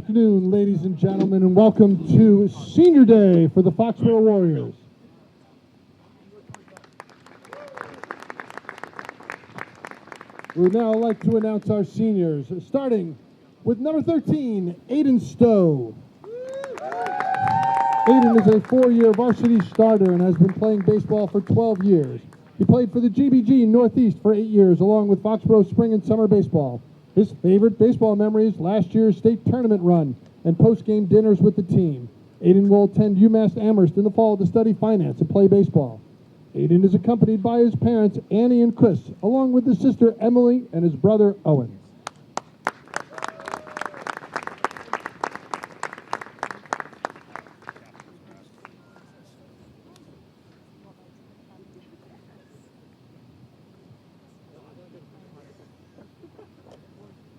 afternoon, ladies and gentlemen, and welcome to Senior Day for the Foxborough Warriors. We'd now like to announce our seniors, starting with number 13, Aiden Stowe. Aiden is a 4-year varsity starter and has been playing baseball for 12 years. He played for the GBG Northeast for 8 years, along with Foxborough Spring and Summer Baseball. His favorite baseball memories, last year's state tournament run and post-game dinners with the team. Aiden will attend UMass Amherst in the fall to study finance and play baseball. Aiden is accompanied by his parents, Annie and Chris, along with his sister, Emily, and his brother, Owen.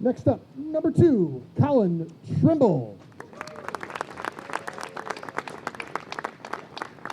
Next up, number 2, Colin Trimble.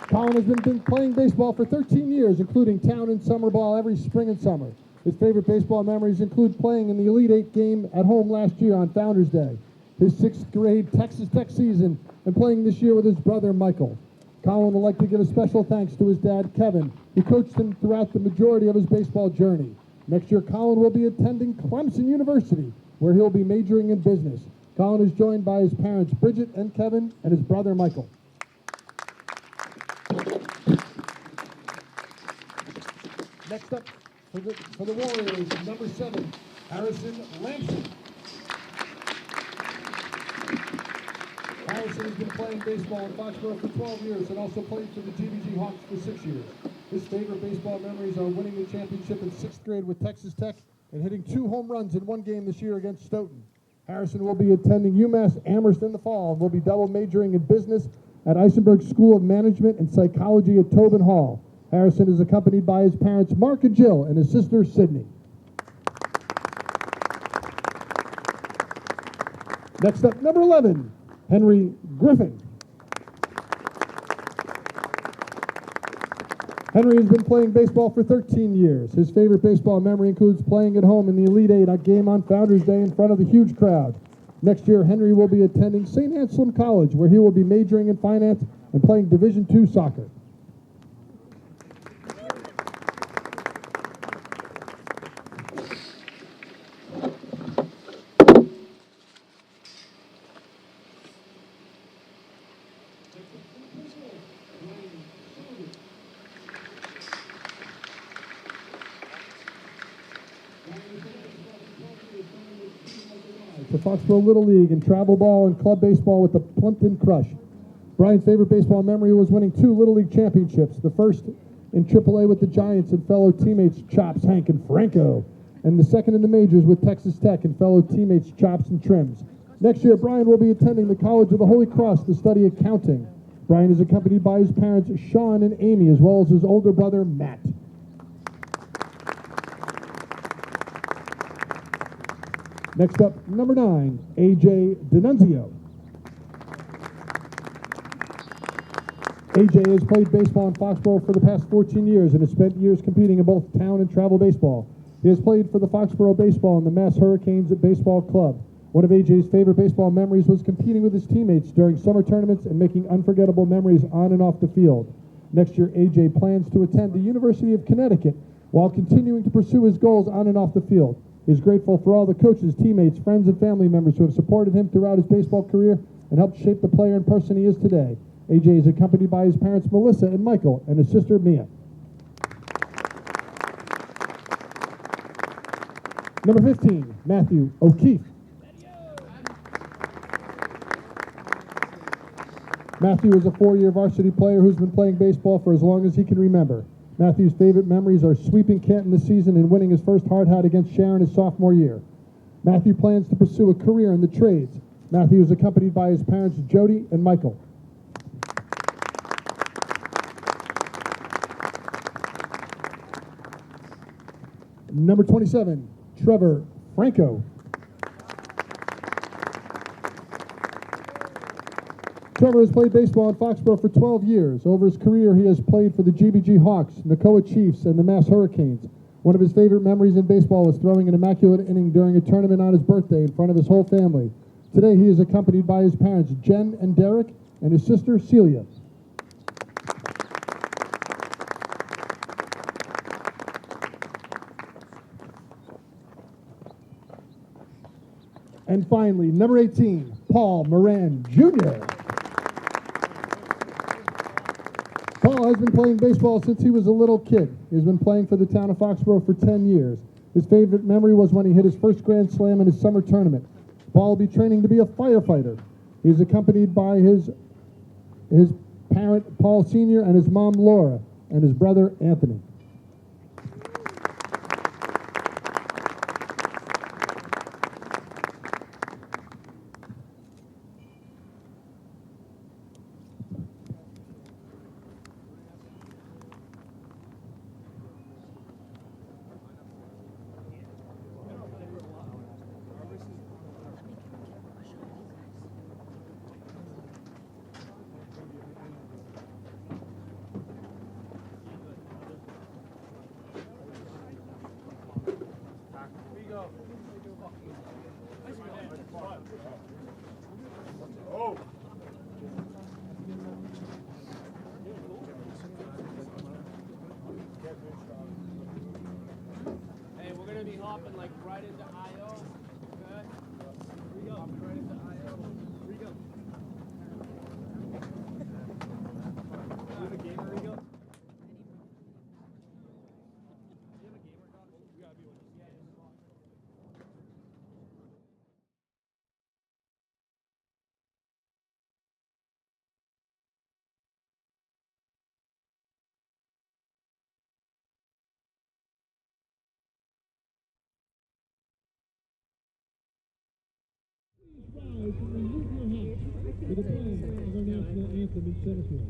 Colin has been playing baseball for 13 years, including town and summer ball every spring and summer. His favorite baseball memories include playing in the Elite 8 game at home last year on Founders Day, his 6th grade Texas Tech season, and playing this year with his brother, Michael. Colin would like to give a special thanks to his dad, Kevin, who coached him throughout the majority of his baseball journey. Next year, Colin will be attending Clemson University, where he'll be majoring in business. Colin is joined by his parents, Bridget and Kevin, and his brother, Michael. Next up for the Warriors, number 7, Harrison Lamson. Harrison has been playing baseball in Foxborough for 12 years and also played for the GBG Hawks for 6 years. His favorite baseball memories are winning the championship in 6th grade with Texas Tech and hitting 2 home runs in 1 game this year against Stoughton. Harrison will be attending UMass Amherst in the fall and will be double majoring in business at Eisenberg School of Management and Psychology at Tobin Hall. Harrison is accompanied by his parents, Mark and Jill, and his sister, Sydney. Next up, number 11, Henry Griffin. Henry has been playing baseball for 13 years. His favorite baseball memory includes playing at home in the Elite 8 game on Founders Day in front of a huge crowd. Next year, Henry will be attending St. Anselm College, where he will be majoring in finance and playing Division II soccer. To Foxborough Little League and travel ball and club baseball with the Plumpton Crush. Brian's favorite baseball memory was winning 2 Little League championships, the first in AAA with the Giants and fellow teammates Chops, Hank, and Franco, and the second in the majors with Texas Tech and fellow teammates Chops and Trims. Next year, Brian will be attending the College of the Holy Cross to study accounting. Brian is accompanied by his parents, Sean and Amy, as well as his older brother, Matt. Next up, number 9, A.J. D'Annunzio. A.J. has played baseball in Foxborough for the past 14 years and has spent years competing in both town and travel baseball. He has played for the Foxborough Baseball and the Mass Hurricanes Baseball Club. One of A.J.'s favorite baseball memories was competing with his teammates during summer tournaments and making unforgettable memories on and off the field. Next year, A.J. plans to attend the University of Connecticut while continuing to pursue his goals on and off the field. He's grateful for all the coaches, teammates, friends, and family members who have supported him throughout his baseball career and helped shape the player and person he is today. A.J. is accompanied by his parents, Melissa and Michael, and his sister, Mia. Number 15, Matthew O'Keefe. Matthew is a 4-year varsity player who's been playing baseball for as long as he can remember. Matthew's favorite memories are sweeping Canton this season and winning his first hard hat against Sharon his sophomore year. Matthew plans to pursue a career in the trades. Matthew is accompanied by his parents, Jody and Michael. Number 27, Trevor Franco. Trevor has played baseball in Foxborough for 12 years. Over his career, he has played for the GBG Hawks, Nakoa Chiefs, and the Mass Hurricanes. One of his favorite memories in baseball was throwing an immaculate inning during a tournament on his birthday in front of his whole family. Today he is accompanied by his parents, Jen and Derek, and his sister, Celia. And finally, number 18, Paul Moran, Jr. Paul has been playing baseball since he was a little kid. He's been playing for the town of Foxborough for 10 years. His favorite memory was when he hit his first Grand Slam in his summer tournament. Paul will be training to be a firefighter. He's accompanied by his parent, Paul Sr., and his mom, Laura, and his brother, Anthony. Hey, we're gonna be hopping like right into IO. Okay? Here we go. Hopping right into IO. Here we go. You have a gamer, Rigo? For the playing of our national anthem in center field.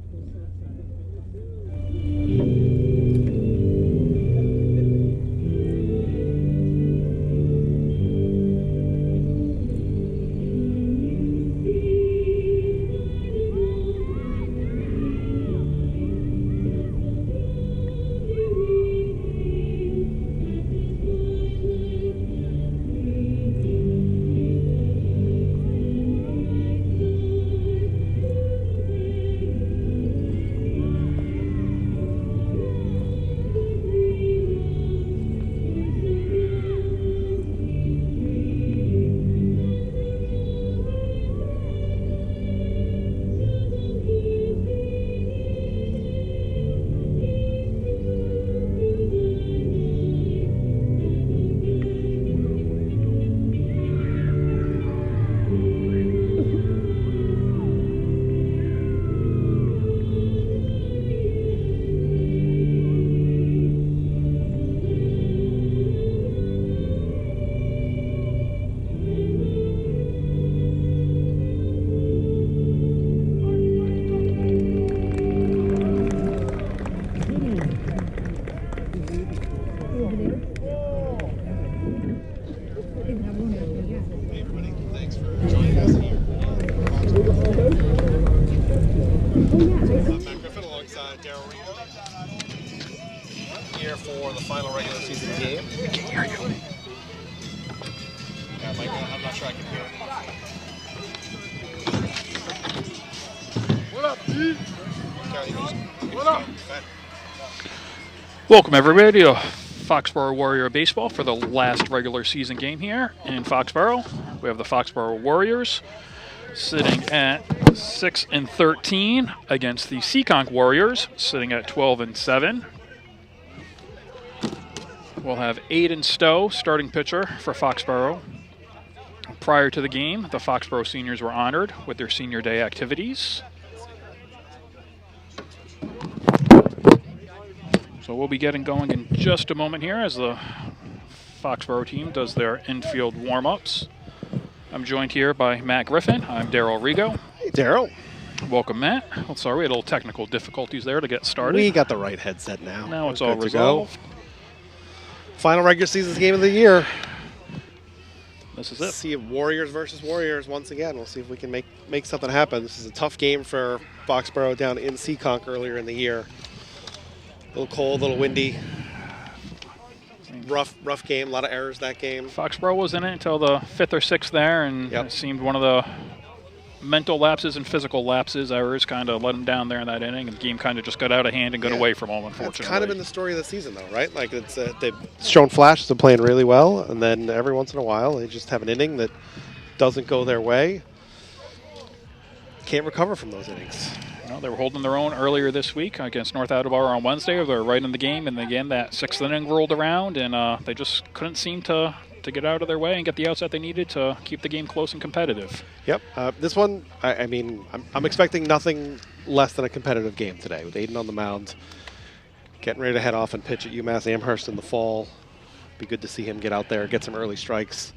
Here for the final regular season game. I can't hear you. Yeah, Mike, I'm not sure I can hear it. What up, dude? What up? Welcome everybody to Foxborough Warrior Baseball for the last regular season game here in Foxborough. We have the Foxborough Warriors sitting at 6-13 against the Seekonk Warriors sitting at 12-7. We'll have Aiden Stowe, starting pitcher for Foxborough. Prior to the game, the Foxborough seniors were honored with their senior day activities. So we'll be getting going in just a moment here as the Foxborough team does their infield warm-ups. I'm joined here by Matt Griffin. I'm Daryl Rigo. Hey, Daryl. Welcome, Matt. Oh, sorry, we had a little technical difficulties there to get started. We got the right headset now. Now it's all resolved. Final regular season game of the year. This is it. See Warriors versus Warriors once again. We'll see if we can make something happen. This is a tough game for Foxborough down in Seekonk earlier in the year. A little cold, a little windy. rough game, a lot of errors that game. Foxborough was in it until the 5th or 6th there, and Yep. it seemed one of the mental lapses and physical lapses, errors, kind of let them down there in that inning, and the game kind of just got out of hand and got away from them, unfortunately. That's kind of been the story of the season, though, right? Like, they've shown flashes of playing really well, and then every once in a while they just have an inning that doesn't go their way. Can't recover from those innings. Well, they were holding their own earlier this week against North Attleboro on Wednesday. They were right in the game, and again, that 6th inning rolled around, and they just couldn't seem to get out of their way and get the outs that they needed to keep the game close and competitive. Yep. This one, I mean, I'm expecting nothing less than a competitive game today with Aiden on the mound, getting ready to head off and pitch at UMass Amherst in the fall. Be good to see him get out there, get some early strikes.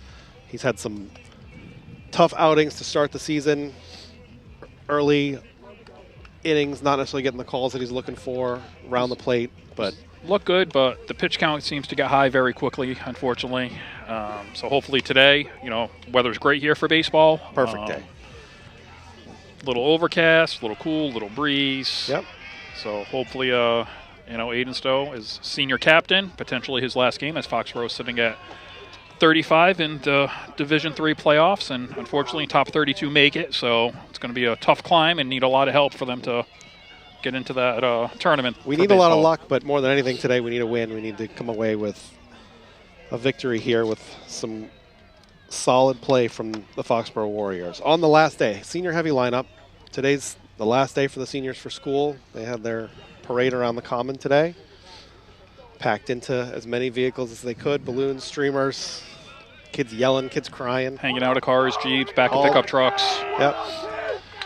He's had some tough outings to start the season. Early innings, not necessarily getting the calls that he's looking for around the plate, but look good, but the pitch count seems to get high very quickly, unfortunately. So hopefully today, weather's great here for baseball. Perfect day. Little overcast, little cool, little breeze. Yep. So hopefully, Aiden Stowe is senior captain, potentially his last game, as Foxborough is sitting at 35 in the Division III playoffs, and unfortunately top 32 make it, so it's going to be a tough climb and need a lot of help for them to get into that tournament. We need a lot of luck, but more than anything today, we need a win. We need to come away with a victory here with some solid play from the Foxborough Warriors. On the last day, senior-heavy lineup. Today's the last day for the seniors for school. They had their parade around the Common today. Packed into as many vehicles as they could, balloons, streamers, kids yelling, kids crying. Hanging out of cars, Jeeps, back of pickup trucks. Yep.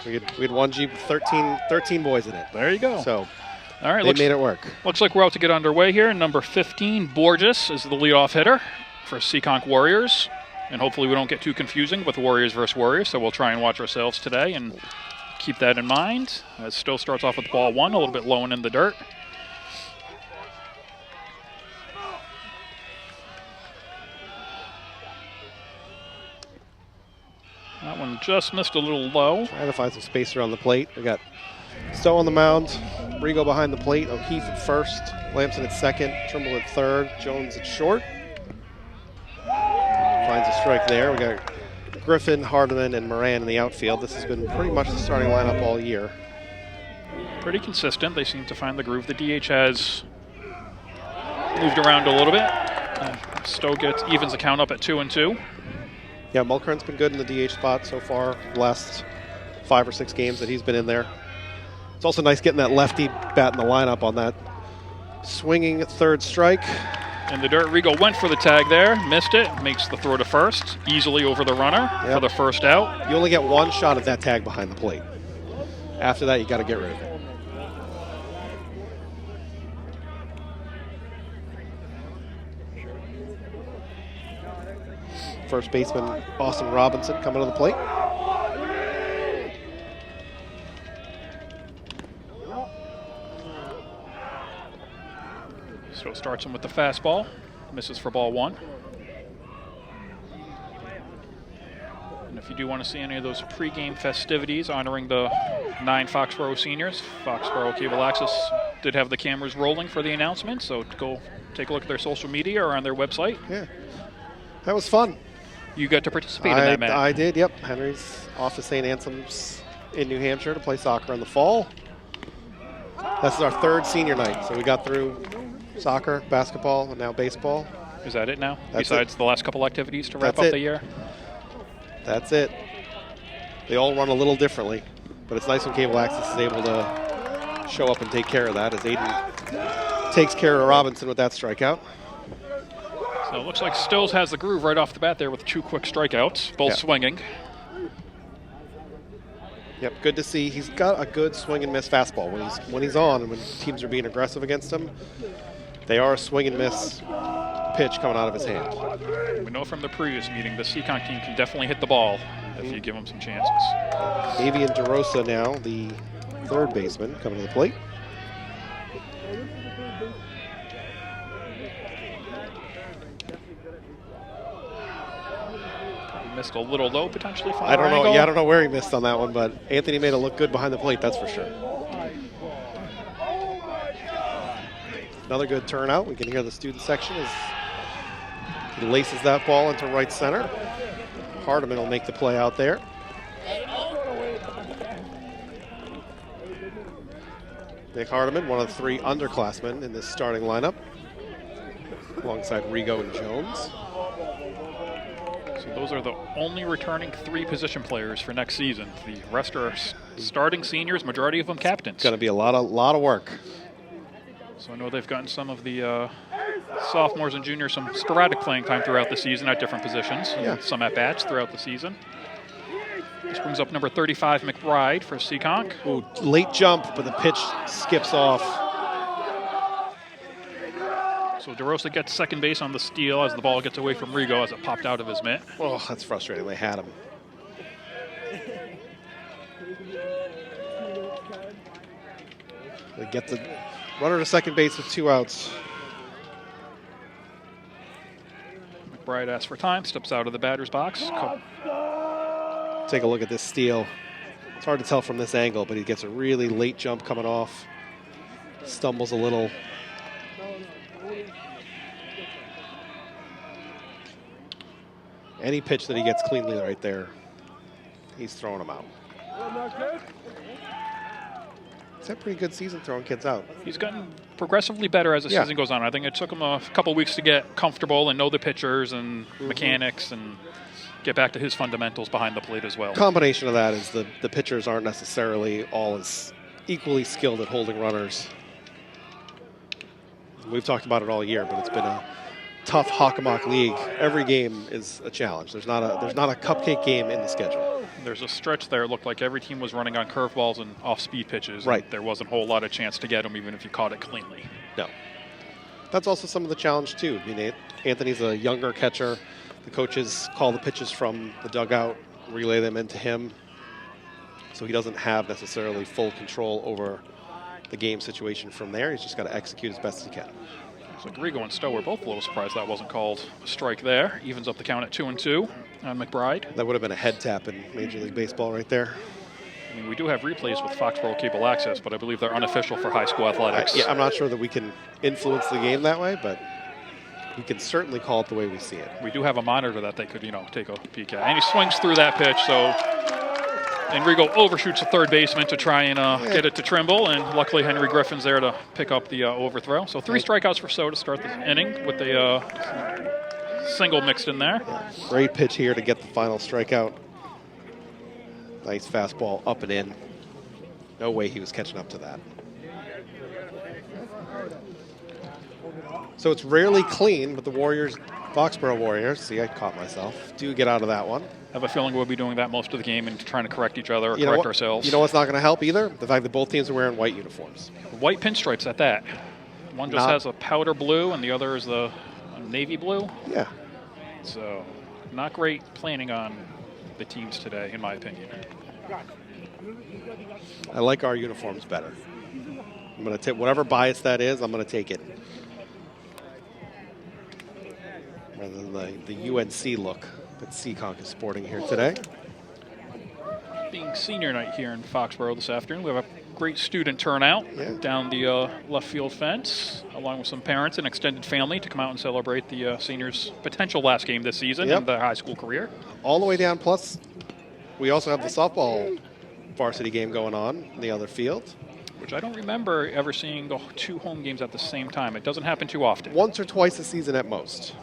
We had one Jeep with 13 boys in it. There you go. So all right, they made it work. Looks like we're about to get underway here. Number 15, Borges, is the leadoff hitter for Seekonk Warriors. And hopefully we don't get too confusing with Warriors versus Warriors, so we'll try and watch ourselves today and keep that in mind. As Stowe starts off with ball one, a little bit low and in the dirt. That one just missed a little low. Trying to find some space around the plate. We got Stowe on the mound, Rigo behind the plate, O'Keefe at first, Lamson at second, Trimble at third, Jones at short. Finds a strike there. We got Griffin, Hardiman, and Moran in the outfield. This has been pretty much the starting lineup all year. Pretty consistent. They seem to find the groove. The DH has moved around a little bit. Stowe evens the count up at 2-2. Yeah, Mulkern's been good in the DH spot so far, the last 5 or 6 games that he's been in there. It's also nice getting that lefty bat in the lineup on that swinging third strike. In the dirt, Rigo went for the tag there, missed it, makes the throw to first, easily over the runner for the first out. You only get one shot at that tag behind the plate. After that, you got to get rid of it. First baseman Austin Robinson coming to the plate. So starts him with the fastball, misses for ball one. And if you do want to see any of those pregame festivities honoring the 9 Foxborough seniors, Foxboro Cable Access did have the cameras rolling for the announcement, so go take a look at their social media or on their website. Yeah, that was fun. You got to participate in that, Matt. I did, yep. Henry's off to St. Anselm's in New Hampshire to play soccer in the fall. This is our 3rd senior night, so we got through soccer, basketball, and now baseball. Is that it now? That's Besides it. the last couple activities to wrap That's up it. the year? That's it. They all run a little differently, but it's nice when Cable Access is able to show up and take care of that, as Aiden takes care of Robinson with that strikeout. So it looks like Stills has the groove right off the bat there with 2 quick strikeouts, both swinging. Yep, good to see. He's got a good swing and miss fastball when he's on, and when teams are being aggressive against him. They are a swing and miss pitch coming out of his hand. We know from the previous meeting the Seekonk team can definitely hit the ball if you give them some chances. Avian DeRosa now, the 3rd baseman, coming to the plate. Missed a little low potentially from I don't know. angle. Yeah, I don't know where he missed on that one, but Anthony made it look good behind the plate, that's for sure. Another good turnout. We can hear the student section as He laces that ball into right center. Hardiman will make the play out there. Nick Hardiman, one of the 3 underclassmen in this starting lineup, alongside Rigo and Jones. So those are the only returning 3 position players for next season. The rest are starting seniors, majority of them captains. It's going to be a lot of work. So I know they've gotten some of the sophomores and juniors some sporadic playing time throughout the season at different positions, and some at-bats throughout the season. This brings up number 35, McBride, for Seekonk. Ooh, late jump, but the pitch skips off. So DeRosa gets second base on the steal as the ball gets away from Rigo as it popped out of his mitt. Oh, that's frustrating. They had him. They get the runner to second base with 2 outs. McBride asks for time, steps out of the batter's box. Take a look at this steal. It's hard to tell from this angle, but he gets a really late jump coming off. Stumbles a little. Any pitch that he gets cleanly right there, he's throwing them out. He's had a pretty good season throwing kids out. He's gotten progressively better as the season goes on. I think it took him a couple weeks to get comfortable and know the pitchers and mechanics and get back to his fundamentals behind the plate as well. Combination of that is the pitchers aren't necessarily all as equally skilled at holding runners. We've talked about it all year, but it's been a tough Hockomock league. Every game is a challenge. There's not a cupcake game in the schedule. There's a stretch there. It looked like every team was running on curveballs and off-speed pitches. Right. There wasn't a whole lot of chance to get them, even if you caught it cleanly. No. That's also some of the challenge, too. I mean, Anthony's a younger catcher. The coaches call the pitches from the dugout, relay them into him. So he doesn't have necessarily full control over the game situation from there. He's just got to execute as best as he can. So Grigo and Stowe were both a little surprised that wasn't called a strike there. Evens up the count at 2-2 on McBride. That would have been a head tap in Major League Baseball right there. I mean, we do have replays with Foxboro Cable Access, but I believe they're unofficial for high school athletics. I'm not sure that we can influence the game that way, but we can certainly call it the way we see it. We do have a monitor that they could, take a peek at. And he swings through that pitch, so Enrico overshoots the third baseman to try and get it to Trimble, and luckily Henry Griffin's there to pick up the overthrow. So 3 strikeouts for Stowe to start the inning with the single mixed in there. Great pitch here to get the final strikeout. Nice fastball up and in. No way he was catching up to that. So it's rarely clean, but the Foxborough Warriors, see, I caught myself, do get out of that one. I have a feeling we'll be doing that most of the game and trying to correct each other or correct ourselves. You know what's not going to help either? The fact that both teams are wearing white uniforms. White pinstripes at that. One just has a powder blue and the other is the navy blue. Yeah. So not great planning on the teams today, in my opinion. I like our uniforms better. I'm going to take whatever bias that is, I'm going to take it. Rather than the UNC look that Seekonk is sporting here today. Being senior night here in Foxborough this afternoon, we have a great student turnout down the left field fence, along with some parents and extended family to come out and celebrate the seniors' potential last game this season in their high school career. All the way down, plus we also have the softball varsity game going on in the other field. Which I don't remember ever seeing 2 home games at the same time. It doesn't happen too often. Once or twice a season at most.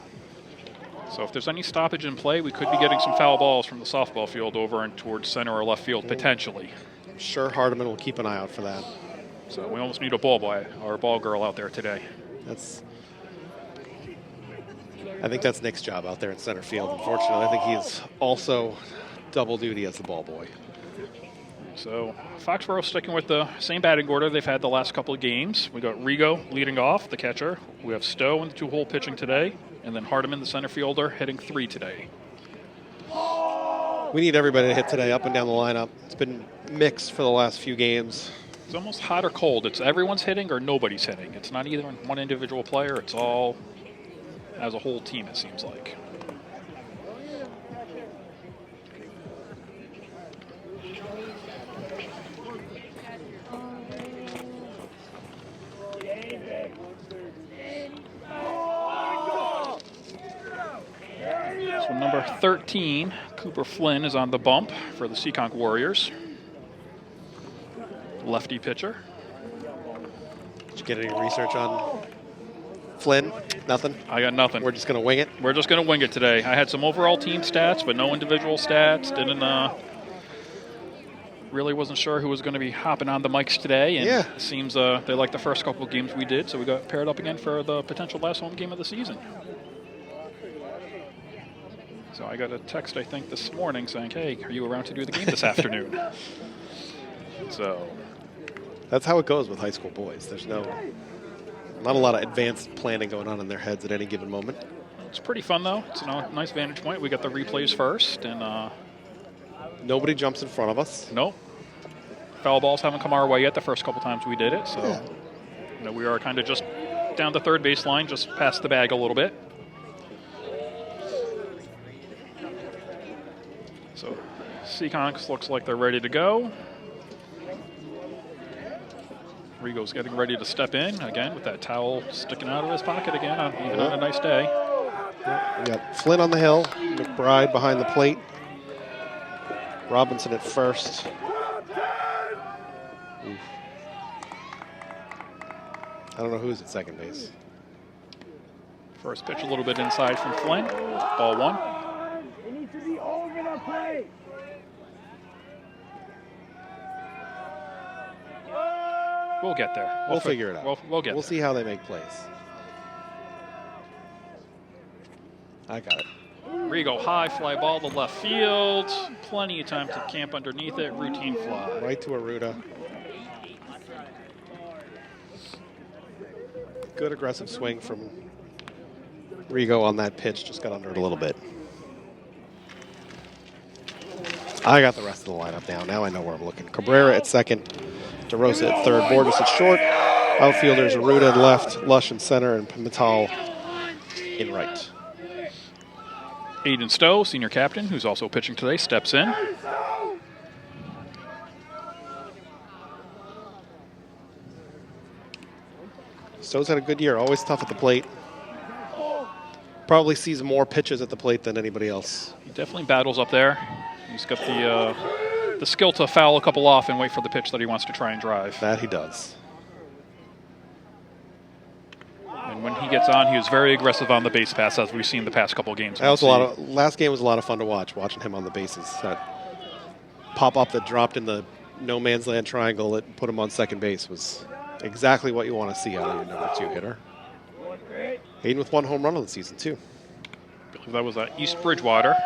So if there's any stoppage in play, we could be getting some foul balls from the softball field over and towards center or left field, potentially. I'm sure Hardiman will keep an eye out for that. So we almost need a ball boy or a ball girl out there today. I think that's Nick's job out there in center field. Unfortunately, I think he's also double duty as the ball boy. So Foxborough sticking with the same batting order they've had the last couple of games. We got Rigo leading off, the catcher. We have Stowe in the 2-hole pitching today. And then Hardiman, the center fielder, hitting 3 today. We need everybody to hit today, up and down the lineup. It's been mixed for the last few games. It's almost hot or cold. It's everyone's hitting or nobody's hitting. It's not either one individual player. It's all as a whole team, it seems like. So number 13, Cooper Flynn, is on the bump for the Seekonk Warriors. Lefty pitcher. Did you get any research on Flynn? Nothing? I got nothing. We're just going to wing it? We're just going to wing it today. I had some overall team stats, but no individual stats. Really wasn't sure who was going to be hopping on the mics today. And it seems they liked the first couple of games we did, so we got paired up again for the potential last home game of the season. So I got a text, I think, this morning saying, hey, are you around to do the game this afternoon? So that's how it goes with high school boys. There's not a lot of advanced planning going on in their heads at any given moment. It's pretty fun, though. It's a nice vantage point. We got the replays first, and nobody jumps in front of us. Nope. Foul balls haven't come our way yet the first couple times we did it, so we are kind of just down the third baseline, just past the bag a little bit. So Seekonk looks like they're ready to go. Rigo's getting ready to step in again with that towel sticking out of his pocket again, even on a nice day. We got Flynn on the hill, McBride behind the plate, Robinson at first. Oof. I don't know who's at second base. First pitch a little bit inside from Flynn. Ball one. It needs to be over the plate. We'll get there. We'll figure it out. We'll get there. We'll see how they make plays. I got it. Rigo high, fly ball to left field. Plenty of time to camp underneath it. Routine fly. Right to Aruda. Good aggressive swing from Rigo on that pitch. Just got under it a little bit. I got the rest of the lineup now. Now I know where I'm looking. Cabrera at second. DeRosa at third. Borges at short. Outfielders Aruda in left. Lush in center. And Pimental in right. Aiden Stowe, senior captain, who's also pitching today, steps in. Stowe's had a good year. Always tough at the plate. Probably sees more pitches at the plate than anybody else. He definitely battles up there. He's got the skill to foul a couple off and wait for the pitch that he wants to try and drive. That he does. And when he gets on, he was very aggressive on the base pass, as we've seen the past couple games. That was last game was a lot of fun to watching him on the bases. That pop up that dropped in the no man's land triangle that put him on second base was exactly what you want to see out of your number 2 hitter. Aiden with 1 home run on the season, too. I believe that was at East Bridgewater.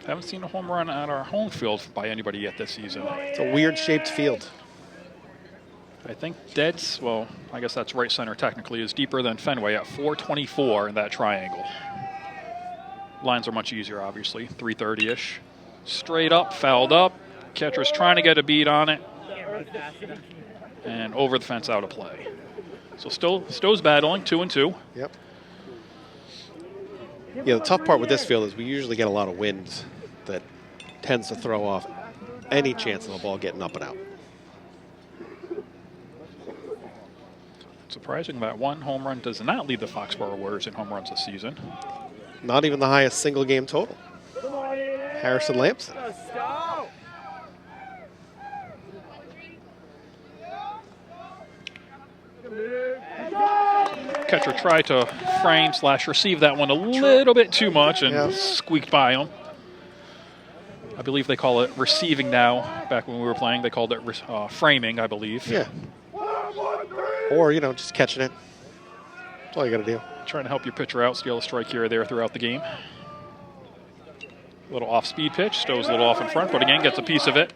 Haven't seen a home run at our home field by anybody yet this season. It's a weird-shaped field. I think Dead's, well, I guess that's right center technically, is deeper than Fenway at 424 in that triangle. Lines are much easier, obviously, 330-ish. Straight up, fouled up. Catcher's trying to get a beat on it. And over the fence, out of play. So Stowe's battling, 2-2. Yep. Yeah, the tough part with this field is we usually get a lot of wind that tends to throw off any chance of the ball getting up and out. Surprising that 1 home run does not lead the Foxborough Warriors in home runs this season. Not even the highest single game total. Harrison Lampson. Catcher tried to frame/receive that one a little bit too much and squeaked by him. I believe they call it receiving now. Back when we were playing, they called it framing, I believe. Yeah. Or, just catching it. That's all you got to do. Trying to help your pitcher out, steal a strike here or there throughout the game. A little off-speed pitch. Stowe's a little off in front, but again, gets a piece of it.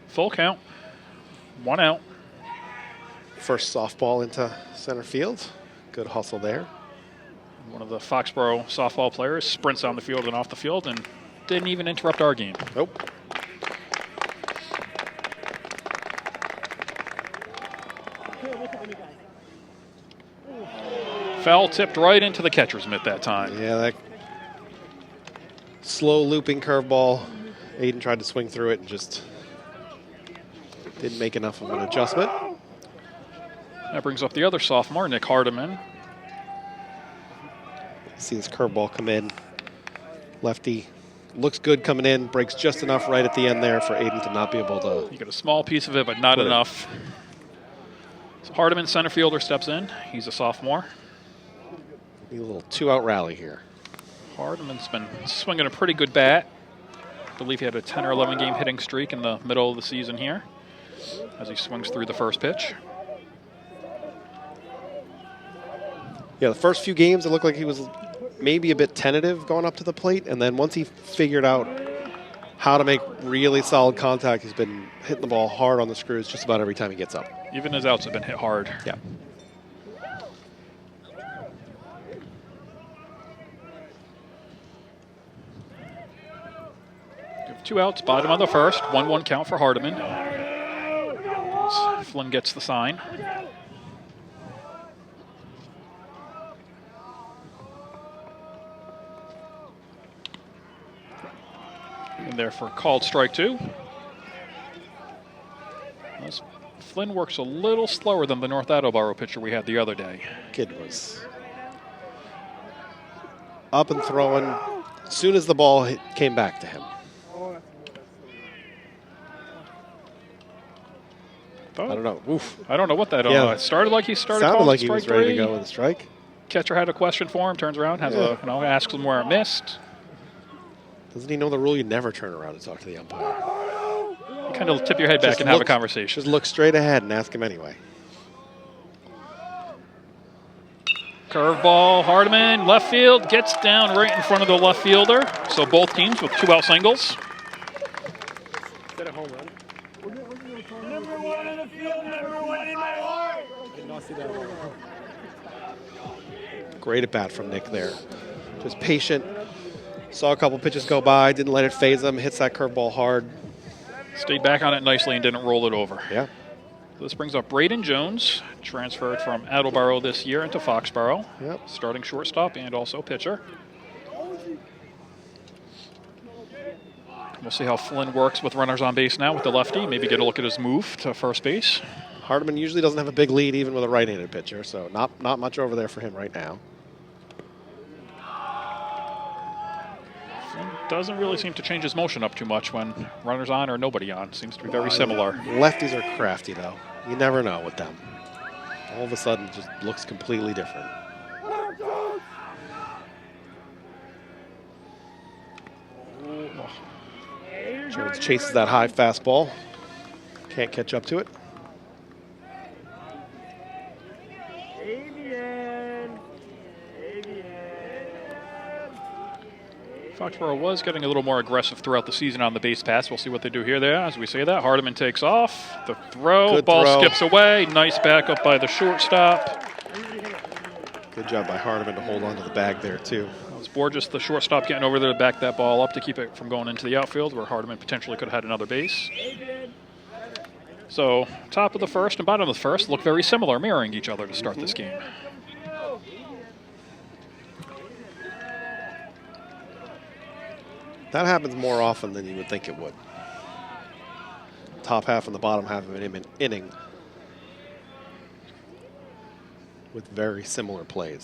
Full count. 1 out. First softball into center field. Good hustle there. One of the Foxborough softball players sprints on the field and off the field and didn't even interrupt our game. Nope. Foul tipped right into the catcher's mitt that time. Yeah, that slow looping curveball. Aiden tried to swing through it and just didn't make enough of an adjustment. That brings up the other sophomore, Nick Hardiman. See this curveball come in. Lefty looks good coming in, breaks just enough right at the end there for Aiden to not be able to. You get a small piece of it, but not enough. So Hardiman, center fielder, steps in. He's a sophomore. A little 2-out rally here. Hardiman's been swinging a pretty good bat. I believe he had a 10 or 11 game hitting streak in the middle of the season here as he swings through the first pitch. Yeah, the first few games, it looked like he was maybe a bit tentative going up to the plate, and then once he figured out how to make really solid contact, he's been hitting the ball hard on the screws just about every time he gets up. Even his outs have been hit hard. Yeah. Give 2 outs, bottom of the first, 1-1 count for Hardiman. Flynn gets the sign. And there for called strike 2. Flynn works a little slower than the North Attleboro pitcher we had the other day. Kid was up and throwing as soon as the ball came back to him. I don't know. Oof. I don't know what that Yeah. It started like he started Sounded calling like he strike was ready to 3. go with a strike. Catcher had a question for him, turns around, has asks him where it missed. Doesn't he know the rule? You never turn around and talk to the umpire. You kind of tip your head back and have a conversation. Just look straight ahead and ask him anyway. Curveball, Hardiman, left field, gets down right in front of the left fielder. So both teams with 2-out singles. Get a home run. Number 1 in the field, number 1 in my heart. I did not see that one. Great at bat from Nick there. Just patient. Saw a couple pitches go by, didn't let it phase him, hits that curveball hard. Stayed back on it nicely and didn't roll it over. Yeah. This brings up Braden Jones, transferred from Attleboro this year into Foxborough. Yep. Starting shortstop and also pitcher. We'll see how Flynn works with runners on base now with the lefty. Maybe get a look at his move to first base. Hardiman usually doesn't have a big lead even with a right-handed pitcher, so not much over there for him right now. Flynn doesn't really seem to change his motion up too much when runners on or nobody on. Seems to be very similar. Lefties are crafty, though. You never know with them. All of a sudden, it just looks completely different. Jones chases that high fastball. Can't catch up to it. Foxborough was getting a little more aggressive throughout the season on the base pass. We'll see what they do here there as we say that. Hardiman takes off. The throw. Good Ball throw. skips away. Nice backup by the shortstop. Good job by Hardiman to hold on to the bag there, too. It was Borges, the shortstop, getting over there to back that ball up to keep it from going into the outfield where Hardiman potentially could have had another base. So top of the first and bottom of the first look very similar, mirroring each other to start this game. That happens more often than you would think it would. Top half and the bottom half of an inning with very similar plays.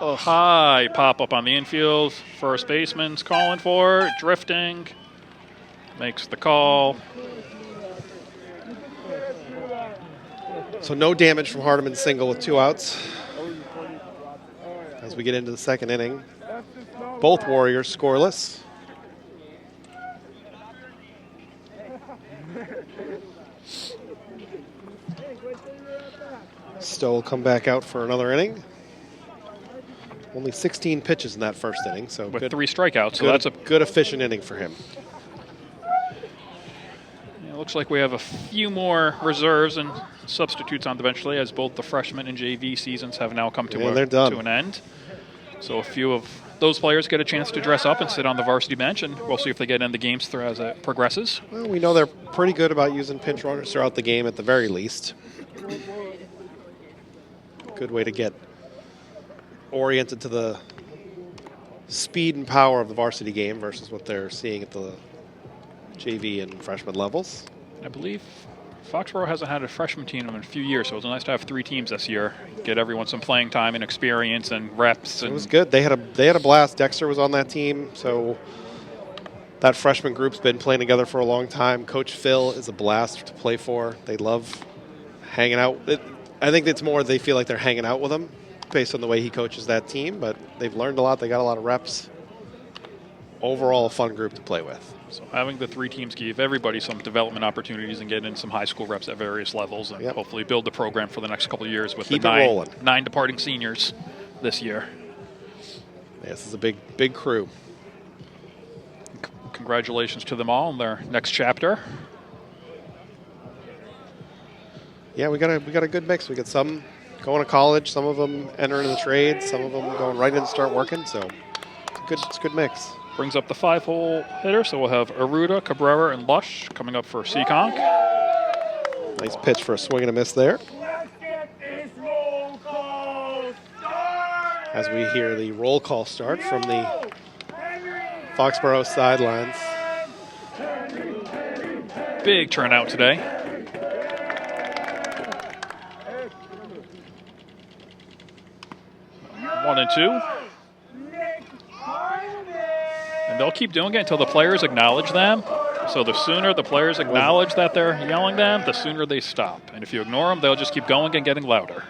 A high pop-up on the infield. First baseman's calling for it, drifting. Makes the call. So no damage from Hardiman's single with 2 outs. As we get into the second inning, both Warriors scoreless. Stowe will come back out for another inning. Only 16 pitches in that first inning, so With good, 3 strikeouts, so good, that's a good efficient inning for him. It looks like we have a few more reserves and substitutes on the bench today, as both the freshman and JV seasons have now come to, they're done. to an end. So a few of those players get a chance to dress up and sit on the varsity bench, and we'll see if they get in the games as it progresses. Well, we know they're pretty good about using pinch runners throughout the game at the very least. Good way to get oriented to the speed and power of the varsity game versus what they're seeing at the JV and freshman levels. I believe Foxborough hasn't had a freshman team in a few years, so it was nice to have 3 teams this year. Get everyone some playing time and experience and reps. And it was good. They had a blast. Dexter was on that team, so that freshman group's been playing together for a long time. Coach Phil is a blast to play for. They love hanging out. I think it's more they feel like they're hanging out with him based on the way he coaches that team, but they've learned a lot. They got a lot of reps. Overall, a fun group to play with. So having the 3 teams give everybody some development opportunities and get in some high school reps at various levels, and hopefully build the program for the next couple of years with Keep the 9 departing seniors this year. Yeah, this is a big crew. Congratulations to them all in their next chapter. Yeah, we got a good mix. We got some going to college, some of them entering the trades, some of them going right in and start working. So it's a good mix. Brings up the 5-hole hitter, so we'll have Aruda, Cabrera, and Lush coming up for Seekonk. Nice pitch for a swing and a miss there. As we hear the roll call start from the Foxborough sidelines. Big turnout today. One and 2. And they'll keep doing it until the players acknowledge them. So the sooner the players acknowledge that they're yelling them, the sooner they stop. And if you ignore them, they'll just keep going and getting louder.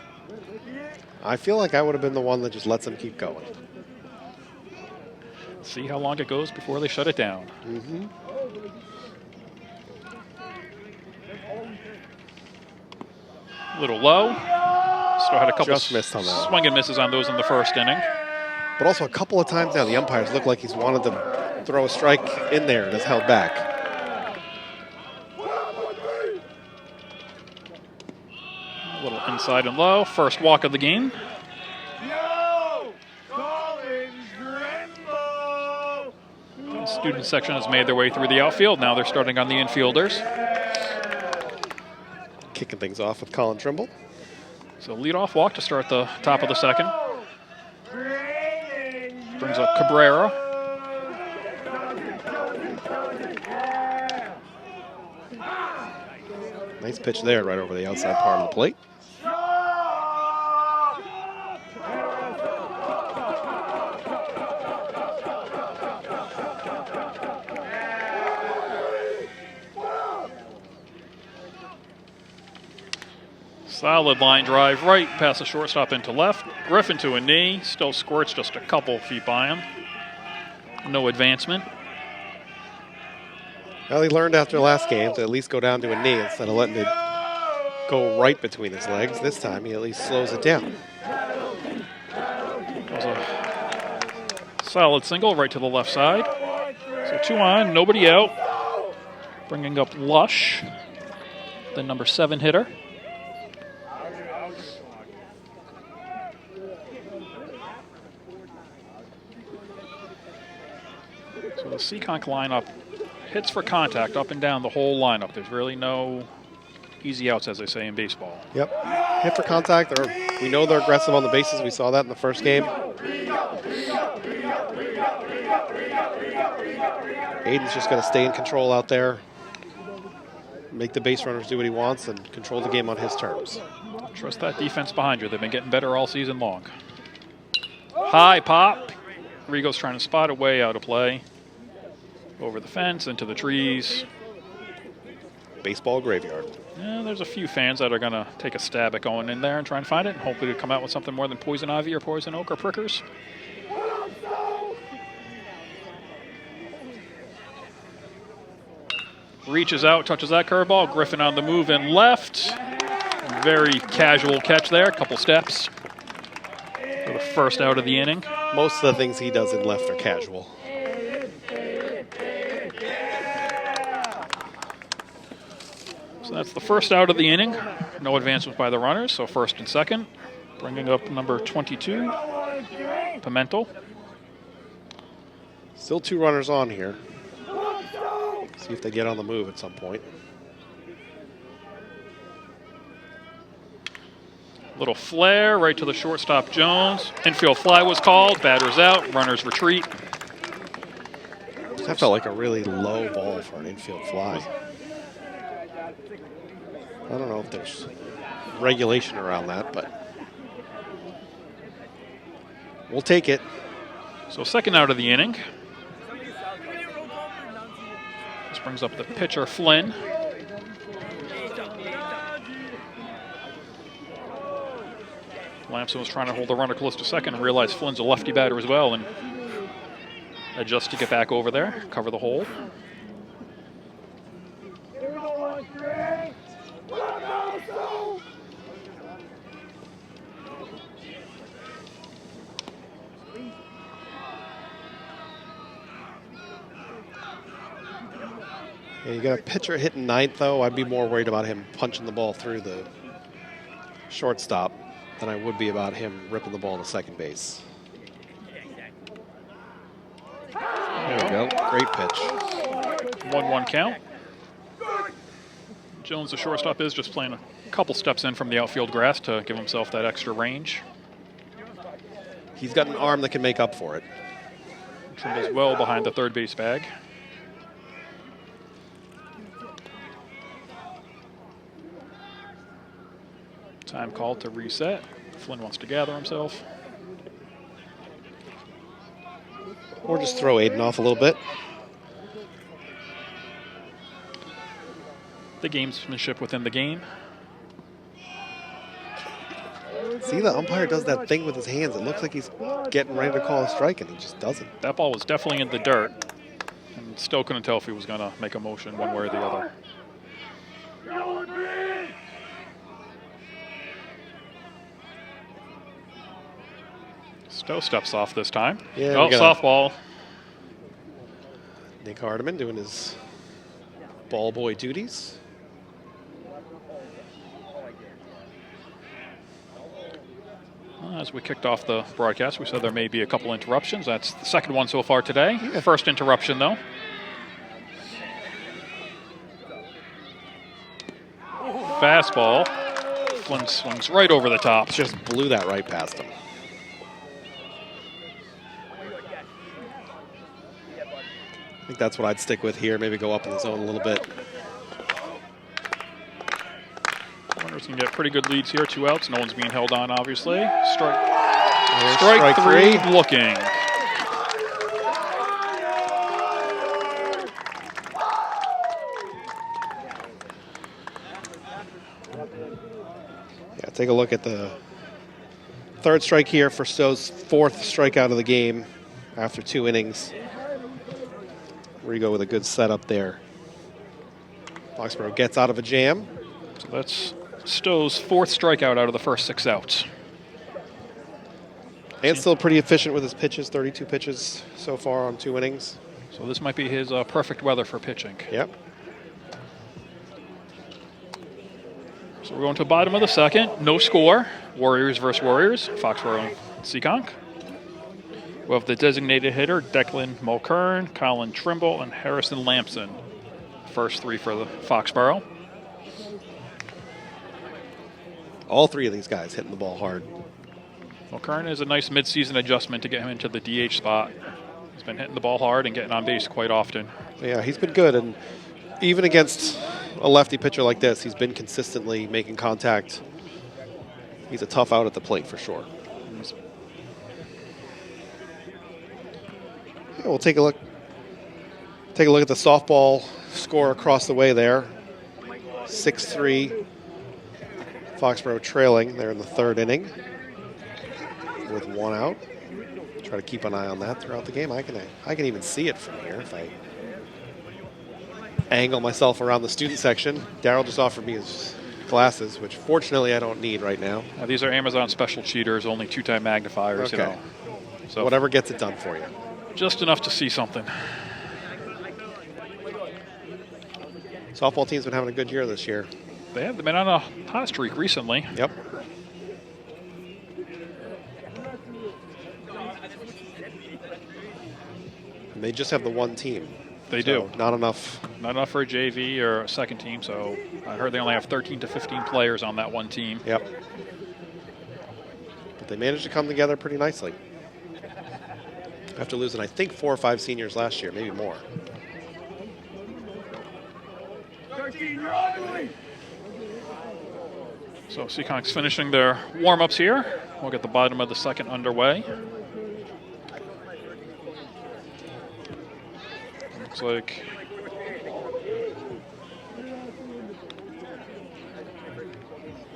I feel like I would have been the one that just lets them keep going. See how long it goes before they shut it down. Mm-hmm. A little low. Still had a couple Just missed on that. swing and misses on those in the first inning. But also a couple of times now, the umpires look like he's wanted to throw a strike in there and has held back. A little inside and low. First walk of the game. The student section has made their way through the outfield. Now they're starting on the infielders. Kicking things off with Colin Trimble. So leadoff walk to start the top of the second. Brings up Cabrera. Nice pitch there, right over the outside part of the plate. Solid line drive right past the shortstop into left. Griffin to a knee. Still squirts just a couple feet by him. No advancement. Well, he learned after last game to at least go down to a knee instead of letting it go right between his legs. This time, he at least slows it down. That was a solid single right to the left side. So 2 on, nobody out. Bringing up Lush, the number 7 hitter. So the Seekonk lineup hits for contact up and down the whole lineup. There's really no easy outs, as they say in baseball. Yep. Hit for contact. We know they're aggressive on the bases. We saw that in the first game. Aiden's just going to stay in control out there, make the base runners do what he wants, and control the game on his terms. Trust that defense behind you. They've been getting better all season long. High pop. Rigo's trying to spot it way out of play. Over the fence, into the trees. Baseball graveyard. Yeah, there's a few fans that are going to take a stab at going in there and trying to find it, and hopefully to come out with something more than poison ivy or poison oak or prickers. Reaches out, touches that curveball. Griffin on the move and left. Very casual catch there, couple steps. For the first out of the inning. Most of the things he does in left are casual. So that's the first out of the inning. No advancements by the runners, so first and second. Bringing up number 22, Pimentel. Still 2 runners on here. See if they get on the move at some point. Little flare right to the shortstop, Jones. Infield fly was called. Batters out. Runners retreat. That felt like a really low ball for an infield fly. I don't know if there's regulation around that, but we'll take it. So second out of the inning. This brings up the pitcher, Flynn. Lamson was trying to hold the runner close to second and realized Flynn's a lefty batter as well and adjust to get back over there, cover the hole. Yeah, you got a pitcher hitting ninth, though. I'd be more worried about him punching the ball through the shortstop than I would be about him ripping the ball to second base. There we go. Great pitch. 1-1 count. Jones, the shortstop, is just playing a couple steps in from the outfield grass to give himself that extra range. He's got an arm that can make up for it. Trimbles well behind the third base bag. Time called to reset. Flynn wants to gather himself. Or just throw Aiden off a little bit. The gamesmanship within the game. See, the umpire does that thing with his hands. It looks like he's getting ready to call a strike, and he just doesn't. That ball was definitely in the dirt. And still couldn't tell if he was going to make a motion one way or the other. Stowe steps off this time. Yeah, oh, softball. Nick Hardiman doing his ball boy duties. As we kicked off the broadcast, we said there may be a couple interruptions. That's the second one so far today. Yeah. First interruption, though. Fastball. Flynn swings right over the top. Just blew that right past him. I think that's what I'd stick with here. Maybe go up in the zone a little bit. Runners can get pretty good leads here. 2 outs. No one's being held on, obviously. Strike three. Looking. Yeah, take a look at the third strike here for Stowe's 4th strikeout of the game after 2 innings. Rigo with a good setup there. Foxborough gets out of a jam. So that's Stowe's 4th strikeout out of the first 6 outs. And still pretty efficient with his pitches, 32 pitches so far on 2 innings. So this might be his perfect weather for pitching. Yep. So we're going to the bottom of the second. No score. Warriors versus Warriors. Foxborough and Seekonk. We have the designated hitter, Declan Mulkern, Colin Trimble, and Harrison Lamson. First 3 for the Foxborough. All 3 of these guys hitting the ball hard. Mulkern is a nice midseason adjustment to get him into the DH spot. He's been hitting the ball hard and getting on base quite often. Yeah, he's been good, and even against a lefty pitcher like this, he's been consistently making contact. He's a tough out at the plate for sure. Yeah, we'll take a look. Take a look at the softball score across the way there. 6-3. Foxborough trailing there in the 3rd inning with 1 out. Try to keep an eye on that throughout the game. I can even see it from here if I angle myself around the student section. Darryl just offered me his glasses, which fortunately I don't need right now. These are Amazon special cheaters, only 2-time magnifiers. Okay. You know. So whatever gets it done for you. Just enough to see something. Softball team's been having a good year this year. They have been on a hot streak recently. Yep. And they just have the 1 team. They do. Not enough. Not enough for a JV or a second team, so I heard they only have 13 to 15 players on that 1 team. Yep. But they managed to come together pretty nicely. After losing, I think, 4 or 5 seniors last year, maybe more. So Seekonk's finishing their warm-ups here. We'll get the bottom of the second underway. Looks like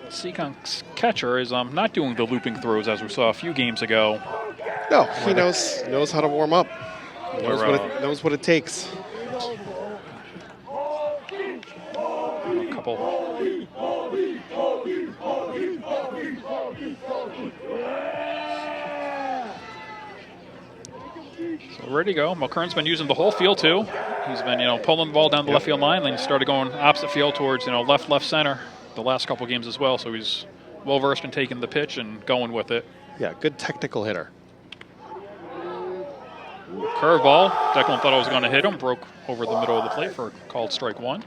Seekonk's catcher is not doing the looping throws as we saw a few games ago. No, he knows how to warm up. Knows what it takes. A couple. So ready to go. Mulkern's been using the whole field too. He's been, pulling the ball down the left field line, then he started going opposite field towards, left center the last couple games as well. So he's well versed in taking the pitch and going with it. Yeah, good technical hitter. Curveball. Declan thought I was going to hit him. Broke over the middle of the plate for a called strike one.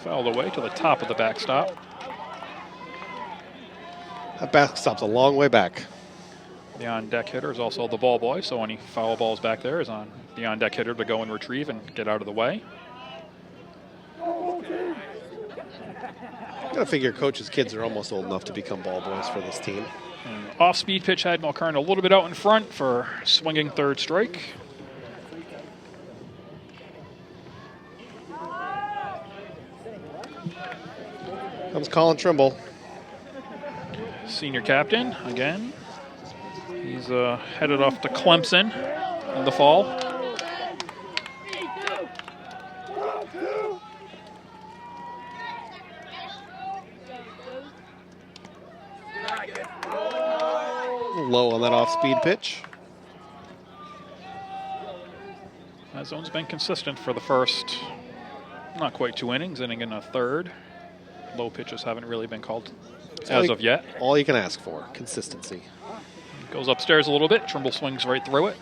Fouled away to the top of the backstop. That backstop's a long way back. The on-deck hitter is also the ball boy, so any foul balls back there is on the on-deck hitter to go and retrieve and get out of the way. Gotta figure coach's kids are almost old enough to become ball boys for this team. And off-speed pitch had Mulkern a little bit out in front for swinging third strike. Comes Colin Trimble. Senior captain again. He's headed off to Clemson in the fall. Low on that off-speed pitch. That zone's been consistent for the first, not quite 2 innings, inning and a third. Low pitches haven't really been called as of yet. All you can ask for, consistency. Goes upstairs a little bit. Trimble swings right through it.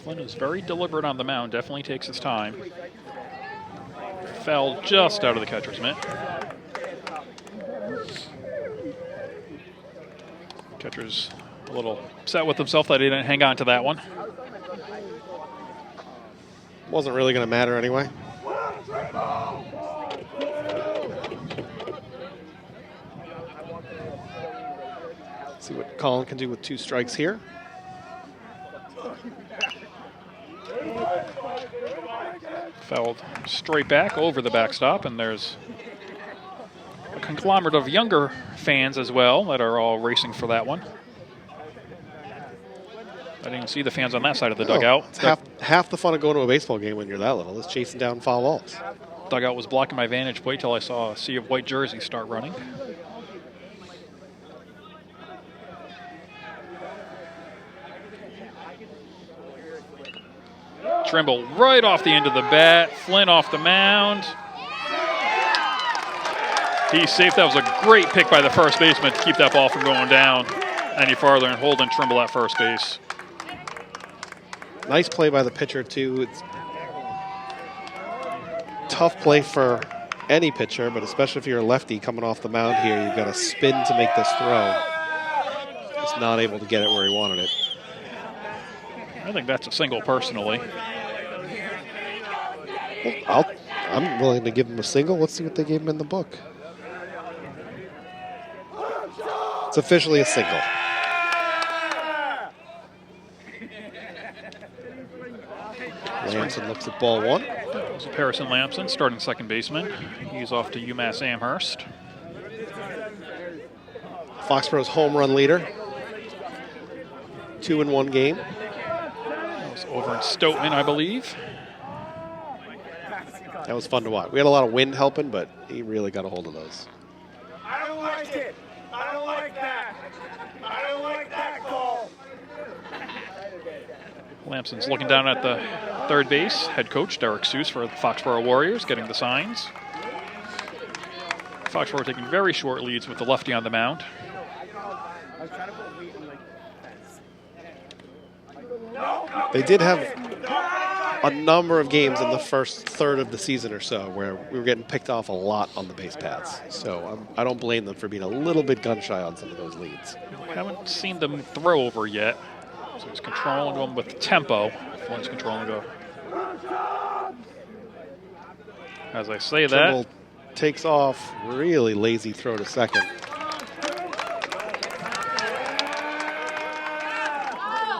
Flynn is very deliberate on the mound. Definitely takes his time. Fell just out of the catcher's mitt. Catcher's a little upset with himself that he didn't hang on to that one. Wasn't really going to matter anyway. See what Colin can do with 2 strikes here. Fouled straight back over the backstop, and there's a conglomerate of younger fans as well that are all racing for that one. I didn't even see the fans on that side of the dugout. It's half the fun of going to a baseball game when you're that little is chasing down foul balls. Dugout was blocking my vantage point till I saw a sea of white jerseys start running. Trimble right off the end of the bat. Flynn off the mound. He's safe. That was a great pick by the first baseman to keep that ball from going down any farther and holding Trimble at first base. Nice play by the pitcher, too. It's tough play for any pitcher, but especially if you're a lefty coming off the mound here, you've got to spin to make this throw. Just not able to get it where he wanted it. I think that's a single personally. Well, I'm willing to give him a single. Let's see what they gave him in the book. It's officially a single. Lamson looks at ball 1. So Harrison Lamson, starting second baseman. He's off to UMass Amherst. Foxborough's home run leader. 2 in 1 game. That was over in Stoughton, I believe. That was fun to watch. We had a lot of wind helping, but he really got a hold of those. I don't like it. I don't like that. I don't like that call. Lamson's looking down at the third base. Head coach Derek Seuss for the Foxborough Warriors getting the signs. Foxborough taking very short leads with the lefty on the mound. I was trying to put weight in like fence. No. They did have a number of games in the first third of the season or so where we were getting picked off a lot on the base paths. So I don't blame them for being a little bit gun shy on some of those leads. Haven't seen them throw over yet. So he's controlling them with tempo. Flynn's controlling go. As I say Trimble that, takes off, really lazy throw to second.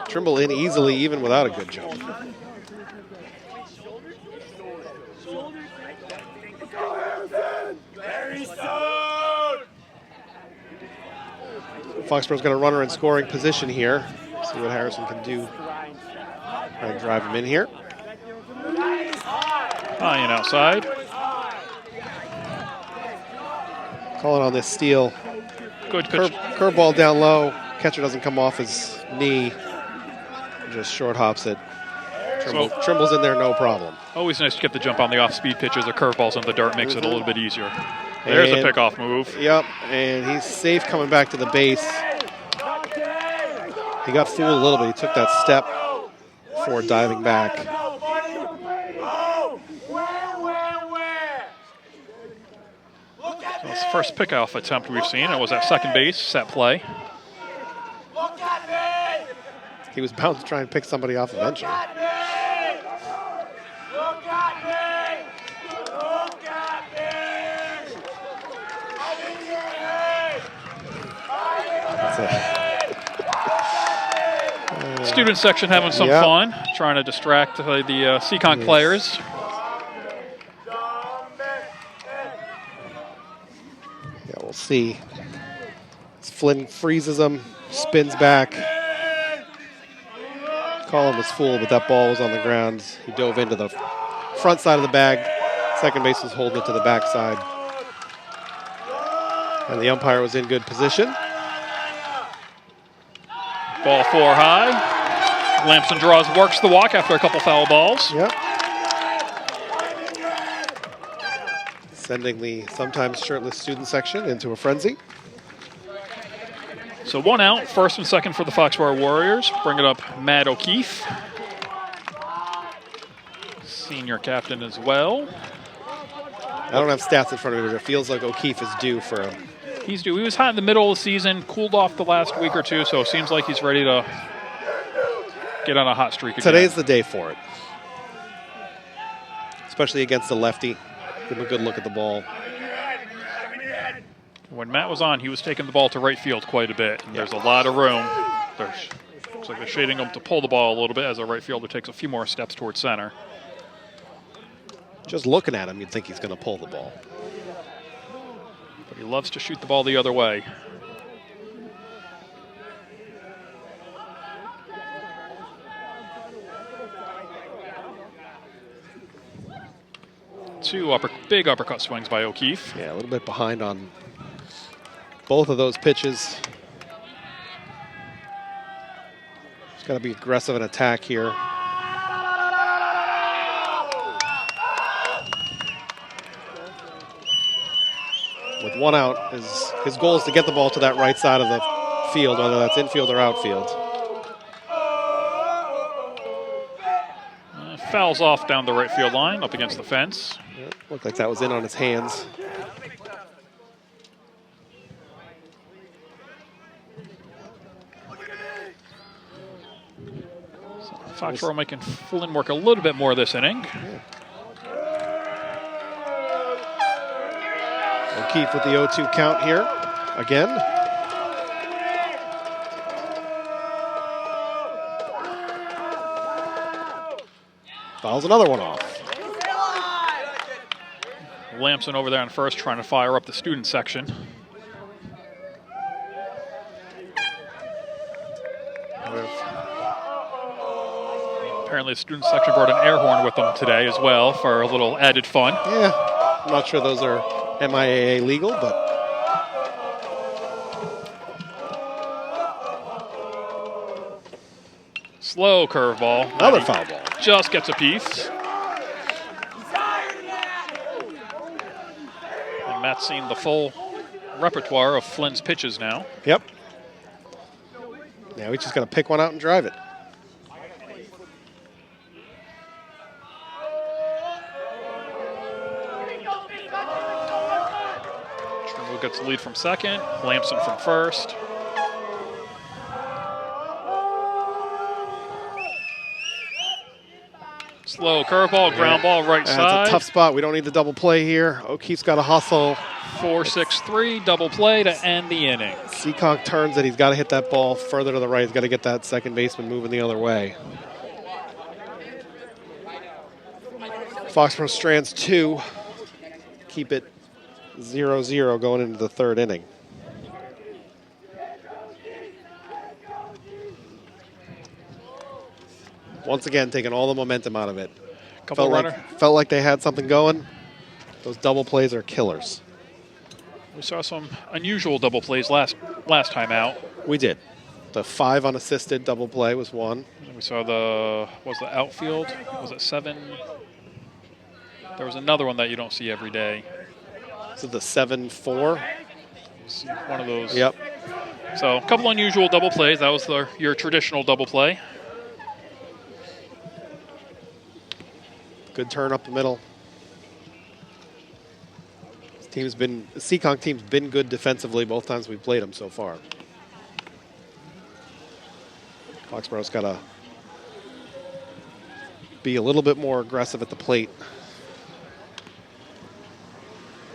Trimble in easily, even without a good jump. Foxborough's got a runner in scoring position here. See what Harrison can do. Try and drive him in here. high and outside. Calling on this steal. Good pitch. Curveball down low. Catcher doesn't come off his knee. Just short hops it. Trimble's in there, no problem. Always nice to get the jump on the off-speed pitches or curveballs in the dirt. Makes it a little bit easier. There's the pickoff move. Yep, and he's safe coming back to the base. He got fooled a little bit. He took that step before diving back. So it's the first pickoff attempt we've seen. It was at second base, set play. He was bound to try and pick somebody off eventually. Student section having some fun, trying to distract the Seekonk players. Yeah, we'll see. Flynn freezes him, spins back. Colin was fooled, but that ball was on the ground. He dove into the front side of the bag. Second base was holding it to the back side. And the umpire was in good position. Ball 4 high. Lamson draws, works the walk after a couple foul balls. Yep. Sending the sometimes shirtless student section into a frenzy. So 1 out, first and second for the Foxborough Warriors. Bring it up, Matt O'Keefe. Senior captain as well. I don't have stats in front of me, but it feels like O'Keefe is due for him. He's due. He was hot in the middle of the season, cooled off the last week or two, so it seems like he's ready to get on a hot streak again. Today's the day for it. Especially against the lefty. Give him a good look at the ball. When Matt was on, he was taking the ball to right field quite a bit. And there's a lot of room. Looks like they're shading him to pull the ball a little bit as a right fielder takes a few more steps towards center. Just looking at him, you'd think he's going to pull the ball. But he loves to shoot the ball the other way. Two big uppercut swings by O'Keefe. Yeah, a little bit behind on both of those pitches. Just got to be aggressive in attack here. With 1 out, his goal is to get the ball to that right side of the field, whether that's infield or outfield. Fouls off down the right field line, up against the fence. Yeah, looked like that was in on his hands. So Foxborough making Flynn work a little bit more this inning. Yeah. O'Keefe with the 0-2 count here again. Fouls another one off. Lamson over there on first trying to fire up the student section. Apparently the student section brought an air horn with them today as well for a little added fun. Yeah, I'm not sure those are MIAA legal, but slow curveball. Another foul ball. Just gets a piece. And Matt's seen the full repertoire of Flynn's pitches now. Yep. Now we just got to pick one out and drive it. Stowe gets the lead from second. Lamson from first. Slow curveball, ground ball right side. It's a tough spot. We don't need the double play here. O'Keefe's got to hustle. 4-6-3, double play to end the inning. Seekonk turns it. He's got to hit that ball further to the right. He's got to get that second baseman moving the other way. Foxborough strands 2. Keep it 0-0 going into the third inning. Once again, taking all the momentum out of it. Felt like they had something going. Those double plays are killers. We saw some unusual double plays last time out. We did. The 5 unassisted double play was one. And we saw the outfield? Was it 7? There was another one that you don't see every day. Is it the 7-4? One of those. Yep. So a couple unusual double plays. That was your traditional double play. Good turn up the middle. The Seekonk team's been good defensively both times we've played them so far. Foxborough's got to be a little bit more aggressive at the plate.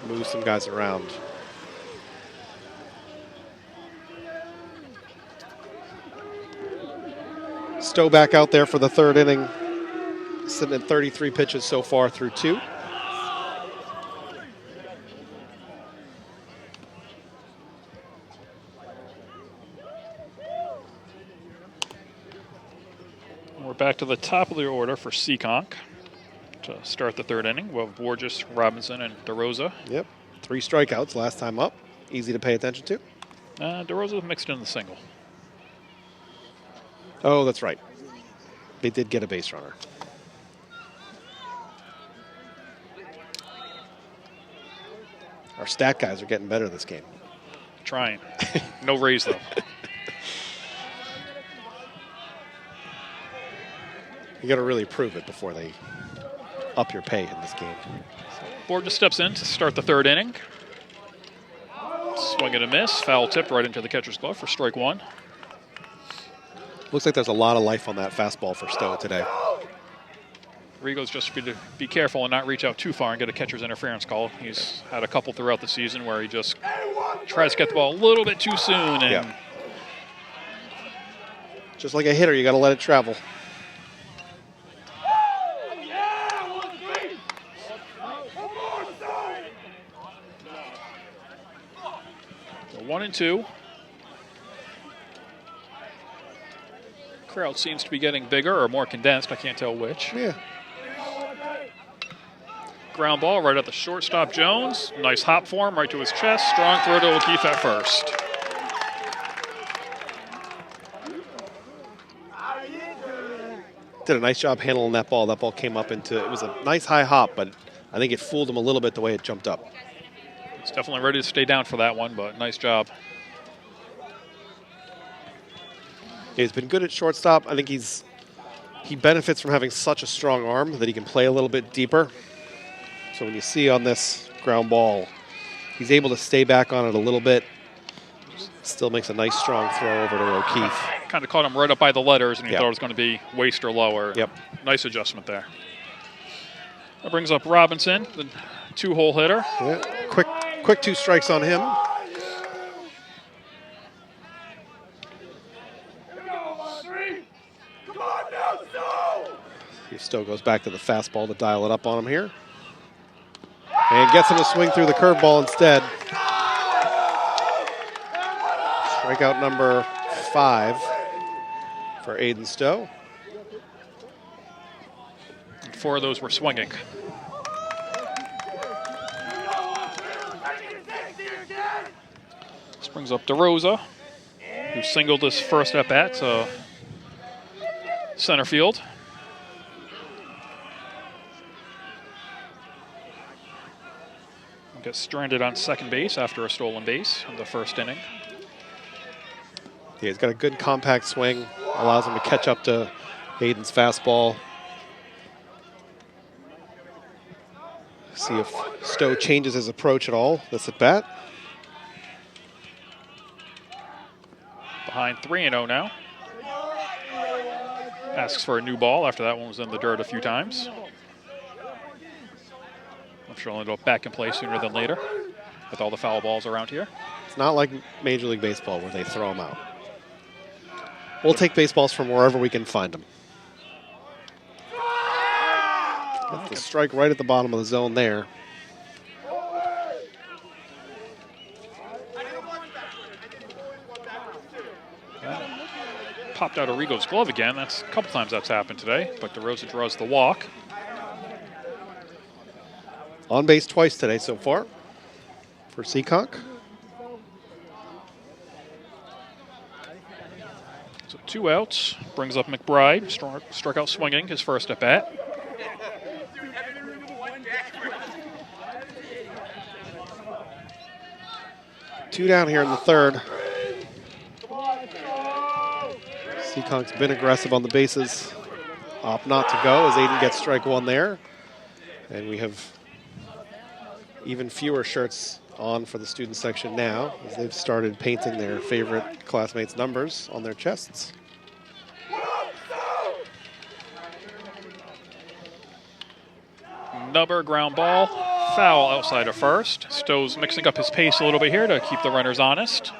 Move some guys around. Stowe back out there for the third inning. Sitting at 33 pitches so far through 2. We're back to the top of the order for Seekonk to start the third inning. We'll have Borges, Robinson, and DeRosa. Yep. 3 strikeouts last time up. Easy to pay attention to. DeRosa mixed in the single. Oh, that's right. They did get a base runner. Our stat guys are getting better this game. Trying. No raise, though. You got to really prove it before they up your pay in this game. Borges steps in to start the third inning. Swing and a miss. Foul tipped right into the catcher's glove for strike 1. Looks like there's a lot of life on that fastball for Stowe today. Rigo's just be careful and not reach out too far and get a catcher's interference call. He's had a couple throughout the season where he just tries to get the ball a little bit too soon. And yeah. Just like a hitter, you got to let it travel. So 1-2. Crowd seems to be getting bigger or more condensed. I can't tell which. Yeah. Ground ball right at the shortstop, Jones. Nice hop for him right to his chest. Strong throw to O'Keefe at first. Did a nice job handling that ball. That ball came up into, it was a nice high hop, but I think it fooled him a little bit the way it jumped up. He's definitely ready to stay down for that one, but nice job. Yeah, he's been good at shortstop. I think he benefits from having such a strong arm that he can play a little bit deeper. So when you see on this ground ball, he's able to stay back on it a little bit. Still makes a nice strong throw over to O'Keefe. Kind of caught him right up by the letters, and he thought it was going to be waist or lower. Yep. Nice adjustment there. That brings up Robinson, the 2-hole hitter. Yeah. Quick 2 strikes on him. He still goes back to the fastball to dial it up on him here. And gets him to swing through the curveball instead. Strikeout number 5 for Aiden Stowe. 4 of those were swinging. This brings up DeRosa, who singled his first at-bat to center field. Gets stranded on second base after a stolen base in the first inning. Yeah, he's got a good compact swing, allows him to catch up to Aiden's fastball. See if Stowe changes his approach at all this at bat. behind 3-0 now. Asks for a new ball after that one was in the dirt a few times. I'm sure it'll go back in play sooner than later with all the foul balls around here. It's not like Major League Baseball where they throw them out. We'll take baseballs from wherever we can find them. Get the strike right at the bottom of the zone there. Popped out Arrigo's glove again. That's a couple times that's happened today, but DeRosa draws the walk. On base twice today so far for Seekonk. So 2 outs, brings up McBride, struck out swinging his first at bat. Two down here in the third. Seekonk's been aggressive on the bases. Opt not to go as Aiden gets strike one there. And we have even fewer shirts on for the student section now as they've started painting their favorite classmates' numbers on their chests. Another ground ball, foul outside of first. Stowe's mixing up his pace a little bit here to keep the runners honest.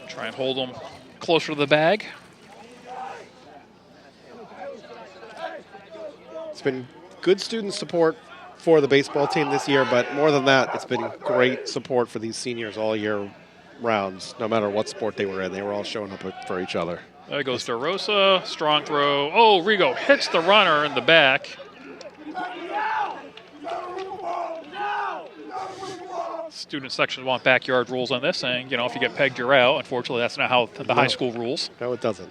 Try and hold them closer to the bag. It's been good student support for the baseball team this year, but more than that, it's been great support for these seniors all year round, no matter what sport they were in. They were all showing up for each other. There goes DeRosa, strong throw. Oh, Rigo hits the runner in the back. Student sections want backyard rules on this, saying, you know, if you get pegged, you're out. Unfortunately, that's not how the high school rules. No, it doesn't.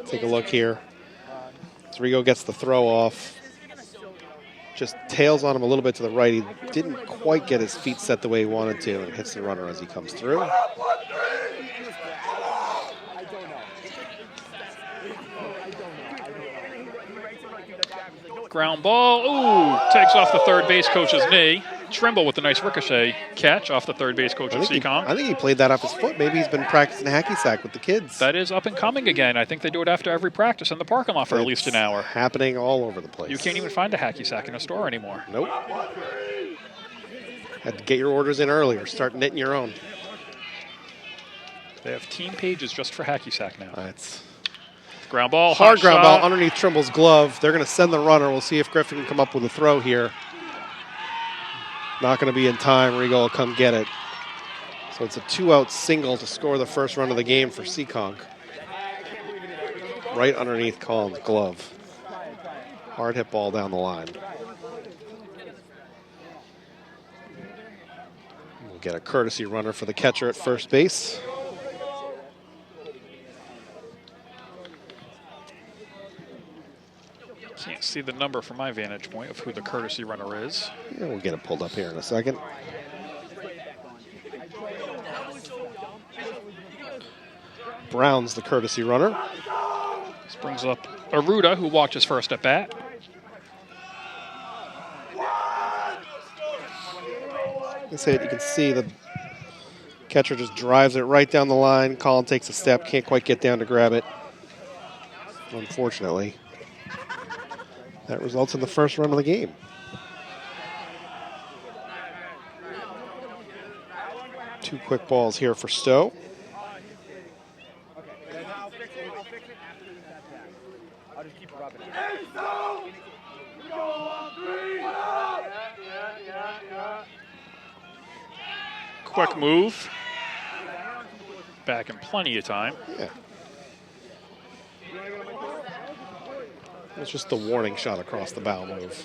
Take a look here. Rigo gets the throw off. Just tails on him a little bit to the right. He didn't quite get his feet set the way he wanted to, and hits the runner as he comes through. Ground ball. Ooh, takes off the third base coach's knee. Trimble with a nice ricochet catch off the third base coach of Seekonk. I think he played that off his foot. Maybe he's been practicing hacky sack with the kids. That is up and coming again. I think they do it after every practice in the parking lot for at least an hour. Happening all over the place. You can't even find a hacky sack in a store anymore. Nope. Had to get your orders in earlier. Start knitting your own. They have team pages just for hacky sack now. That's ground ball. Hard ground shot. ball underneath Trimble's glove. They're going to send the runner. We'll see if Griffin can come up with a throw here. Not going to be in time. Rigo will come get it. So it's a 2-out single to score the first run of the game for Seekonk. Right underneath Collins' glove. Hard hit ball down the line. We'll get a courtesy runner for the catcher at first base. Can't see the number from my vantage point of who the courtesy runner is. Yeah, we'll get it pulled up here in a second. Brown's the courtesy runner. This brings up Aruda, who walked his first at bat. You can see the catcher just drives it right down the line. Colin takes a step, can't quite get down to grab it. Unfortunately. That results in the first run of the game. Two quick balls here for Stowe. Quick move. Back in plenty of time. Yeah. It's just the warning shot across the bow move.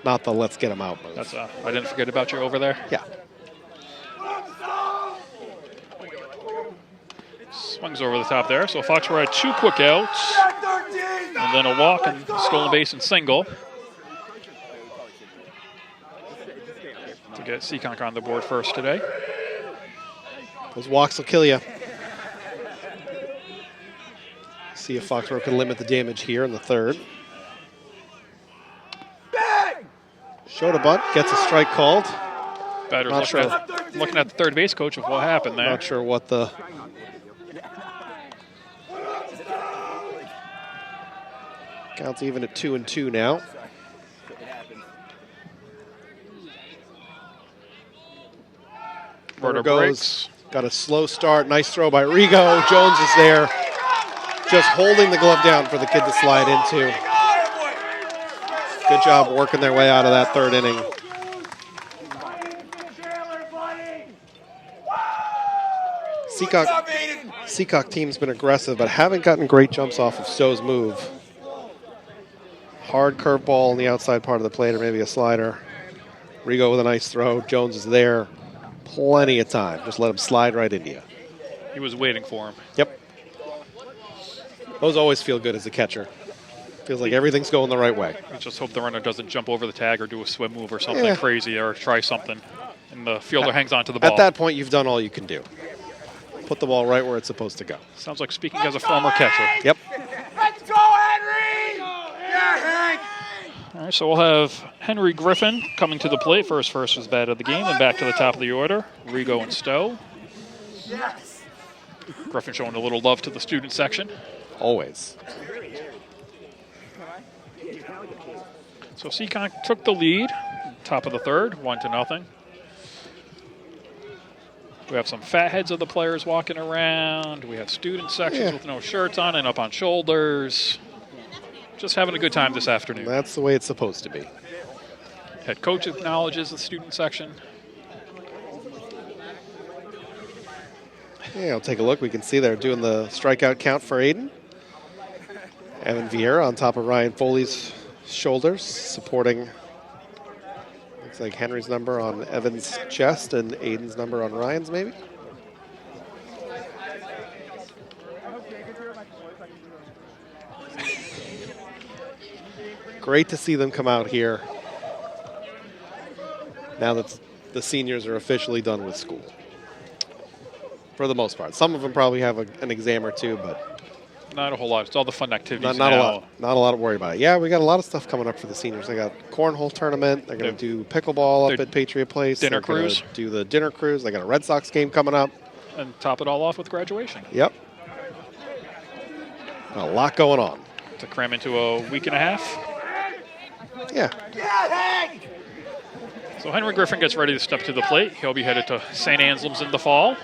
Not the let's get him out move. That's I didn't forget about you over there. Yeah. Swings over the top there. So Foxborough had 2 quick outs. And then a walk and stolen base and single. To get Seekonk on the board first today. Those walks will kill you. See if Foxborough can limit the damage here in the third. Showed a bunt, gets a strike called. Batter's Not sure. looking at the third base coach of what happened there. Not sure what the count's even at 2-2 now. Rotor goes. breaks. Got a slow start. Nice throw by Rigo. Jones is there, just holding the glove down for the kid to slide into. Good job working their way out of that third inning. Seekonk team's been aggressive, but haven't gotten great jumps off of Stowe's move. Hard curveball on the outside part of the plate, or maybe a slider. Rigo with a nice throw. Jones is there. Plenty of time. Just let him slide right into you. He was waiting for him. Yep. Those always feel good as a catcher. Feels like everything's going the right way. We just hope the runner doesn't jump over the tag or do a swim move or something crazy or try something, and the fielder hangs on to the ball. At that point, you've done all you can do. Put the ball right where it's supposed to go. Sounds like speaking as a former catcher. Yep. Let's go, Henry! Yeah, Hank! All right, so we'll have Henry Griffin coming to the plate for his first bat of the game, and back to the top of the order, Rigo and Stowe. Yes! Griffin showing a little love to the student section. Always. So Seekonk took the lead, top of the third, 1-0. We have some fat heads of the players walking around. We have student sections with no shirts on and up on shoulders. Just having a good time this afternoon. That's the way it's supposed to be. Head coach acknowledges the student section. Yeah, I'll take a look. We can see they're doing the strikeout count for Aiden. Evan Vieira on top of Ryan Foley's shoulders, supporting, looks like Henry's number on Evan's chest and Aiden's number on Ryan's, maybe. Great to see them come out here now that the seniors are officially done with school. For the most part. Some of them probably have an exam or two, but not a whole lot. It's all the fun activities not now. a lot. Not a lot to worry about. Yeah, we got a lot of stuff coming up for the seniors. They got cornhole tournament. They're going to do pickleball up at Patriot Place. Dinner They're cruise. Do the dinner cruise. They got a Red Sox game coming up. And top it all off with graduation. Yep. A lot going on. To cram into a week and a half. Yeah. So Henry Griffin gets ready to step to the plate. He'll be headed to St. Anselm's in the fall.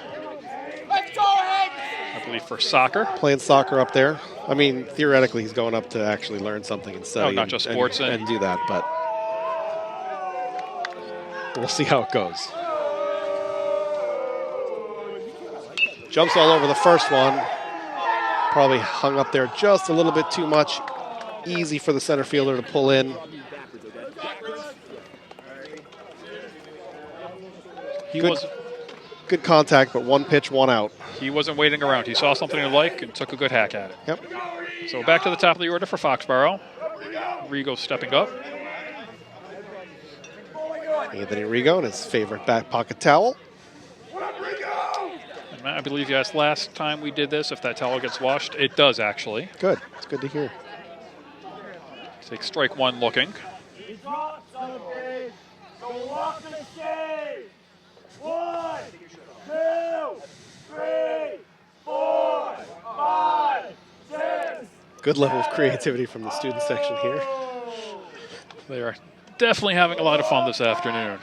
Let's go, Hank! I believe for soccer. Playing soccer up there. I mean, theoretically, he's going up to actually learn something and study. not just sports and do that, but we'll see how it goes. Jumps all over the first one. Probably hung up there just a little bit too much. Easy for the center fielder to pull in. Good contact, but one pitch, one out. He wasn't waiting around. He saw something he liked and took a good hack at it. Yep. So back to the top of the order for Foxborough. Rigo stepping up. Anthony Rigo and his favorite back pocket towel. And Matt, I believe you asked last time we did this if that towel gets washed. It does, actually. Good. It's good to hear. Take strike one looking. One, two, three, 4, 5, 6. Good level of creativity from the student section here. They are definitely having a lot of fun this afternoon.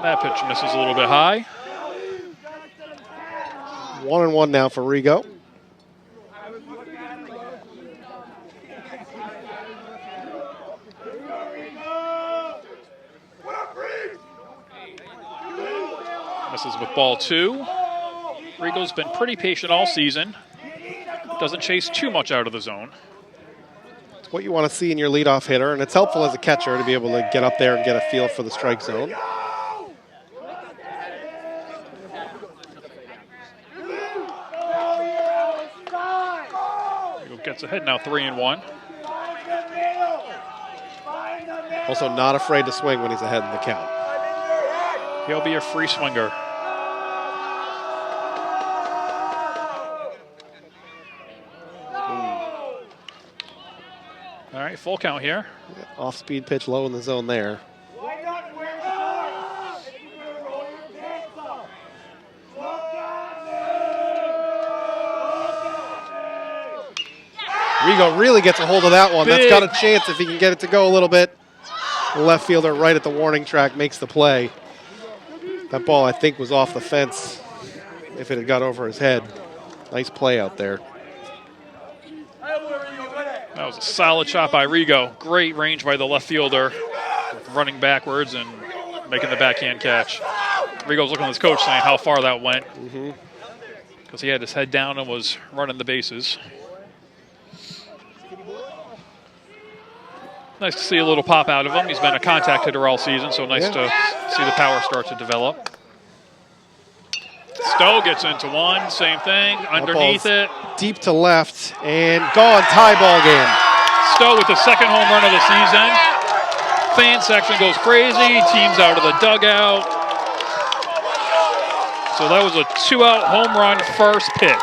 That pitch misses a little bit high. 1-1 now for Rigo. Misses with ball 2. Rigo's been pretty patient all season. Doesn't chase too much out of the zone. It's what you want to see in your leadoff hitter, and it's helpful as a catcher to be able to get up there and get a feel for the strike zone. Rigo gets ahead now, 3-1. Also not afraid to swing when he's ahead in the count. He'll be a free swinger. All right, full count here. Off-speed pitch low in the zone there. Rigo really gets a hold of that one. That's got a chance if he can get it to go a little bit. The left fielder right at the warning track makes the play. That ball, I think, was off the fence if it had got over his head. Nice play out there. That was a solid shot by Rigo. Great range by the left fielder, running backwards and making the backhand catch. Rigo's looking at his coach saying how far that went, because he had his head down and was running the bases. Nice to see a little pop out of him. He's been a contact hitter all season, so nice to see the power start to develop. Stowe gets into one, same thing, underneath it. Deep to left and gone, tie ball game. Stowe with the second home run of the season. Fan section goes crazy, team's out of the dugout. So that was a 2-out home run first pitch.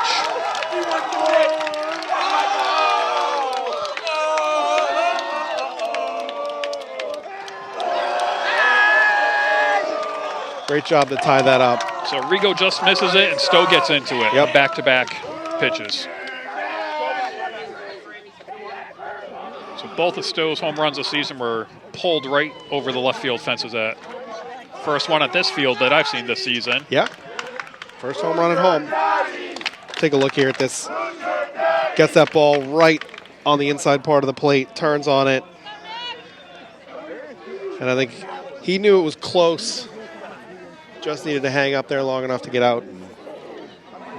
Great job to tie that up. So Rigo just misses it and Stowe gets into it. Yep. Back-to-back pitches. So both of Stowe's home runs this season were pulled right over the left field fences at. First one at this field that I've seen this season. Yeah. First home run at home. Take a look here at this. Gets that ball right on the inside part of the plate, turns on it. And I think he knew it was close. Just needed to hang up there long enough to get out and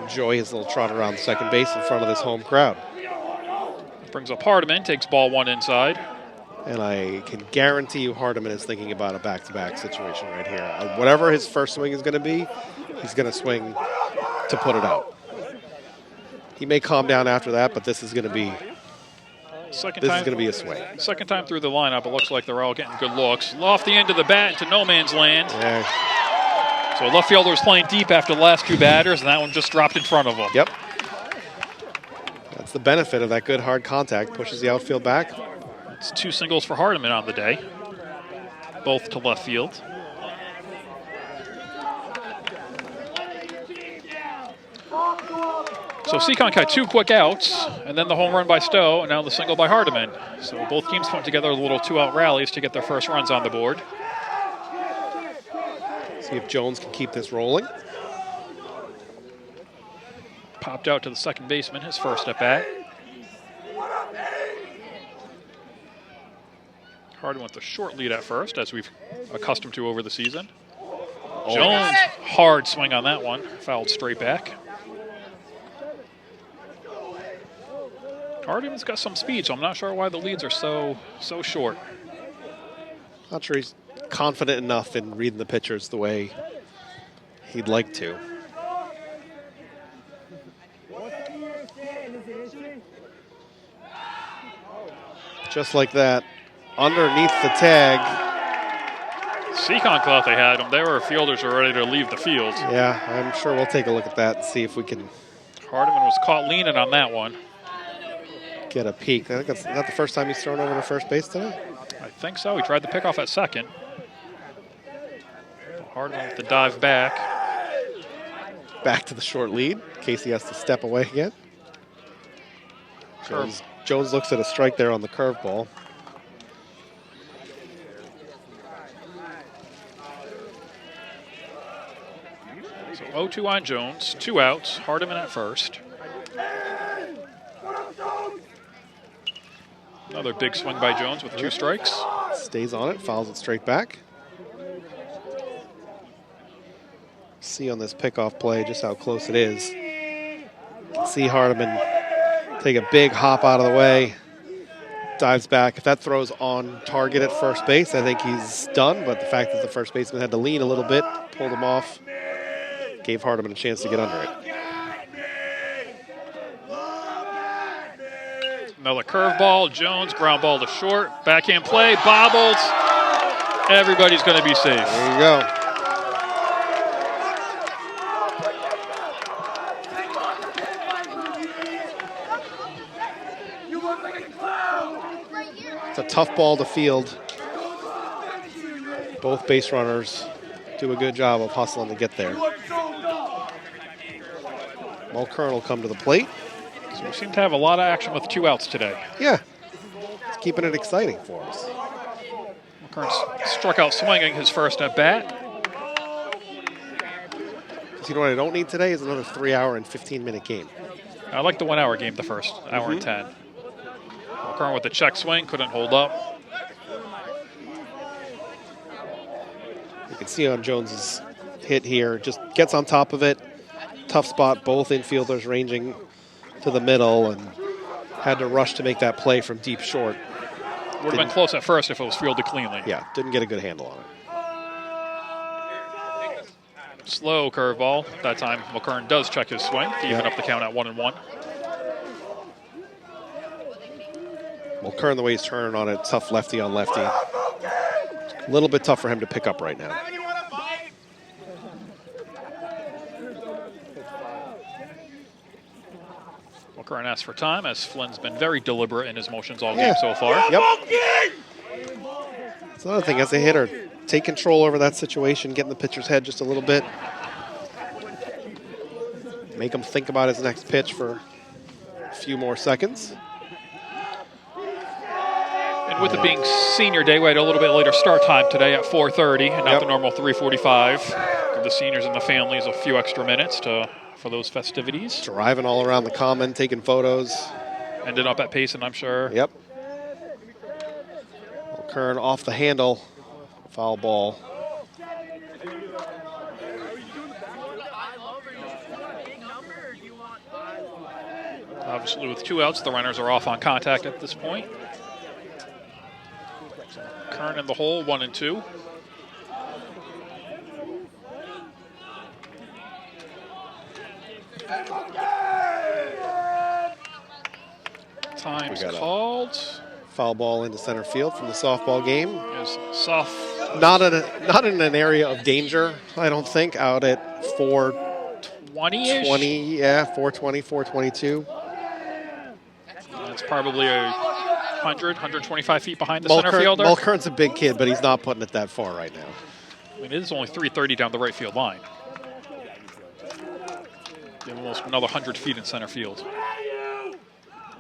enjoy his little trot around second base in front of this home crowd. Brings up Hardiman, takes ball one inside. And I can guarantee you Hardiman is thinking about a back-to-back situation right here. Whatever his first swing is going to be, he's going to swing to put it out. He may calm down after that, but this is going to be is going to be a swing. Second time through the lineup, it looks like they're all getting good looks. Off the end of the bat into no man's land. Yeah. So left fielder was playing deep after the last two batters, and that one just dropped in front of him. Yep. That's the benefit of that good hard contact. Pushes the outfield back. It's 2 singles for Hardiman on the day, both to left field. So Seekonk had 2 quick outs, and then the home run by Stowe, and now the single by Hardiman. So both teams put together little 2-out rallies to get their first runs on the board. See if Jones can keep this rolling. Popped out to the second baseman, his first at bat. Hardiman with the short lead at first, as we've accustomed to over the season. Jones, hard swing on that one, fouled straight back. Hardiman's got some speed, so I'm not sure why the leads are so short. Not sure he's confident enough in reading the pitchers the way he'd like to. Just like that, underneath the tag. Seekonk thought they had him. There were fielders who were ready to leave the field. Yeah, I'm sure we'll take a look at that and see if we can. Hardiman was caught leaning on that one. Get a peek. I think that's not the first time he's thrown over to first base today. I think so. He tried the pickoff at second. Hardiman with the dive back. Back to the short lead in case he has to step away again. Jones looks at a strike there on the curveball. So 0-2 on Jones, 2 outs, Hardiman at first. Another big swing by Jones with 2 strikes. Stays on it, fouls it straight back. See on this pickoff play just how close it is. See Hardiman take a big hop out of the way. Dives back. If that throws on target at first base, I think he's done. But the fact that the first baseman had to lean a little bit, pulled him off, gave Hardiman a chance to get under it. Another curveball. Jones, ground ball to short. Backhand play, bobbles. Everybody's going to be safe. There you go. It's a tough ball to field. Both base runners do a good job of hustling to get there. Mulkern will come to the plate. So we seem to have a lot of action with 2 outs today. Yeah, it's keeping it exciting for us. Mulkern struck out swinging his first at bat. You know what I don't need today is another 3-hour and 15-minute game. I like the 1 hour game, the first hour and 10. Mulkern with the check swing, couldn't hold up. You can see on Jones's hit here, just gets on top of it. Tough spot, both infielders ranging to the middle, and had to rush to make that play from deep short. Would have been close at first if it was fielded cleanly. Yeah, didn't get a good handle on it. Slow curveball. That time, Mulkern does check his swing to even up the count at 1-1. Mulkern, the way he's turning on it, tough lefty on lefty. A little bit tough for him to pick up right now. Mulkern asks for time, as Flynn's been very deliberate in his motions all game so far. Yep. That's another thing, as a hitter, take control over that situation, get in the pitcher's head just a little bit. Make him think about his next pitch for a few more seconds. And with it being senior day, we had a little bit later start time today at 4:30 and not the normal 3:45. Give the seniors and the families a few extra minutes for those festivities. Driving all around the common, taking photos. Ended up at Payson, I'm sure. Yep. Mulkern off the handle. Foul ball. Obviously, with 2 outs, the runners are off on contact at this point. Kern in the hole, 1-2. Time's called. Foul ball into center field from the softball game. Is soft. Not in an area of danger, I don't think. Out at 420-ish? 20, yeah, 420, 422. It's probably 125 feet behind the center fielder. Mulkern's a big kid, but he's not putting it that far right now. I mean, it is only 330 down the right field line. You have almost another 100 feet in center field.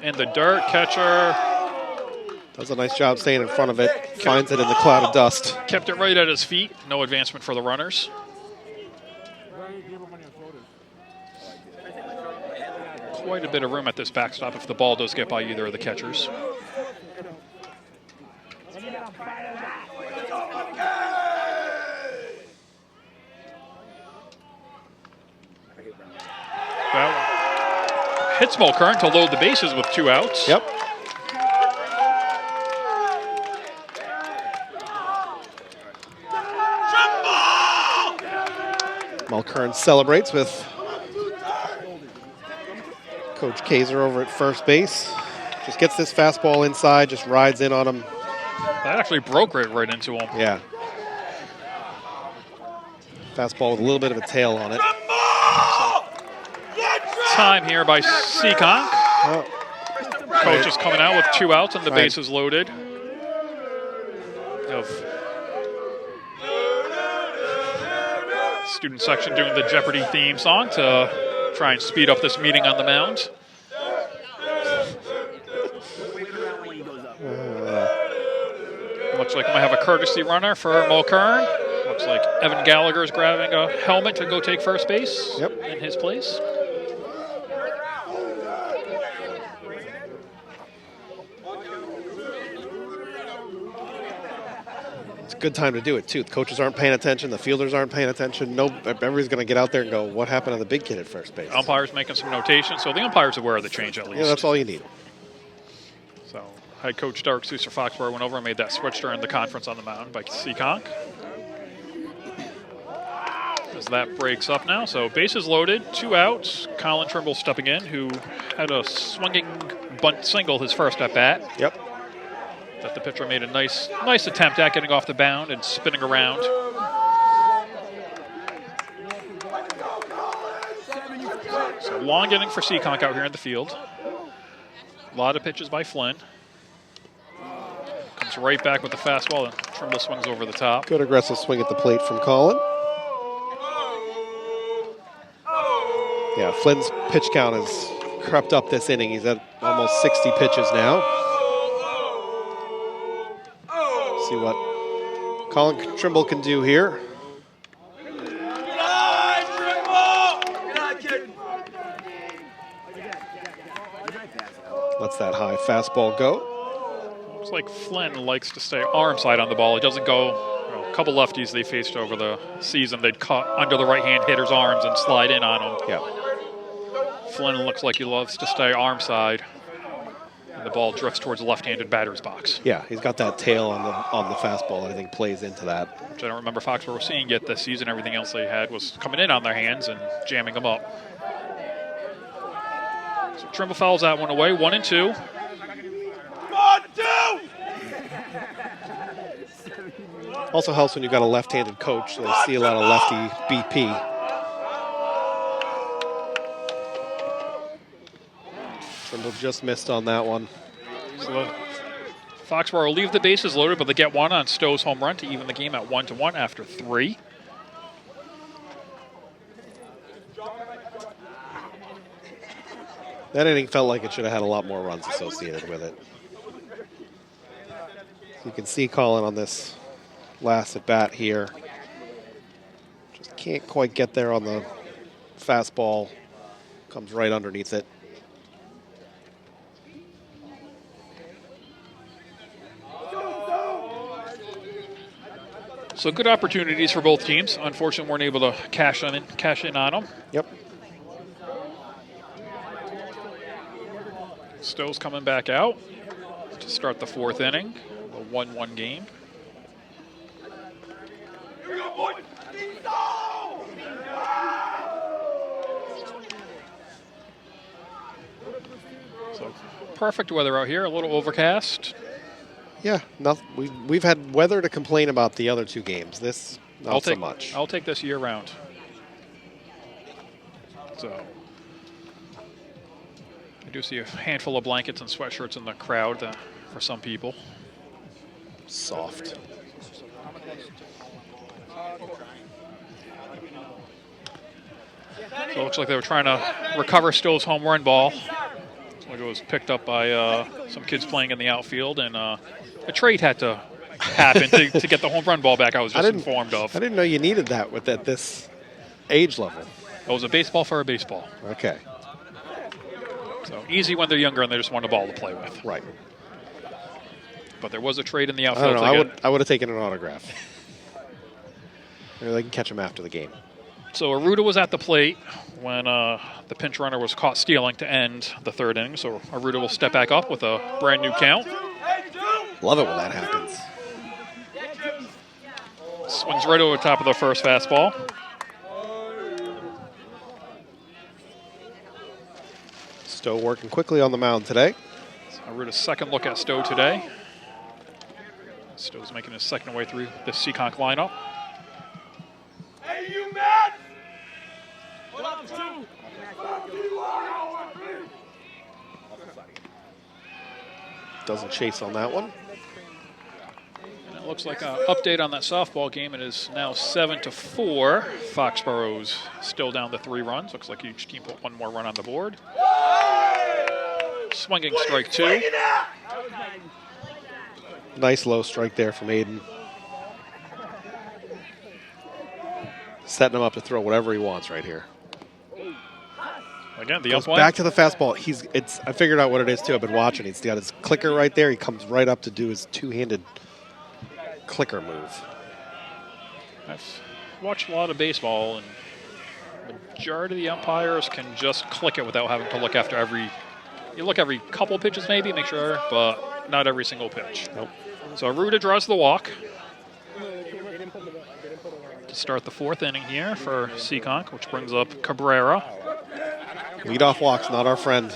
In the dirt, catcher does a nice job staying in front of it. Finds it in the cloud of dust. kept it right at his feet. No advancement for the runners. Quite a bit of room at this backstop if the ball does get by either of the catchers. That hits Mulkern to load the bases with 2 outs. Yep. Mulkern celebrates with Coach Kaiser over at first base. Just gets this fastball inside, just rides in on him. That actually broke right into him. Yeah. Fastball with a little bit of a tail on it. Time here by Seekonk. Coach is coming out with 2 outs and the base is loaded. Student section doing the Jeopardy theme song to try and speed up this meeting on the mound. Looks like we might have a courtesy runner for Mulkern. Looks like Evan Gallagher is grabbing a helmet to go take first base in his place. Good time to do it, too. The coaches aren't paying attention. The fielders aren't paying attention. Everybody's going to get out there and go, what happened to the big kid at first base? Umpire's making some notation, so the umpire's aware of the change at least. Yeah, that's all you need. So head coach Derek Seuss for Foxborough went over and made that switch during the conference on the mound by Seekonk. As that breaks up now. So bases loaded, 2 outs. Colin Trimble stepping in, who had a swinging bunt single his first at bat. Yep. That the pitcher made a nice attempt at getting off the mound and spinning around. So long inning for Seekonk out here in the field. A lot of pitches by Flynn. Comes right back with the fastball, and Trimble swings over the top. Good aggressive swing at the plate from Colin. Yeah, Flynn's pitch count has crept up this inning. He's at almost 60 pitches now. See what Colin Trimble can do here. Lets that high fastball go. Looks like Flynn likes to stay arm side on the ball. It doesn't go, a couple lefties they faced over the season, they'd cut under the right-hand hitter's arms and slide in on him. Yeah. Flynn looks like he loves to stay arm side. And the ball drifts towards the left-handed batter's box. Yeah, he's got that tail on the fastball that I think plays into that. Which I don't remember Foxborough seeing yet this season. Everything else they had was coming in on their hands and jamming them up. So Trimble fouls that one away, 1-2. 1-2! Also helps when you've got a left-handed coach. So I see a lot of lefty BP. Trimble just missed on that one. So Foxborough will leave the bases loaded, but they get one on Stowe's home run to even the game at 1-1 after 3. That inning felt like it should have had a lot more runs associated with it. You can see Colin on this last at bat here. Just can't quite get there on the fastball. Comes right underneath it. So good opportunities for both teams. Unfortunately, weren't able to cash in on them. Yep. Stowe's coming back out to start the 4th inning. A 1-1 game. Here we go, boy! So perfect weather out here. A little overcast. Yeah, we've had weather to complain about the other 2 games. This, not so much. I'll take this year round. So I do see a handful of blankets and sweatshirts in the crowd for some people. Soft. So it looks like they were trying to recover Stowe's home run ball. Looks like it was picked up by some kids playing in the outfield, and a trade had to happen to get the home run ball back. I was just informed of. I didn't know you needed that at this age level. It was a baseball for a baseball. Okay. So easy when they're younger and they just want a ball to play with. Right. But there was a trade in the I outfield. don't know. I would have taken an autograph. Maybe they can catch him after the game. So Aruda was at the plate when the pinch runner was caught stealing to end the 3rd inning. So Aruda will step back up with a brand new count. Love it when that happens. Swings right over the top of the first fastball. Stowe working quickly on the mound today. Aruda's second look at Stowe today. Stowe's making his second way through the Seekonk lineup. Hey, you mad? Doesn't chase on that one. And it looks like an update on that softball game. It is now 7-4. Foxborough's still down to 3 runs. Looks like each team put 1 more run on the board. Swinging strike 2. Nice low strike there from Aiden. Setting him up to throw whatever he wants right here. Again, the Goes umpire. back to the fastball. I figured out what it is too. I've been watching. He's got his clicker right there. He comes right up to do his 2-handed clicker move. I've watched a lot of baseball, and the majority of the umpires can just click it without having to look after every. You look every couple pitches maybe, make sure, but not every single pitch. Nope. So Aruda draws the walk to start the 4th inning here for Seekonk, which brings up Cabrera. Leadoff walk's not our friend.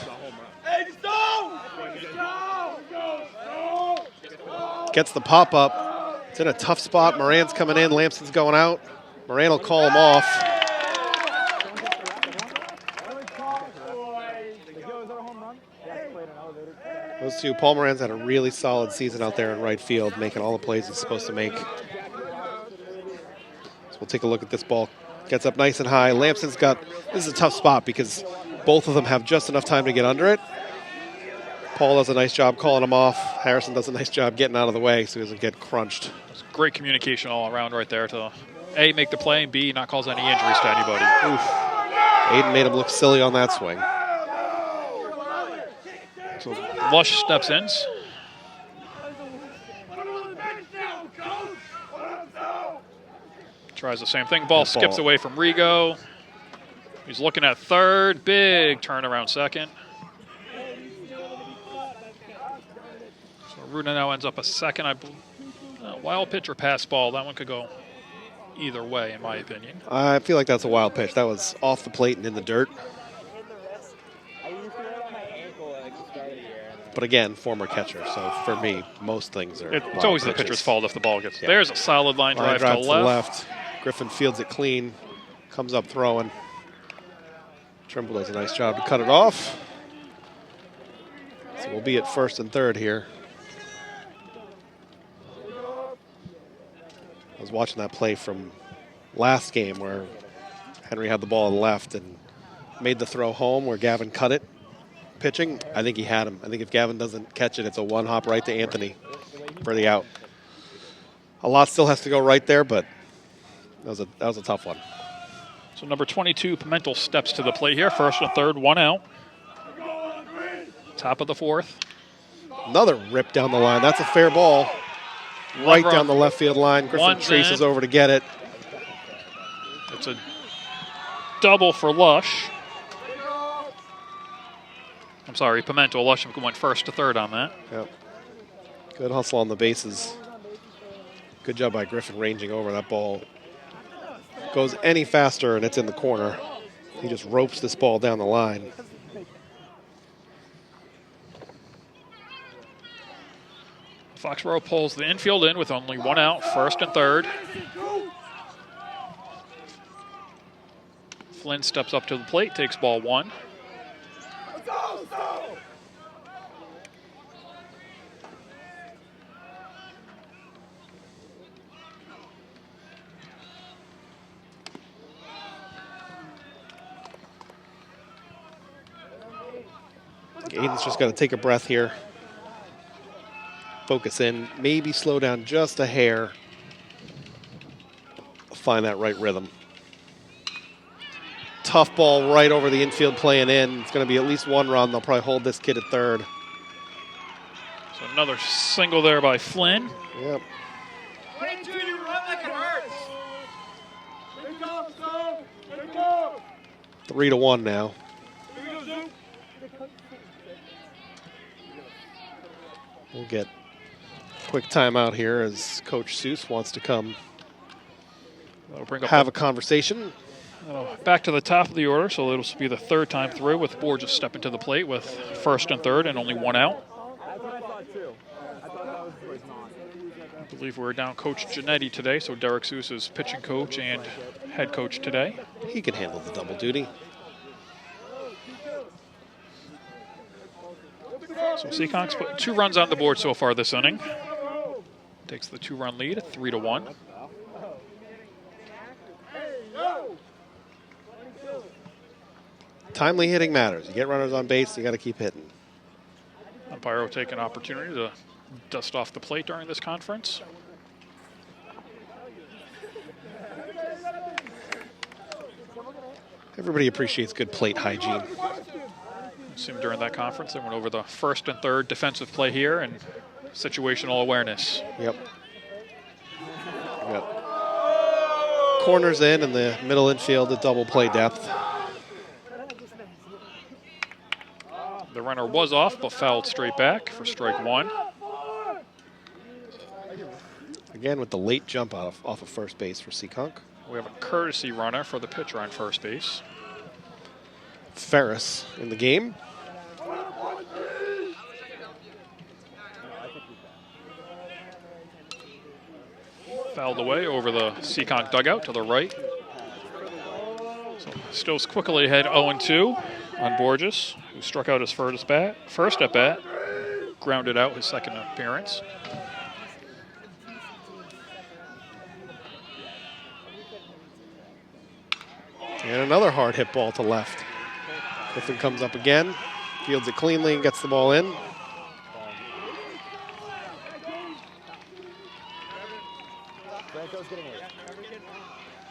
Gets the pop up. It's in a tough spot. Moran's coming in. Lampson's going out. Moran will call him off. Those two, Paul Moran's had a really solid season out there in right field, making all the plays he's supposed to make. So we'll take a look at this ball. Gets up nice and high. Lampson's got, this is a tough spot because both of them have just enough time to get under it. Paul does a nice job calling him off. Harrison does a nice job getting out of the way so he doesn't get crunched. Great communication all around right there to A, make the play, and B, not cause any injuries to anybody. Oof. Aiden made him look silly on that swing. So Lush steps in. Tries the same thing. Ball skips away from Rigo. He's looking at third. Big turnaround second. So Runa now ends up a second. Wild pitch or pass ball. That one could go either way, in my opinion. I feel like that's a wild pitch. That was off the plate and in the dirt. But again, former catcher, so for me, most things are It's always pitches. the pitcher's fault if the ball gets. Yeah. There's a solid line drive to the left. Griffin fields it clean, comes up throwing. Trimble does a nice job to cut it off. So we'll be at first and third here. I was watching that play from last game where Henry had the ball on the left and made the throw home where Gavin cut it. Pitching, I think he had him. I think if Gavin doesn't catch it, it's a one hop right to Anthony for the out. A lot still has to go right there, but that was a tough one. So number 22, Pimentel steps to the plate here. First and third, one out. Top of the fourth. Another rip down the line. That's a fair ball. Right down the left field line. Griffin traces over to get it. It's a double for Lush. I'm sorry, Pimentel. Lush went first to third on that. Yep. Good hustle on the bases. Good job by Griffin ranging over. That ball goes any faster and it's in the corner. He just ropes this ball down the line. Foxborough pulls the infield in with only one out, first and third. Flynn steps up to the plate, takes ball one. Aiden's just got to take a breath here. Focus in, maybe slow down just a hair. Find that right rhythm. Tough ball right over the infield playing in. It's going to be at least one run. They'll probably hold this kid at third. So another single there by Flynn. Yep. 22, you run like it hurts. Good job, Stone. Good job. 3-1 now. We'll get a quick timeout here as Coach Seuss wants to come have a conversation. Back to the top of the order, so it'll be the third time through with Borges stepping to the plate with first and third and only one out. I believe we're down Coach Giannetti today, so Derek Seuss is pitching coach and head coach today. He can handle the double duty. So Seekonk's put 2 runs on the board so far this inning. Takes the 2-run lead, 3-1. Timely hitting matters. You get runners on base, you got to keep hitting. Umpire will take an opportunity to dust off the plate during this conference. Everybody appreciates good plate hygiene. Assume during that conference they went over the first and third defensive play here and situational awareness. Yep. Corners in and the middle infield, the double play depth. The runner was off, but fouled straight back for strike one. Again with the late jump off of first base for Seekonk. We have a courtesy runner for the pitcher on first base. Ferris in the game. Fouled away over the Seekonk dugout to the right. So Stills quickly ahead 0-2. on Borges, who struck out his first at bat, grounded out his second appearance. And another hard hit ball to left. Griffin comes up again, fields it cleanly and gets the ball in.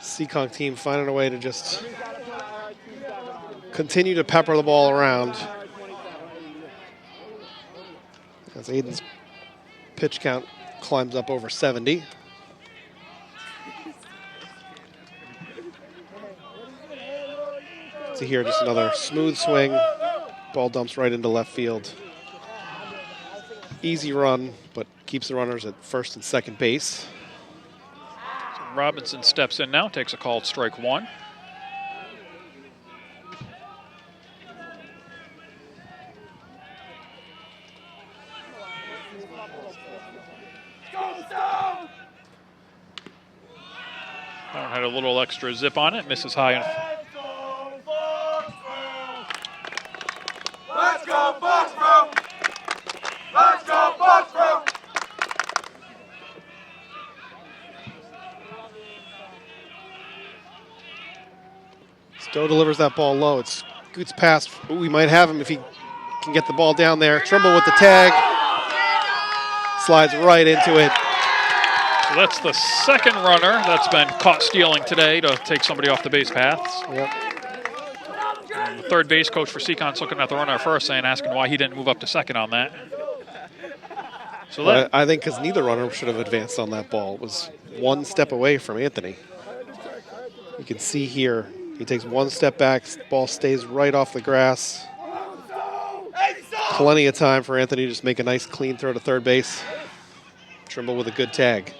Seekonk team finding a way to just continue to pepper the ball around. As Aiden's pitch count climbs up over 70. So here, just another smooth swing. Ball dumps right into left field. Easy run, but keeps the runners at first and second base. So Robinson steps in now, takes a called strike one. Had a little extra zip on it, misses high. Let's go, Foxborough! Let's go, Foxborough! Stowe delivers that ball low. It scoots past. Ooh, we might have him if he can get the ball down there. Trimble with the tag. Slides right into it. So that's the second runner that's been caught stealing today to take somebody off the base paths. Yep. And the third base coach for Seekonk's looking at the runner first and asking why he didn't move up to second on that. So that, I think because neither runner should have advanced on that ball. It was one step away from Anthony. You can see here, he takes one step back, ball stays right off the grass. Plenty of time for Anthony to just make a nice clean throw to third base. Trimble with a good tag.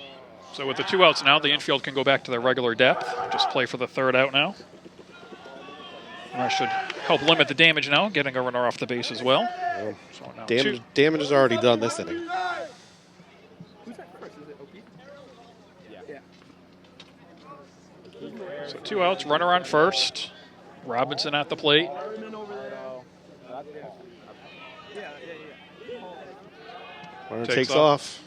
So with the 2 outs now, the infield can go back to their regular depth. Just play for the third out now. And that should help limit the damage now, getting a runner off the base as well. So now Damage is already done this inning. So 2 outs, runner on first. Robinson at the plate. Runner takes off.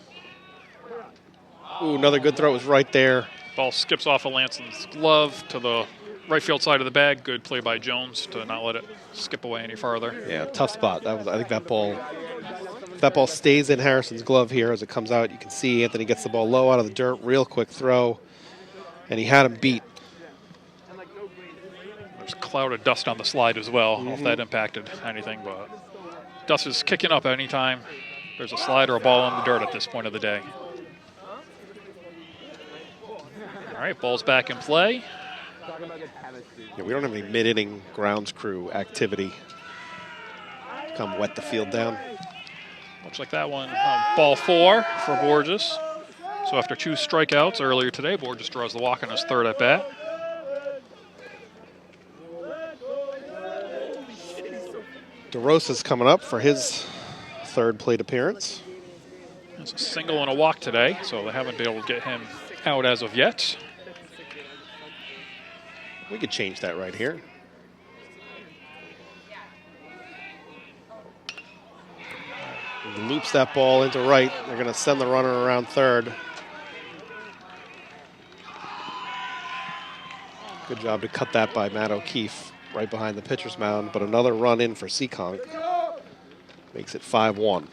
Ooh, another good throw was right there. Ball skips off of Lanson's glove to the right field side of the bag. Good play by Jones to not let it skip away any farther. Yeah, tough spot. I think that ball stays in Harrison's glove here as it comes out. You can see Anthony gets the ball low out of the dirt, real quick throw, and he had him beat. There's a cloud of dust on the slide as well. I don't know if that impacted anything, but dust is kicking up anytime there's a slide or a ball in the dirt at this point of the day. All right, ball's back in play. Yeah, we don't have any mid-inning grounds crew activity. Come wet the field down. Looks like that one, ball 4 for Borges. So after 2 strikeouts earlier today, Borges draws the walk on his third at bat. DeRosa's coming up for his third plate appearance. It's a single and a walk today, so they haven't been able to get him out as of yet. We could change that right here. He loops that ball into right. They're going to send the runner around third. Good job to cut that by Matt O'Keefe right behind the pitcher's mound, but another run in for Seekonk. Makes it 5-1.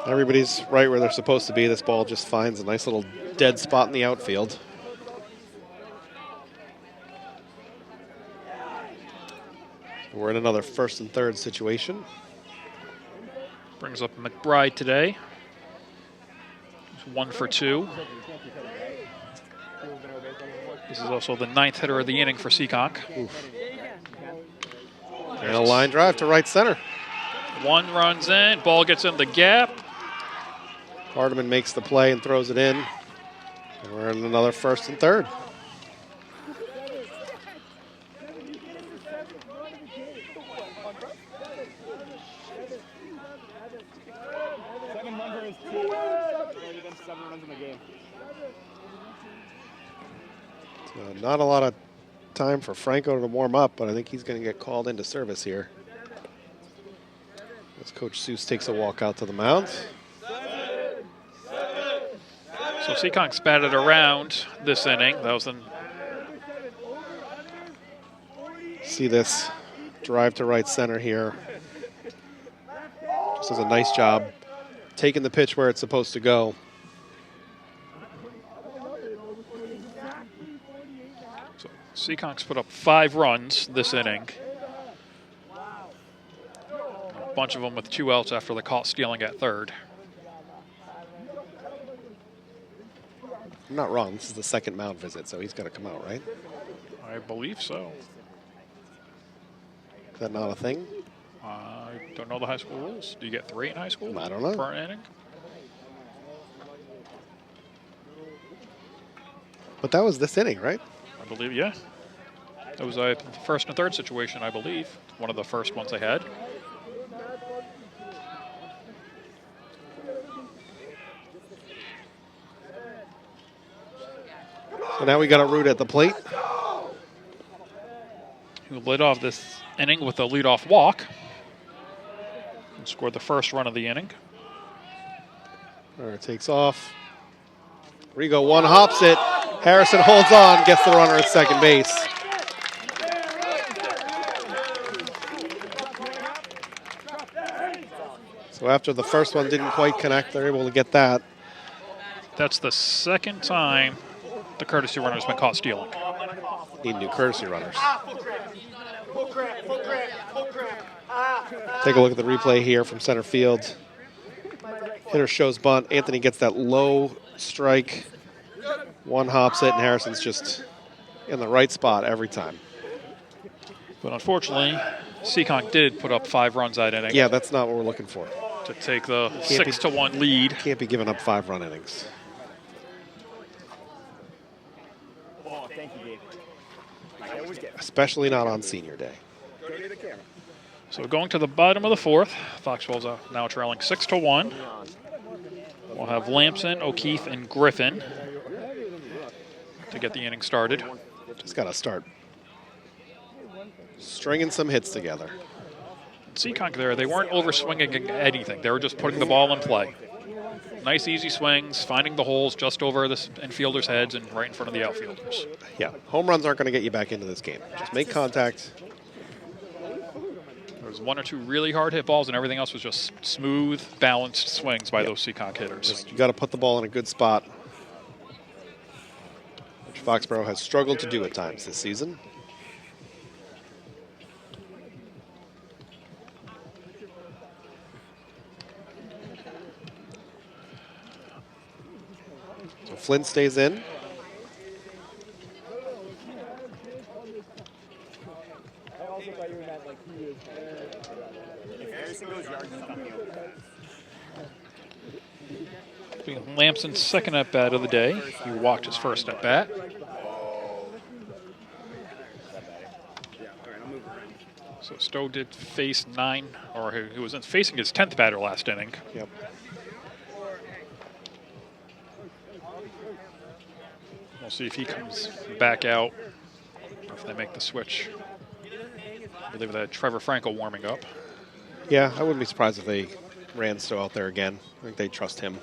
Everybody's right where they're supposed to be. This ball just finds a nice little dead spot in the outfield. We're in another first and third situation. Brings up McBride today. He's 1 for 2. This is also the 9th hitter of the inning for Seekonk. And a line drive to right center. 1 runs in, ball gets in the gap. Hardiman makes the play and throws it in. And we're in another first and third. Seven runs in the game. So not a lot of time for Franco to warm up, but I think he's going to get called into service here. As Coach Seuss takes a walk out to the mound. So Seekonk's batted around this inning. That was See this drive to right center here. Just does a nice job taking the pitch where it's supposed to go. So Seekonk's put up 5 runs this inning. A bunch of them with 2 outs after the caught stealing at third. I'm not wrong. This is the second mound visit, so he's got to come out, right? I believe so. Is that not a thing? I don't know the high school rules. Do you get 3 in high school? I don't know. Per inning? But that was this inning, right? I believe, yeah. It was a first and third situation, I believe. One of the first ones they had. So now we got a Root at the plate. Who led off this inning with a leadoff walk. And scored the first run of the inning. Runner takes off. Rigo one hops it. Harrison holds on, gets the runner at second base. So after the first one didn't quite connect, they're able to get that. That's the second time the courtesy runner's been caught stealing. Need new courtesy runners. Take a look at the replay here from center field. Hitter shows bunt. Anthony gets that low strike. One hops it, and Harrison's just in the right spot every time. But unfortunately, Seekonk did put up 5 runs that inning. Yeah, that's not what we're looking for. To take the 6-1 lead. Can't be giving up 5-run innings. Especially not on senior day. So going to the bottom of the 4th, Foxborough's now trailing 6-1. We'll have Lamson, O'Keefe, and Griffin to get the inning started. Just got to start stringing some hits together. Seekonk there, they weren't overswinging anything. They were just putting the ball in play. Nice, easy swings, finding the holes just over the infielders' heads and right in front of the outfielders. Yeah, home runs aren't going to get you back into this game. Just make contact. There was 1 or 2 really hard hit balls, and everything else was just smooth, balanced swings by those Seekonk hitters. Just, you got to put the ball in a good spot, which Foxborough has struggled to do at times this season. So Flynn stays in. Lamson's second at bat of the day. He walked his first at bat. So Stowe did face 9, or he was facing his 10th batter last inning. Yep. We'll see if he comes back out, or if they make the switch. I believe they had Trevor Franco warming up. Yeah, I wouldn't be surprised if they ran Stowe out there again. I think they trust him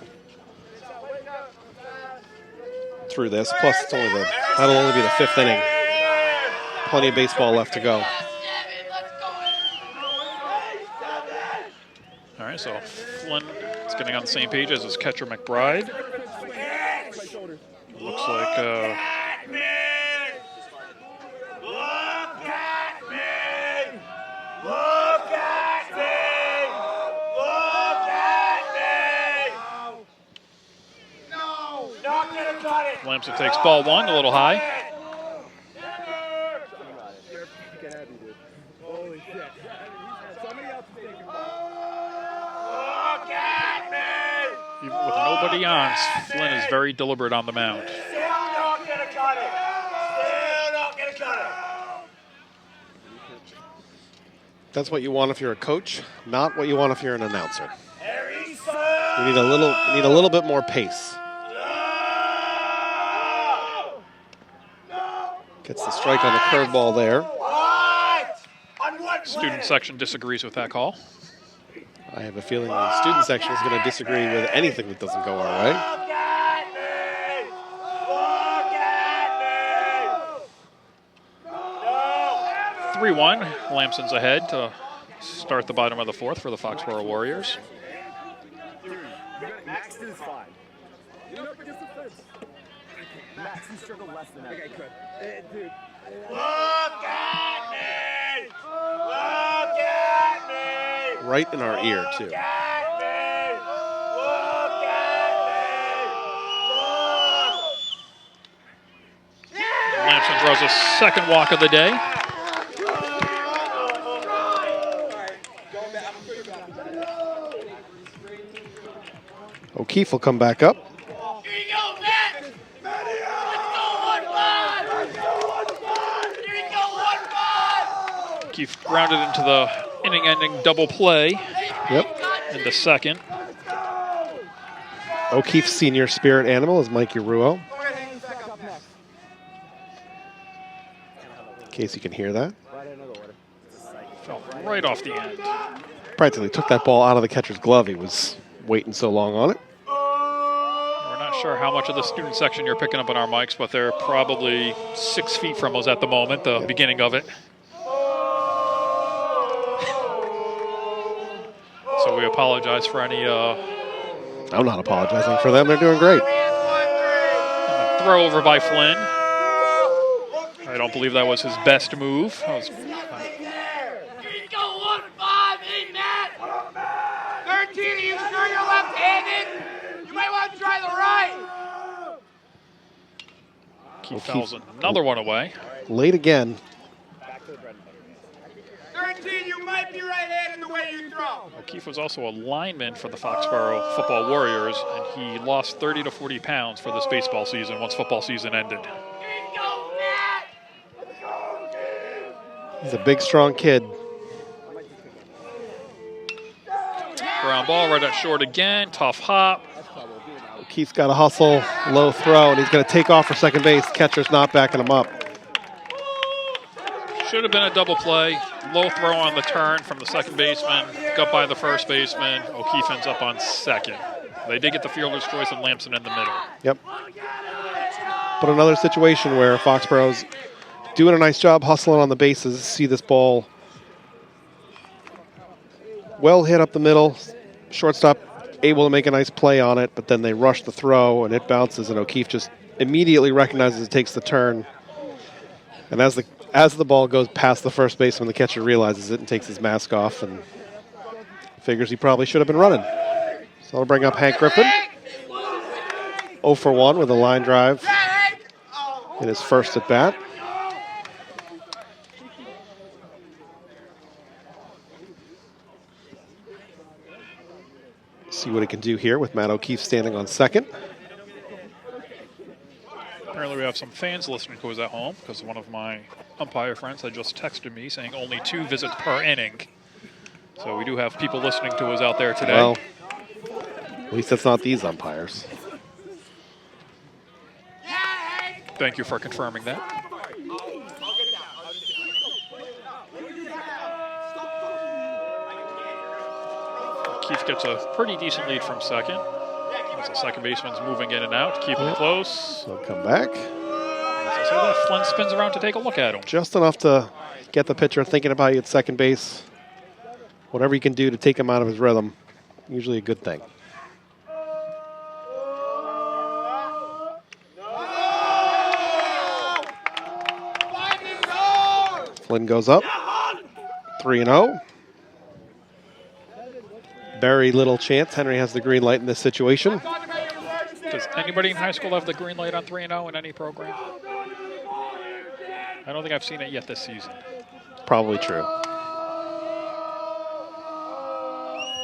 through this. Plus, that'll only be the 5th inning. Plenty of baseball left to go. All right, so Flynn is getting on the same page as his catcher McBride. Looks like Lamson takes ball 1, a little high. Even with nobody on, Flynn is very deliberate on the mound. That's what you want if you're a coach, not what you want if you're an announcer. You need a little bit more pace. Gets the strike on the curveball there. Student section disagrees with that call. I have a feeling the student section is going to disagree with anything that doesn't go our way. 3-1. Lamson's ahead to start the bottom of the fourth for the Foxborough Warriors. Max is fine. Lean up against the fence. Max, you struggle less than that. Okay, good. Dude. Look at me! Look at me! Right in our ear, too. Look at me! Look at me! Look! Lamson throws a second walk of the day. O'Keefe will come back up. Here you go, Matt! Let's go 1-5! Let's go 1-5! Here you go, 1-5! O'Keefe grounded into the inning-ending double play Yep. in the second. O'Keefe's senior spirit animal is Mikey Ruo. In case you can hear that. Fell right off the end. Practically took that ball out of the catcher's glove. He was waiting so long on it. We're not sure how much of the student section you're picking up on our mics, but they're probably 6 feet from us at the moment, the beginning of it. So we apologize for any I'm not apologizing for them. They're doing great. throw over by Flynn. I don't believe that was his best move. That was, Here you go, 1-5, hey, Matt! 13, are you sure you're left-handed? You might want to try the right! Keith fouls another one away. Late again. 13, you might be right-handed the way you throw! O'Keefe was also a lineman for the Foxborough Football Warriors, and he lost 30 to 40 pounds for this baseball season once football season ended. Here you go, Matt! He's a big, strong kid. Ground ball right at short again. Tough hop. O'Keefe's got to hustle, low throw, and he's going to take off for second base. Catcher's not backing him up. Should have been a double play. Low throw on the turn from the second baseman. Got by the first baseman. O'Keefe ends up on second. They did get the fielder's choice and Lamson in the middle. Yep. But another situation where Foxborough's doing a nice job hustling on the bases. See this ball well hit up the middle. Shortstop able to make a nice play on it, but then they rush the throw and it bounces, and O'Keefe just immediately recognizes it takes the turn. And as the ball goes past the first baseman, the catcher realizes it and takes his mask off and figures he probably should have been running. So I'll bring up Hank Griffin. 0 for 1 with a line drive in his first at bat. See what he can do here with Matt O'Keefe standing on second. Apparently we have some fans listening to us at home because one of my umpire friends had just texted me saying only 2 visits per inning. So we do have people listening to us out there today. Well, at least that's not these umpires. Thank you for confirming that. Keith gets a pretty decent lead from second. As the second baseman's moving in and out, keep him close. So come back. As I say that, Flynn spins around to take a look at him. Just enough to get the pitcher thinking about you at second base. Whatever you can do to take him out of his rhythm, usually a good thing. Flynn goes up, 3-0. Very little chance Henry has the green light in this situation. Does anybody in high school have the green light on 3-0 in any program? I don't think I've seen it yet this season. Probably true.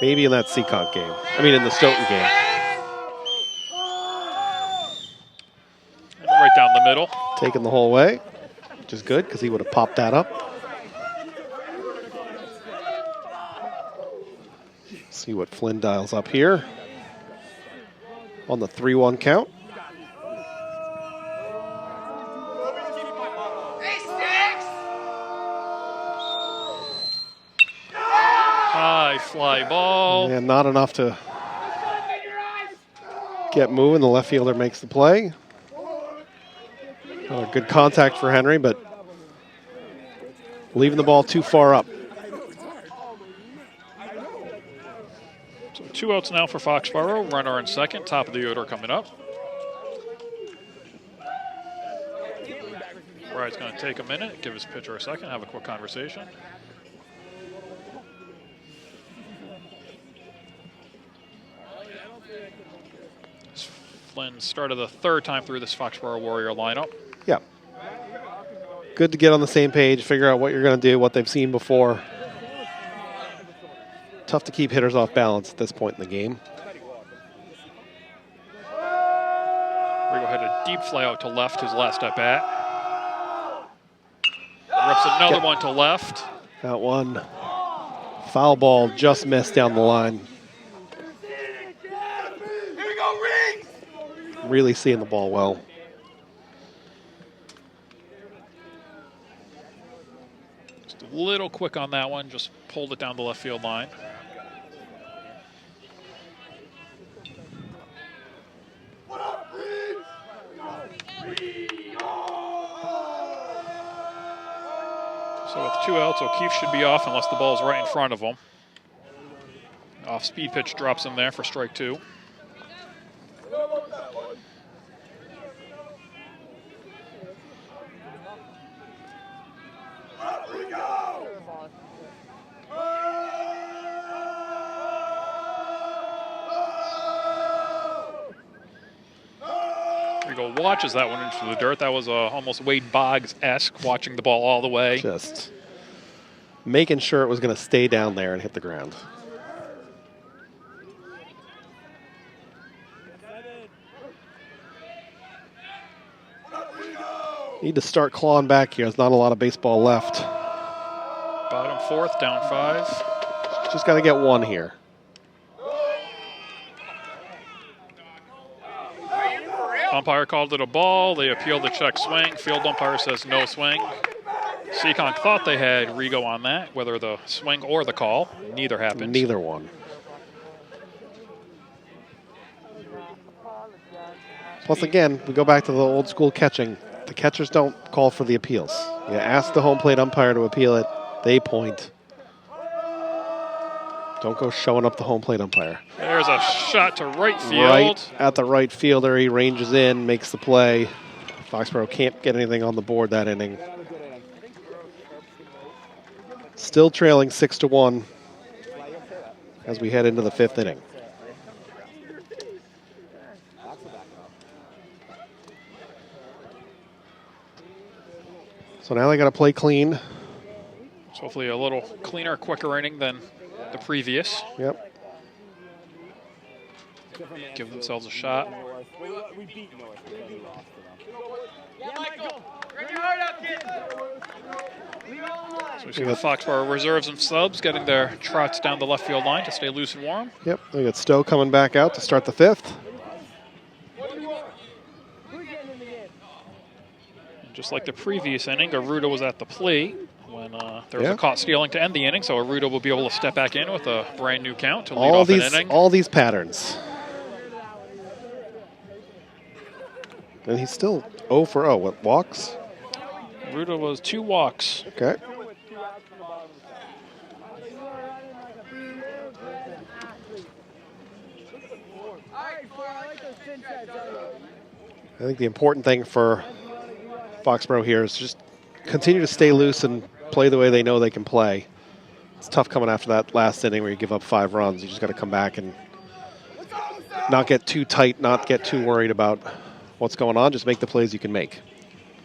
Maybe in that Seekonk game. I mean, in the Stoughton game. And right down the middle. Taking the whole way, which is good because he would have popped that up. See what Flynn dials up here on the 3-1 count. High fly ball. And not enough to get moving. The left fielder makes the play. Good contact for Henry, but leaving the ball too far up. So 2 outs now for Foxborough. Runner in second. Top of the order coming up. Bride's going to take a minute, give his pitcher a second, have a quick conversation. Flynn started the 3rd time through this Foxborough Warrior lineup. Yeah. Good to get on the same page, figure out what you're going to do, what they've seen before. Tough to keep hitters off balance at this point in the game. Rigo had a deep fly out to left his last at bat. Rips another one to left. That one. Foul ball just missed down the line. Really seeing the ball well. Just a little quick on that one, just pulled it down the left field line. So with 2 outs, O'Keefe should be off unless the ball's right in front of him. Off-speed pitch drops him there for strike 2. Rigo watches that one into the dirt. That was almost Wade Boggs-esque, watching the ball all the way. Just making sure it was going to stay down there and hit the ground. Need to start clawing back here. There's not a lot of baseball left. Bottom 4th, down 5. Just got to get one here. Umpire called it a ball. They appealed the check swing. Field umpire says no swing. Seekonk thought they had Rigo on that, whether the swing or the call. Neither happened. Neither one. Plus, again, we go back to the old school catching. The catchers don't call for the appeals. You ask the home plate umpire to appeal it. They point. Don't go showing up the home plate umpire. There's a shot to right field. Right at the right fielder. He ranges in, makes the play. Foxborough can't get anything on the board that inning. Still trailing 6-1 as we head into the 5th inning. So now they got to play clean. So hopefully a little cleaner, quicker inning than the previous. Yep. Give themselves a shot. So we see the Foxborough reserves and subs getting their trots down the left field line to stay loose and warm. Yep. We got Stowe coming back out to start the 5th. And just like the previous inning, Aruda was at the plate when there was a caught stealing to end the inning, so Aruda will be able to step back in with a brand new count to lead off an inning. All these patterns. And he's still 0 for 0. What, walks? Aruda was 2 walks. Okay. I think the important thing for Foxborough here is just continue to stay loose and play the way they know they can play. It's tough coming after that last inning where you give up 5 runs. You just got to come back and not get too tight, not get too worried about what's going on. Just make the plays you can make.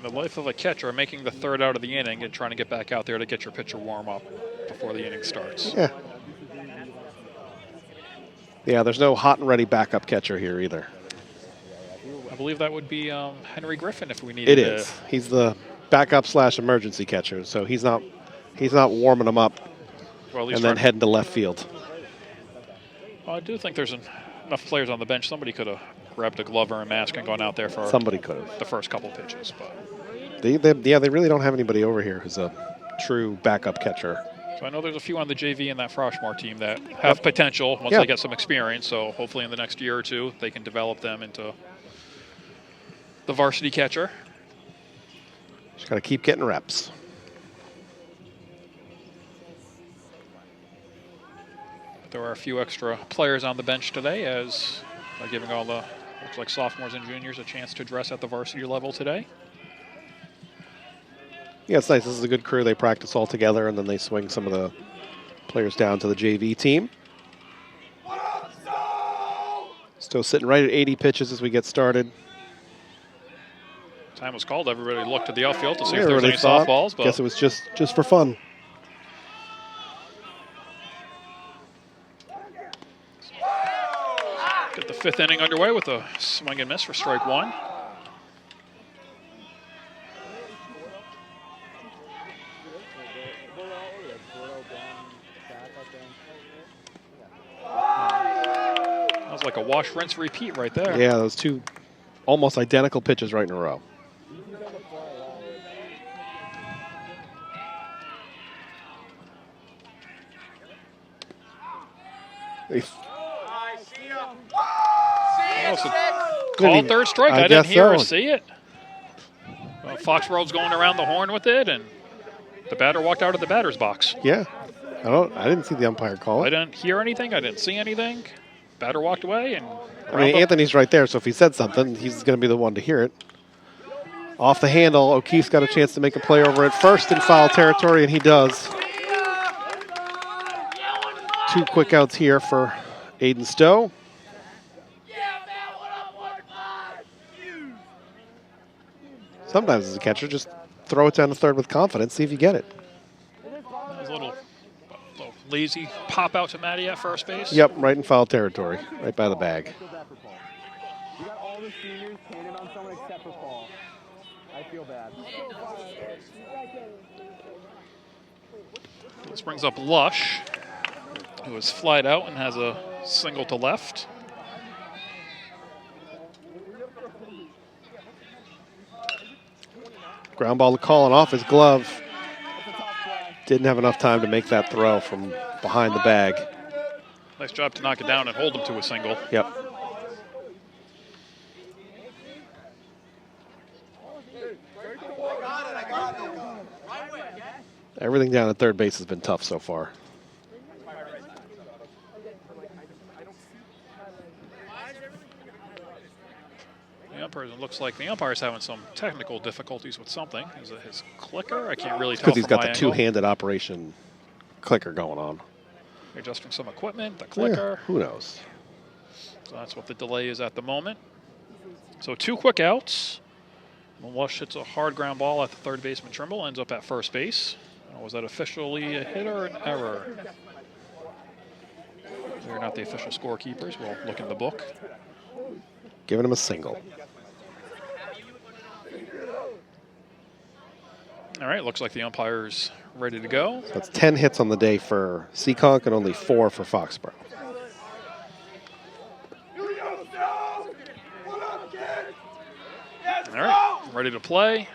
The life of a catcher, making the 3rd out of the inning and trying to get back out there to get your pitcher warm up before the inning starts. Yeah. Yeah, there's no hot and ready backup catcher here either. I believe that would be Henry Griffin if we needed It is. He's the backup / emergency catcher, so he's not warming them up and then heading to left field. Well, I do think there's enough players on the bench. Somebody could have grabbed a glove or a mask and gone out there for Somebody could have. the first couple pitches. But They really don't have anybody over here who's a true backup catcher. So I know there's a few on the JV and that Froshmore team that have potential once they get some experience. So hopefully in the next year or two, they can develop them into the varsity catcher. Just got to keep getting reps. There are a few extra players on the bench today as giving all the, looks like sophomores and juniors, a chance to dress at the varsity level today. Yeah, it's nice. This is a good crew. They practice all together, and then they swing some of the players down to the JV team. Still sitting right at 80 pitches as we get started. Time was called. Everybody looked at the outfield to see if Yeah, there was any everybody thought. softballs. But Guess it was just for fun. get the 5th inning underway with a swing and miss for strike 1. That was like a wash, rinse, repeat right there. Yeah, those two almost identical pitches right in a row. Called third strike. I didn't guess hear or so. see it. Well, Foxborough's going around the horn with it, and the batter walked out of the batter's box. Yeah, I didn't see the umpire call I it. didn't hear anything. I didn't see anything. Batter walked away, and I mean, Anthony's right there, so if he said something, he's going to be the one to hear it. Off the handle, O'Keefe's got a chance to make a play over at first in foul territory, and he does. 2 quick outs here for Aiden Stowe. Sometimes as a catcher, just throw it down to third with confidence, see if you get it. That was a little lazy pop out to Matty at first base. Yep, right in foul territory, right by the bag. You got all the seniors painted on someone except for Paul. I feel bad. This brings up Lush, who is flied out and has a single to left. Ground ball calling off his glove. Didn't have enough time to make that throw from behind the bag. Nice job to knock it down and hold him to a single. Yep. Everything down at third base has been tough so far. The umpire, it looks like the umpire's having some technical difficulties with something. Is it his clicker? I can't really tell. Because he's got from the my angle. two-handed operation clicker going on. Adjusting some equipment, the clicker. Yeah, who knows? So that's what the delay is at the moment. So 2 quick outs. Lush hits a hard ground ball at the third baseman Trimble, ends up at first base. Was that officially a hit or an error? They're not the official scorekeepers. We'll look in the book. Giving him a single. All right, looks like the umpire's ready to go. So that's 10 hits on the day for Seekonk and only 4 for Foxborough. All right, ready to play.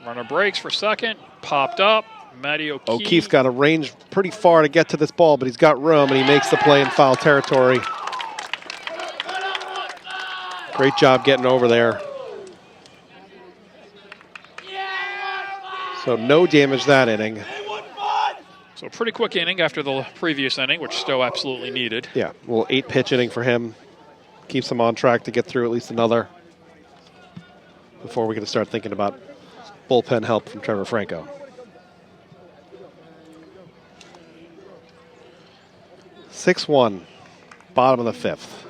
Runner breaks for second. Popped up. Matty O'Keefe. O'Keefe's got to range pretty far to get to this ball, but he's got room, and he makes the play in foul territory. Great job getting over there. So no damage that inning. So a pretty quick inning after the previous inning, which Stowe absolutely needed. Yeah, a little 8-pitch inning for him. Keeps him on track to get through at least another before we get to start thinking about bullpen help from Trevor Franco. 6-1, bottom of the 5th.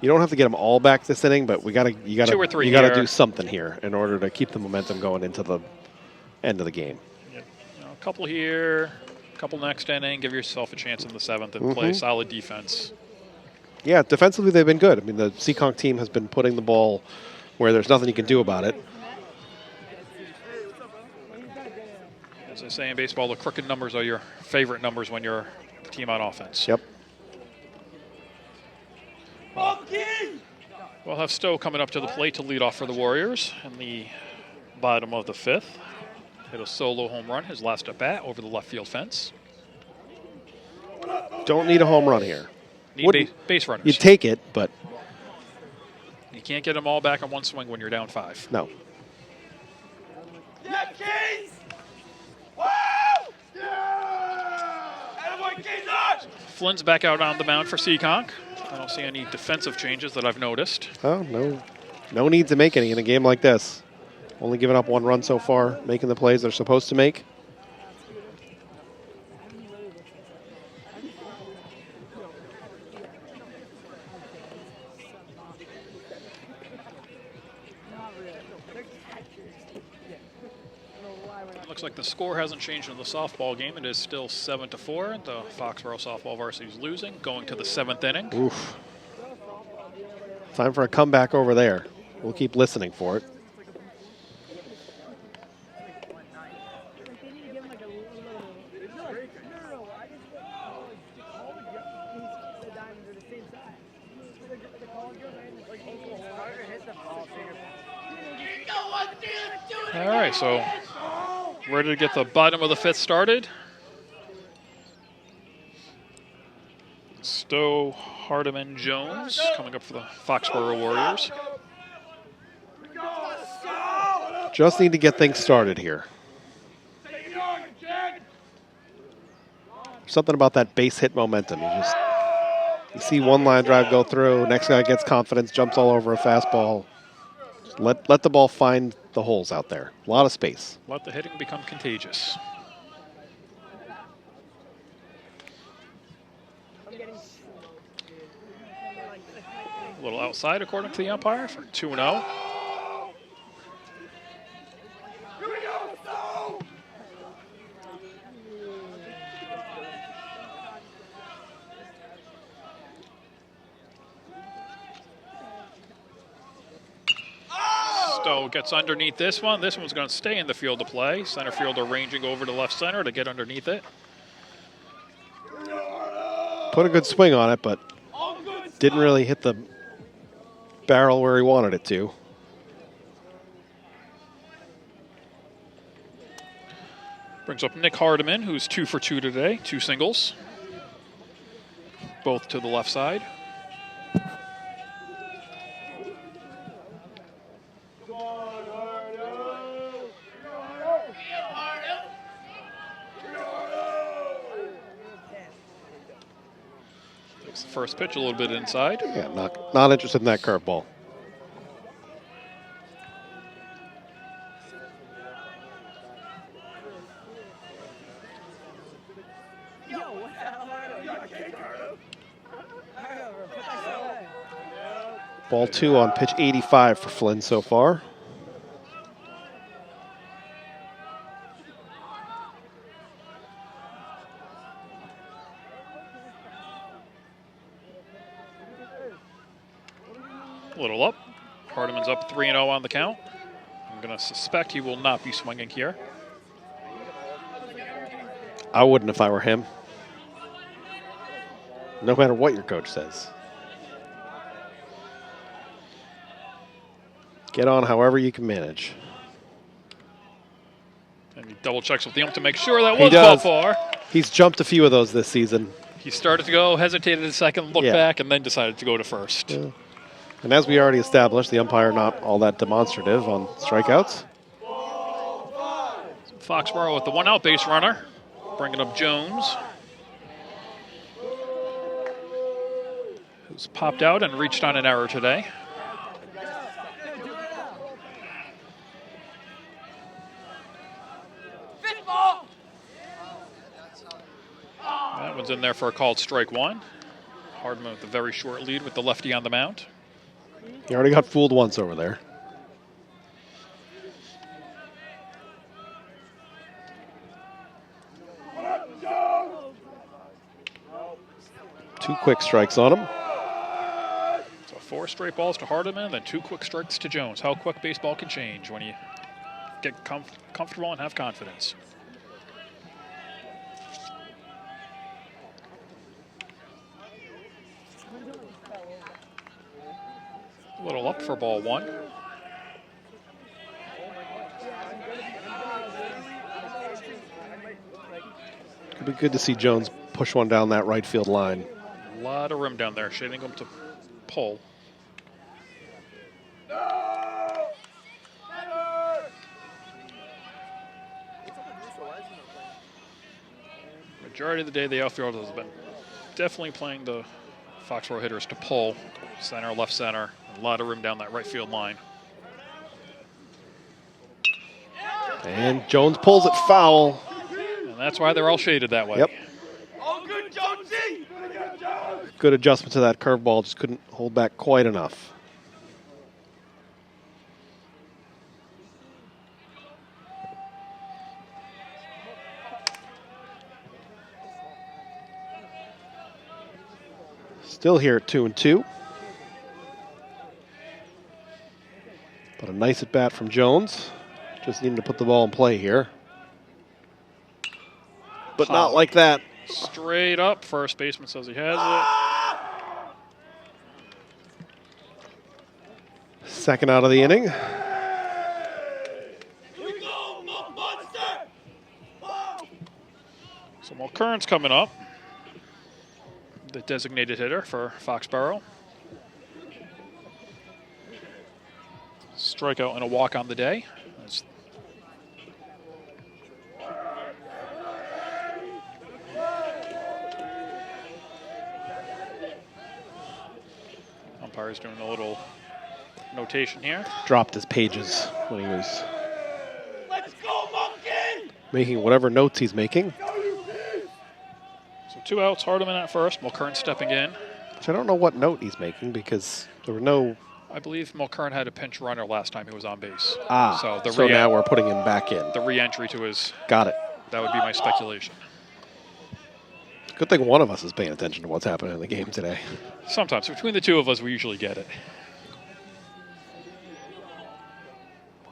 You don't have to get them all back this inning, but you got 2 or 3 you got to here. do something here in order to keep the momentum going into the end of the game. Yeah. A couple here, a couple next inning. Give yourself a chance in the 7th and play solid defense. Yeah, defensively they've been good. I mean, the Seekonk team has been putting the ball where there's nothing you can do about it. As they say in baseball, the crooked numbers are your favorite numbers when you're the team on offense. Yep. We'll have Stowe coming up to the plate to lead off for the Warriors in the bottom of the 5th. Hit a solo home run, his last at bat over the left field fence. Don't need a home run here. Need base runners. You take it, but You can't get them all back on one swing when you're down 5. no. Yeah, Keys! Woo! Yeah! Attaboy, Keys! Flynn's back out on the mound for Seekonk. I don't see any defensive changes that I've noticed. Oh, no need to make any in a game like this. Only giving up 1 run so far, making the plays they're supposed to make. Looks like the score hasn't changed in the softball game. It is still 7-4. The Foxborough softball varsity is losing, going to the 7th inning. Oof. Time for a comeback over there. We'll keep listening for it. All right, so ready to get the bottom of the 5th started. Stowe, Hardiman, Jones coming up for the Foxborough Warriors. Just need to get things started here. Something about that base hit momentum. You see one line drive go through, next guy gets confidence, jumps all over a fastball. Just let the ball find the holes out there. A lot of space. Let the hitting become contagious. A little outside according to the umpire for 2-0. Stowe gets underneath this one. This one's going to stay in the field of play. Center fielder ranging over to left center to get underneath it. Put a good swing on it, but didn't really hit the barrel where he wanted it to. Brings up Nick Hardiman, who's 2 for 2 today, 2 singles, both to the left side. Takes the first pitch a little bit inside. Yeah, not interested in that curveball. Ball 2 on pitch 85 for Flynn so far. A little up. Hardiman's up 3-0 on the count. I'm going to suspect he will not be swinging here. I wouldn't if I were him. No matter what your coach says. Get on however you can manage. And he double checks with the ump to make sure that He was ball does. 4. He's jumped a few of those this season. He started to go, hesitated a second, looked Yeah. back, and then decided to go to first. Yeah. And as we already established, the umpire not all that demonstrative on strikeouts. Foxborough with the 1-out base runner, bringing up Jones, who's popped out and reached on an error today. That one's in there for a called strike 1. Hardman with a very short lead with the lefty on the mound. He already got fooled once over there. Two quick strikes on him. So 4 straight balls to Hardiman, then 2 quick strikes to Jones. How quick baseball can change when you get comfortable and have confidence. A little up for ball 1. be good to see Jones push one down that right field line. A lot of room down there, shading him to pull. Majority of the day, the outfielders have been definitely playing the Foxborough hitters to pull. Center, left center. A lot of room down that right field line. And Jones pulls it foul. And that's why they're all shaded that way. Yep. All good, Jonesy! Good adjustment to that curveball. Just couldn't hold back quite enough. Still here at 2-2. But a nice at bat from Jones. Just needing to put the ball in play here. But not like that. Straight up. First baseman says he has it. Second out of the inning. Here we go, monster! So Mulkern's coming up. The designated hitter for Foxborough. Strikeout and a walk on the day. That's umpire's doing a little notation here. Dropped his pages when he was Let's go, monkey! making whatever notes he's making. So 2 outs, Hardeman at first, Mulkern stepping in. Which I don't know what note he's making because there were no... I believe Mulkern had a pinch runner last time he was on base. So the now we're putting him back in. The re-entry to his... Got it. That would be my speculation. Good thing one of us is paying attention to what's happening in the game today. Sometimes. Between the two of us, we usually get it.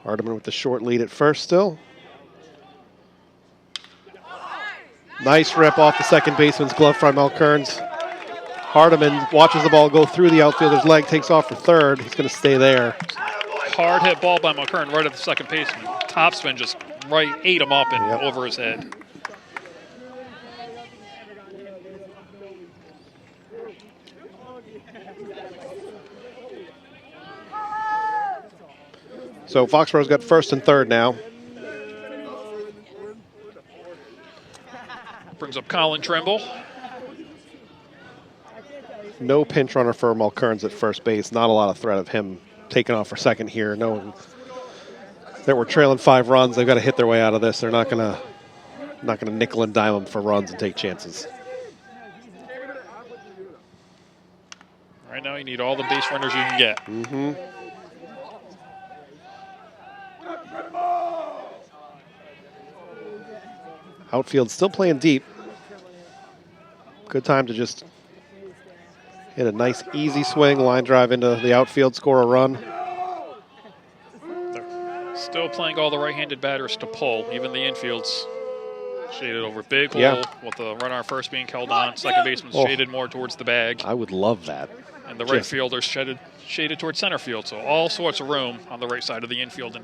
Hardeman with the short lead at first still. Nice rip off the second baseman's glove from Mulkern's. Hardeman watches the ball go through the outfielder's leg, takes off for third. He's going to stay there. Hard hit ball by Mulkern right at the second baseman. Topspin just ate him up and over his head. So Foxborough's got first and third now. Brings up Colin Trimble. No pinch runner for Mulkern's at first base. Not a lot of threat of him taking off for second here. Knowing that we're trailing 5 runs, they've got to hit their way out of this. They're not gonna nickel and dime them for runs and take chances. Right now, you need all the base runners you can get. Mm-hmm. Outfield still playing deep. Good time to just hit a nice easy swing, line drive into the outfield, score a run. They're still playing all the right-handed batters to pull. Even the infield's shaded over. Big hole with the runner on first being held on. Second baseman's shaded more towards the bag. I would love that. And the right fielder's shaded towards center field. So all sorts of room on the right side of the infield.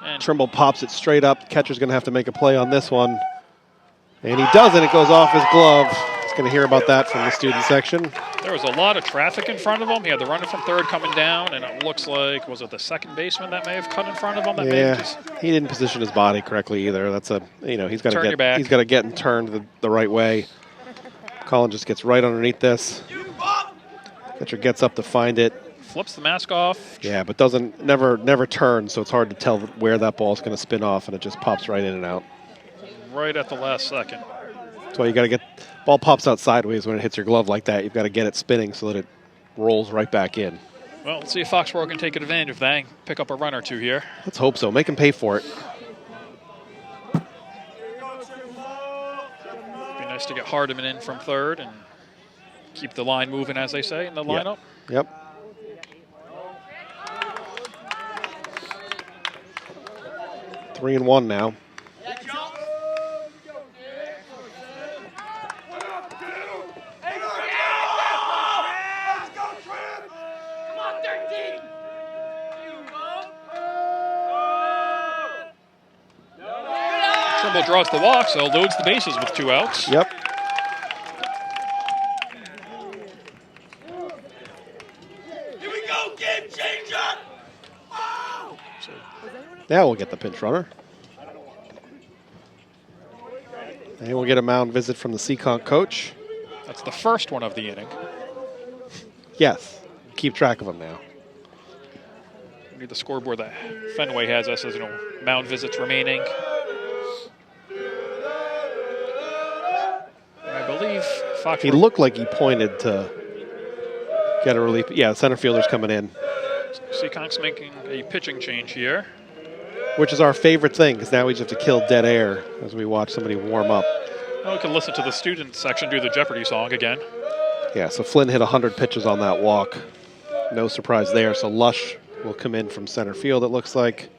And Trimble pops it straight up. Catcher's going to have to make a play on this one. And he doesn't. It goes off his glove. He's going to hear about that from the student section. There was a lot of traffic in front of him. He had the runner from third coming down, and it looks like, was it the second baseman that may have cut in front of him? That may have just he didn't position his body correctly either. That's he's got Turn your back. He's got to get and turn the right way. Colin just gets right underneath this. Catcher gets up to find it. Flips the mask off. Yeah, but never turns, so it's hard to tell where that ball's going to spin off, and it just pops right in and out. Right at the last second. That's why you got to ball pops out sideways when it hits your glove like that. You've got to get it spinning so that it rolls right back in. Well, let's see if Foxborough can take advantage of that and pick up a run or two here. Let's hope so. Make him pay for it. Be nice to get Hardeman in from third and keep the line moving, as they say, in the lineup. Yep. Three and one now. Trimble draws the walk, so loads the bases with 2 outs. Yep. Here we go, game changer! Now we'll get the pinch runner. And we'll get a mound visit from the Seekonk coach. That's the first one of the inning. Yes. Keep track of them now. We need the scoreboard that Fenway has us as mound visits remaining. I believe Foxborough. He looked like he pointed to get a relief. Yeah, center fielder's coming in. Seekonk's making a pitching change here. Which is our favorite thing, because now we just have to kill dead air as we watch somebody warm up. Well, we can listen to the student section do the Jeopardy song again. Yeah, so Flynn hit 100 pitches on that walk. No surprise there. So Lush will come in from center field, it looks like.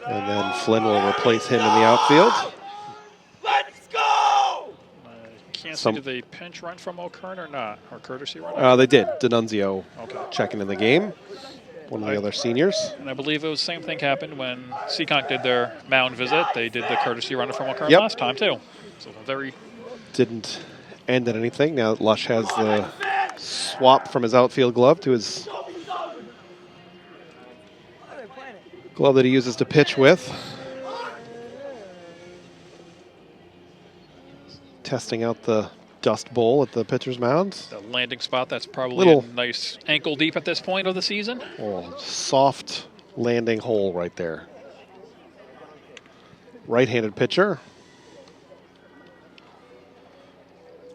And then Flynn will replace him in the outfield. Let's go! Can't see, did they pinch run from O'Kern or not? Or courtesy run? They did. D'Annunzio Okay. checking in the game. One of the other seniors. And I believe it was the same thing happened when Seekonk did their mound visit. They did the courtesy runner from O'Kern last time, too. So very... Didn't end at anything. Now Lush has the swap from his outfield glove to his glove that he uses to pitch with. Testing out the dust bowl at the pitcher's mound. The landing spot, that's probably a nice ankle deep at this point of the season. Oh, soft landing hole right there. Right-handed pitcher.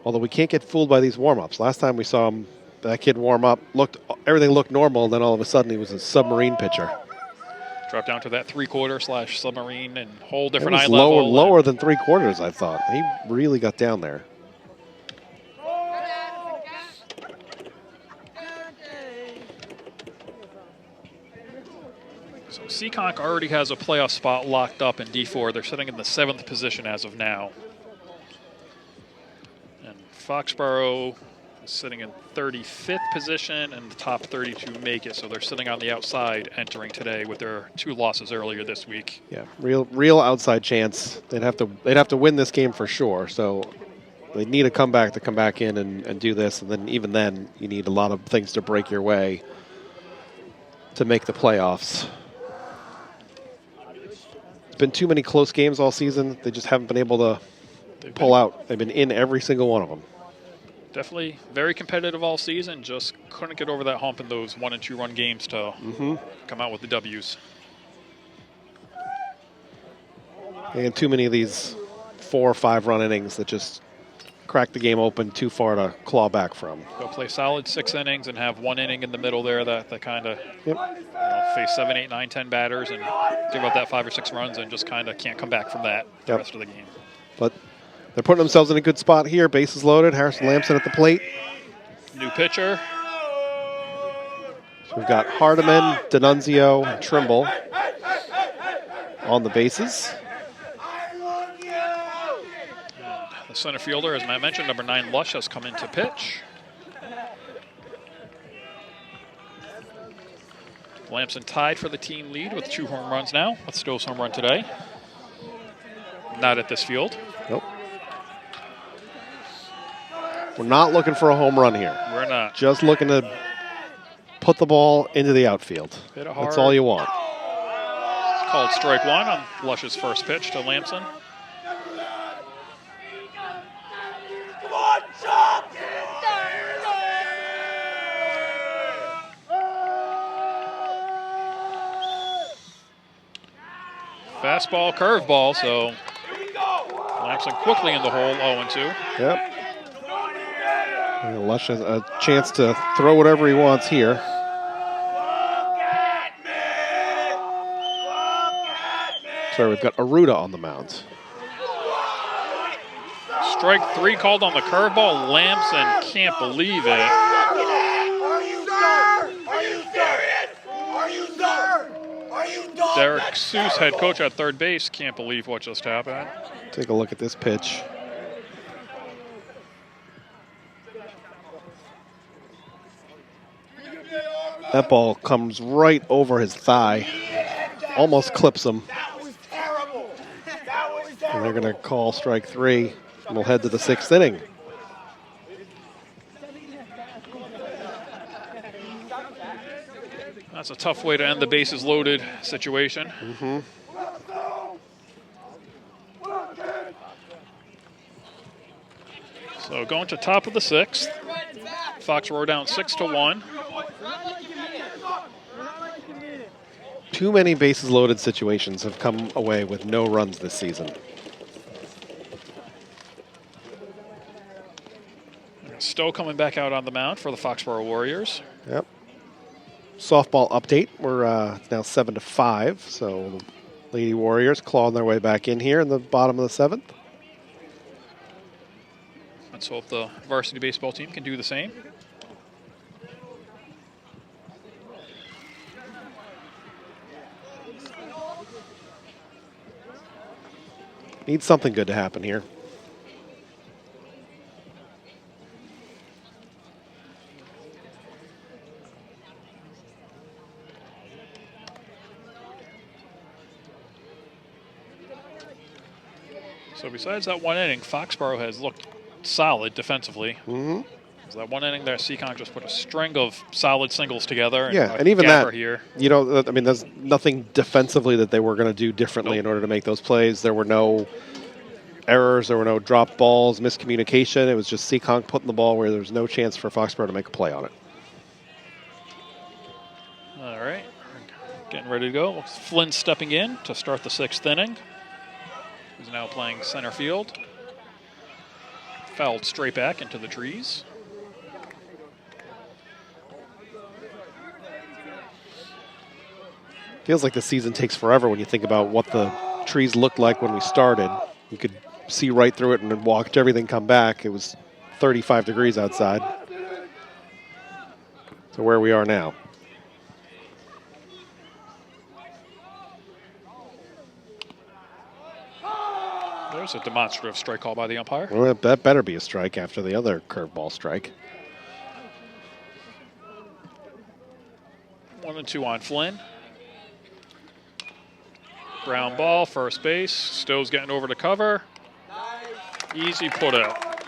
Although we can't get fooled by these warm-ups. Last time we saw him, that kid warm up, everything looked normal, and then all of a sudden he was a submarine pitcher. Dropped down to that 3/4 / submarine and whole different eye lower, level. Lower than 3/4, I thought. He really got down there. So Seekonk already has a playoff spot locked up in D4. They're sitting in the 7th position as of now. And Foxborough is sitting in 35th position, and the top 32 make it. So they're sitting on the outside entering today with their 2 losses earlier this week. Yeah, real outside chance. They'd have to win this game for sure. So they need a comeback to come back in and do this. And then even then, you need a lot of things to break your way to make the playoffs. It's been too many close games all season. They just haven't been able to pull out. They've been in every single one of them. Definitely very competitive all season. Just couldn't get over that hump in those 1- and 2-run games to come out with the W's. And too many of these 4 or 5 run innings that just crack the game open too far to claw back from. Go play solid 6 innings and have 1 inning in the middle there that kind of face 7, 8, 9, 10 batters and give up that 5 or 6 runs and just kind of can't come back from that the rest of the game. But they're putting themselves in a good spot here. Bases loaded. Harrison Lamson at the plate. New pitcher. So we've got Hardiman, D'Annunzio, and Trimble on the bases. The center fielder, as Matt mentioned, number 9 Lush has come in to pitch. Lamson tied for the team lead with 2 home runs now. With Stowe's home run today. Not at this field. Nope. We're not looking for a home run here. We're not. Just looking to put the ball into the outfield. Hit it hard. That's all you want. It's called strike 1 on Lush's first pitch to Lamson. Come on, Chop! Fastball, curveball, so Lamson quickly in the hole, 0-2. Yep. And Lush has a chance to throw whatever he wants here. Sorry, we've got Aruda on the mound. Strike 3 called on the curveball. Lamson can't believe it. Are you serious? Are you done? Are you done? Derek Seuss, head coach at third base, can't believe what just happened. Take a look at this pitch. That ball comes right over his thigh. almost clips him. That was terrible. That was terrible. And they're going to call strike 3, and we'll head to the 6th inning. That's a tough way to end the bases loaded situation. Mm-hmm. So going to top of the 6th. Foxborough down 6-1. Too many bases loaded situations have come away with no runs this season. Stowe coming back out on the mound for the Foxborough Warriors. Yep. Softball update. We're it's now 7-5. So the Lady Warriors clawing their way back in here in the bottom of the 7th. Let's hope the varsity baseball team can do the same. Needs something good to happen here. So besides that one inning, Foxborough has looked solid defensively. Mm-hmm. So that one inning there, Seekonk just put a string of solid singles together. Yeah, and even that, here. you know, I mean, there's nothing defensively that they were going to do differently in order to make those plays. There were no errors, there were no drop balls, miscommunication. It was just Seekonk putting the ball where there was no chance for Foxborough to make a play on it. All right, getting ready to go. Flynn stepping in to start the 6th inning. He's now playing center field. Fouled straight back into the trees. Feels like the season takes forever when you think about what the trees looked like when we started. You could see right through it and then watch everything come back. It was 35 degrees outside. So where we are now. There's a demonstrative strike call by the umpire. Well, that better be a strike after the other curveball strike. 1-2 on Flynn. Ground ball, first base. Stowe's getting over to cover. Easy put out.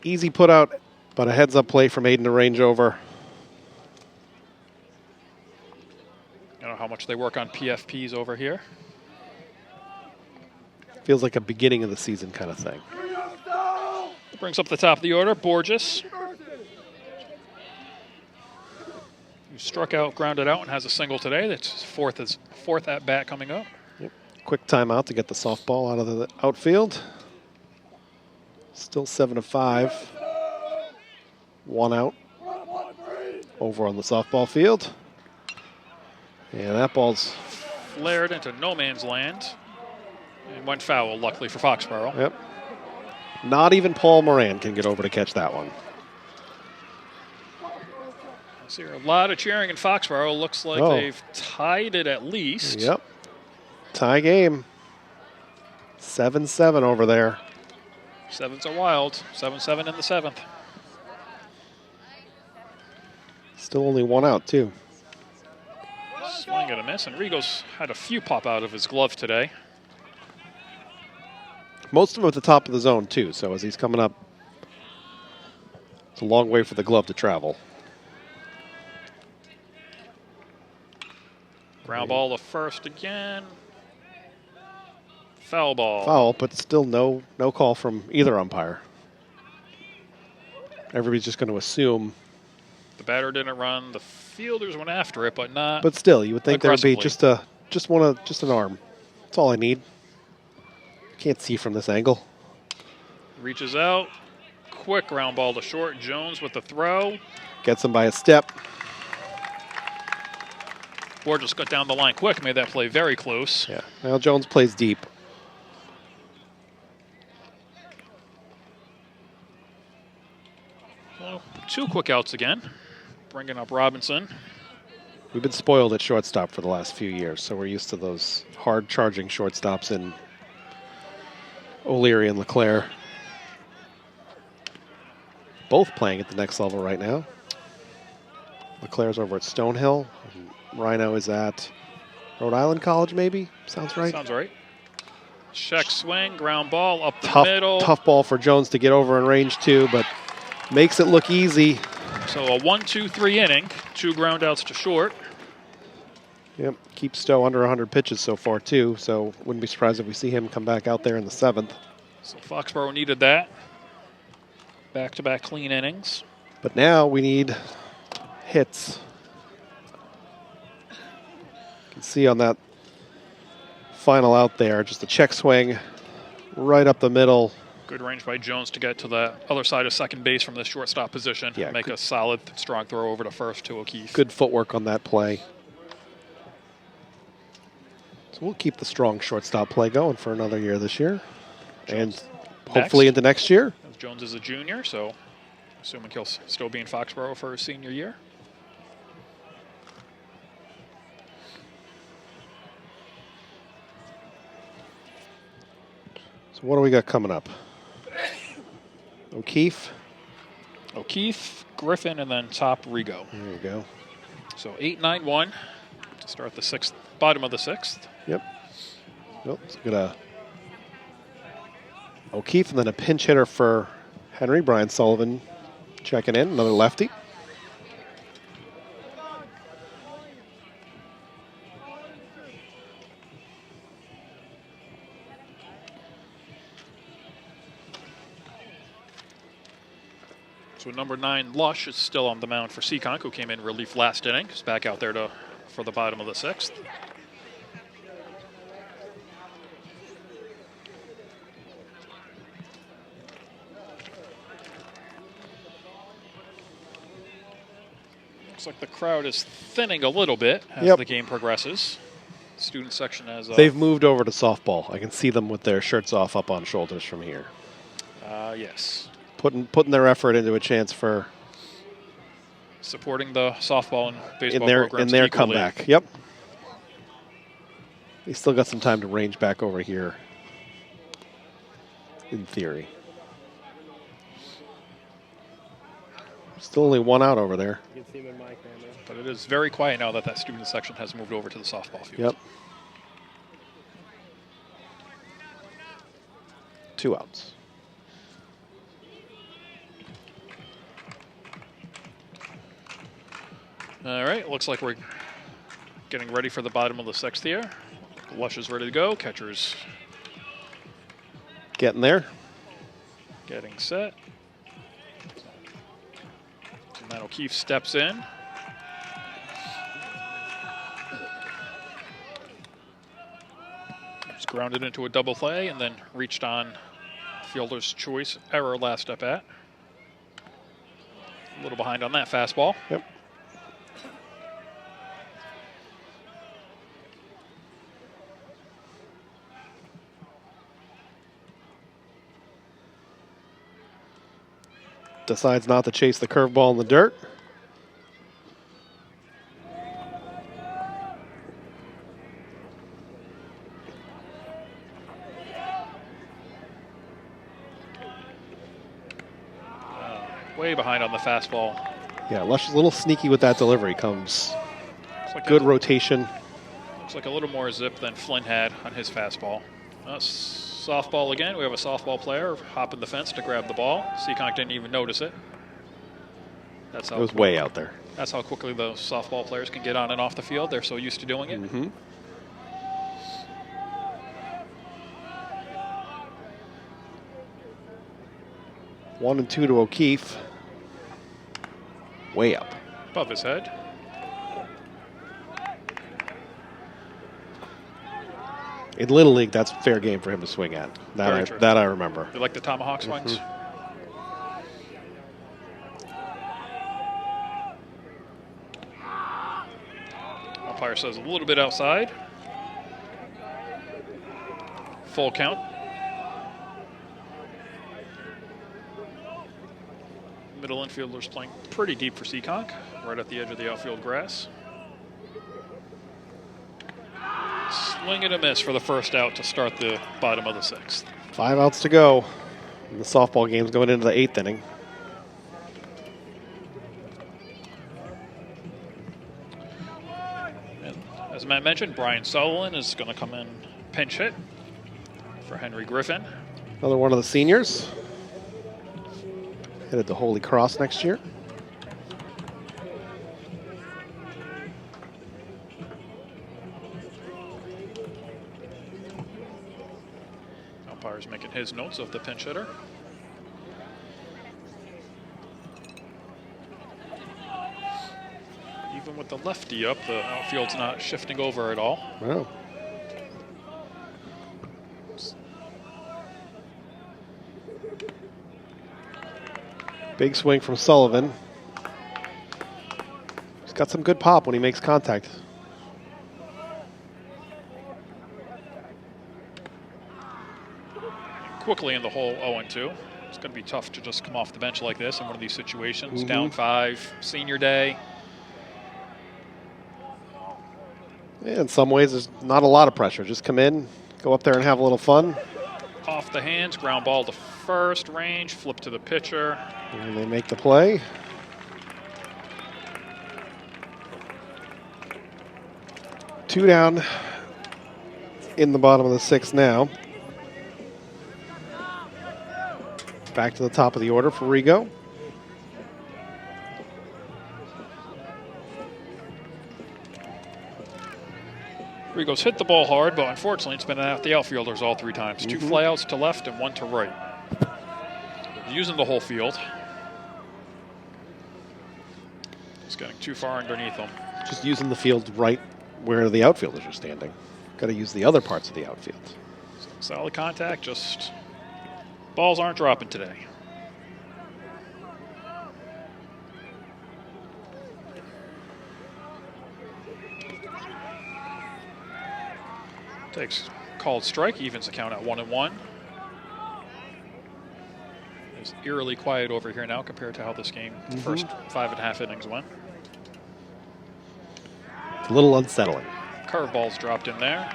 Easy put out, but a heads-up play from Aiden to range over. I don't know how much they work on PFPs over here. Feels like a beginning of the season kind of thing. Brings up the top of the order, Borges. Who struck out, grounded out, and has a single today. That's his fourth at bat coming up. Yep. Quick timeout to get the softball out of the outfield. Still 7-5. 1 out. Over on the softball field. And that ball's flared into no man's land. And went foul, luckily for Foxborough. Yep. Not even Paul Moran can get over to catch that one. I see a lot of cheering in Foxborough. Looks like they've tied it at least. Yep. Tie game. 7-7 over there. 7's are wild. 7-7 in the 7th. Still only 1 out, too. Swing and a miss, and Rigo's had a few pop out of his glove today. Most of them at the top of the zone, too. So as he's coming up, it's a long way for the glove to travel. Ground ball to first again. Foul ball. Foul, but still no call from either umpire. Everybody's just going to assume. The batter didn't run. The fielders went after it, but not. But still, you would think there would be just an arm. That's all I need. Can't see from this angle. Reaches out. Quick ground ball to short. Jones with the throw. Gets him by a step. Borges got down the line quick. Made that play very close. Yeah. Now Jones plays deep. Well, 2 quick outs again. Bringing up Robinson. We've been spoiled at shortstop for the last few years, so we're used to those hard-charging shortstops in O'Leary and LeClaire. Both playing at the next level right now. LeClaire's over at Stonehill. And Rhino is at Rhode Island College, maybe? Sounds right. Sounds right. Check swing, ground ball up the middle. Tough ball for Jones to get over in range too, but makes it look easy. So a 1-2-3 inning, 2 ground outs to short. Yep, keeps Stowe under 100 pitches so far too, so wouldn't be surprised if we see him come back out there in the 7th. So Foxborough needed that. Back-to-back clean innings. But now we need hits. You can see on that final out there, just a check swing right up the middle. Good range by Jones to get to the other side of second base from the shortstop position. Yeah, make a solid, strong throw over to first to O'Keefe. Good footwork on that play. So we'll keep the strong shortstop play going for another year this year. Jones and hopefully into next year. Jones is a junior, so assuming he'll still be in Foxborough for his senior year. So what do we got coming up? O'Keefe, Griffin, and then top Rigo. There you go. So 8-9-1 to start the sixth, bottom of the 6th. Yep. Nope. It's got O'Keefe and then a pinch hitter for Henry. Brian Sullivan checking in, another lefty. So number 9, Lush, is still on the mound for Seekonk, who came in relief last inning. He's back out there for the bottom of the 6th. Looks like the crowd is thinning a little bit as the game progresses. Student section has... They've moved over to softball. I can see them with their shirts off up on shoulders from here. Yes. Putting their effort into a chance for... supporting the softball and baseball programs in their equally. comeback. Yep. They still got some time to range back over here, in theory. Still only 1 out over there. You can see him in my camera. But it is very quiet now that that student section has moved over to the softball field. Yep. 2 outs. All right, looks like we're getting ready for the bottom of the 6th here. Lush is ready to go. Catcher's Getting there. getting set. And then O'Keefe steps in. Just grounded into a double play and then reached on fielder's choice error last at bat. A little behind on that fastball. Yep. Decides not to chase the curveball in the dirt. Way behind on the fastball. Yeah, Lush is a little sneaky with that delivery. Comes Looks like good rotation. Looks like a little more zip than Flynn had on his fastball. Softball again. We have a softball player hopping the fence to grab the ball. Seekonk didn't even notice it. That's how It was way out there. That's how quickly those softball players can get on and off the field. They're so used to doing it. Mm-hmm. One and 2 to O'Keefe. Way up. Above his head. In Little League, that's fair game for him to swing at. Very true. That I remember. You like the tomahawk swings? Umpire says a little bit outside. Full count. Middle infielder's playing pretty deep for Seekonk, right at the edge of the outfield grass. Swing and a miss for the first out to start the bottom of the 6th. 5 outs to go. And the softball game's going into the 8th inning. As Matt mentioned, Brian Sullivan is going to come in pinch hit for Henry Griffin. Another one of the seniors. Headed to Holy Cross next year. Umpire's making his notes of the pinch hitter. Even with the lefty up, the outfield's not shifting over at all. Wow. Big swing from Sullivan. He's got some good pop when he makes contact. Quickly in the hole, 0-2. It's going to be tough to just come off the bench like this in one of these situations. Down 5, senior day. Yeah, in some ways, there's not a lot of pressure. Just come in, go up there and have a little fun. Off the hands, ground ball to first, range, flip to the pitcher. And they make the play. Two down in the bottom of the 6th now. Back to the top of the order for Rigo. Rigo's hit the ball hard, but unfortunately it's been at the outfielders all 3 times. 2 flyouts to left and 1 to right. Using the whole field. It's getting too far underneath him. Just using the field right where the outfielders are standing. Got to use the other parts of the outfield. Solid contact, just balls aren't dropping today. Takes called strike, evens the count at 1-1. It's eerily quiet over here now compared to how this game, the first 5.5 innings went. It's a little unsettling. Curveballs dropped in there.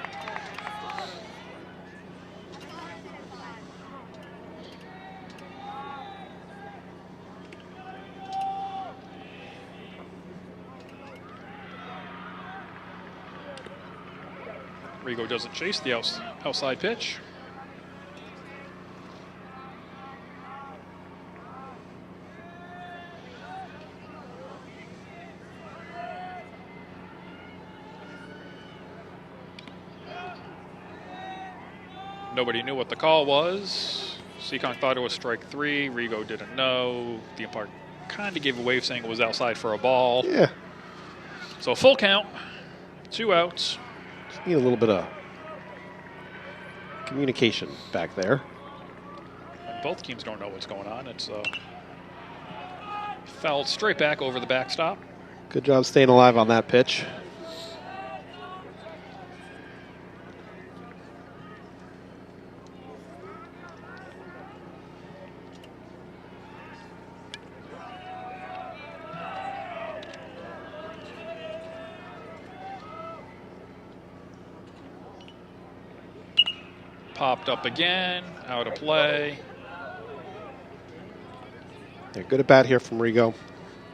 Rigo doesn't chase the outside pitch. Nobody knew what the call was. Seekonk thought it was strike 3. Rigo didn't know. The umpire kind of gave a wave saying it was outside for a ball. Yeah. So full count, 2 outs. Just need a little bit of communication back there. Both teams don't know what's going on. It's fouled straight back over the backstop. Good job staying alive on that pitch. Popped up again, out of play. Yeah, good at bat here from Rigo.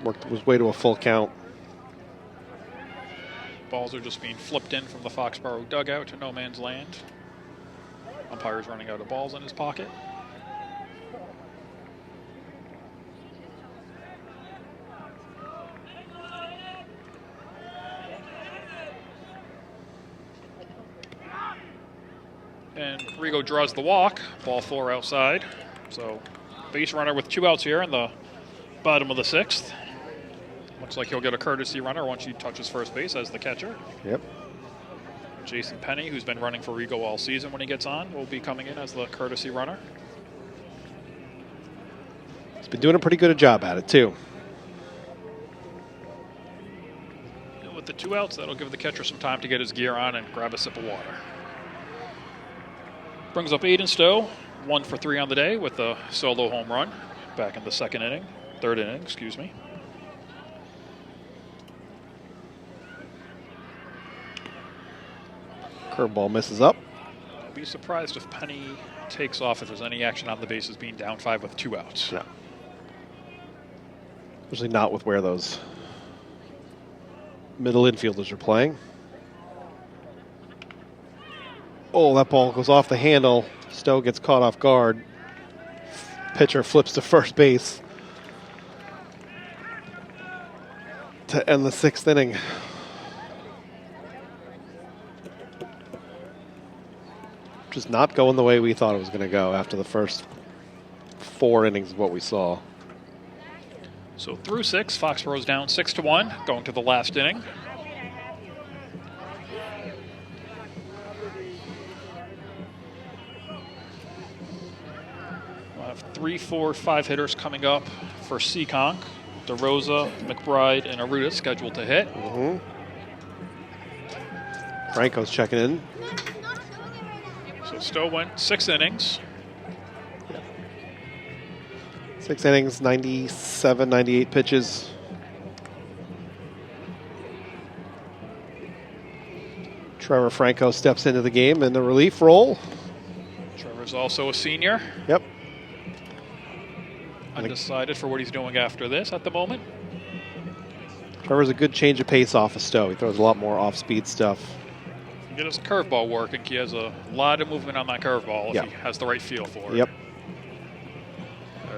Worked his way to a full count. Balls are just being flipped in from the Foxborough dugout to no man's land. Umpire's running out of balls in his pocket. And Rigo draws the walk, ball 4 outside. So base runner with 2 outs here in the bottom of the 6th. Looks like he'll get a courtesy runner once he touches first base as the catcher. Yep. Jason Penny, who's been running for Rigo all season when he gets on, will be coming in as the courtesy runner. He's been doing a pretty good job at it, too. And with the 2 outs, that'll give the catcher some time to get his gear on and grab a sip of water. Brings up Aiden Stowe, 1 for 3 on the day with a solo home run back in the third inning, excuse me. Curveball misses up. I'd be surprised if Penny takes off if there's any action on the bases being down 5 with 2 outs. No. Especially not with where those middle infielders are playing. Oh, that ball goes off the handle. Stowe gets caught off guard. Pitcher flips to first base to end the 6th inning. Just not going the way we thought it was going to go after the first 4 innings of what we saw. So through 6, Foxborough's down 6-1, going to the last inning. We'll have 3, 4, 5 hitters coming up for Seekonk. DeRosa, McBride, and Aruda scheduled to hit. Franco's checking in. So Stowe went 6 innings. 6 innings, 97, 98 pitches. Trevor Franco steps into the game in the relief role. Trevor's also a senior. Yep. Undecided for what he's doing after this at the moment. Trevor's a good change of pace off of Stowe. He throws a lot more off-speed stuff. Get his curveball working. He has a lot of movement on that curveball Yep. if he has the right feel for it. Yep.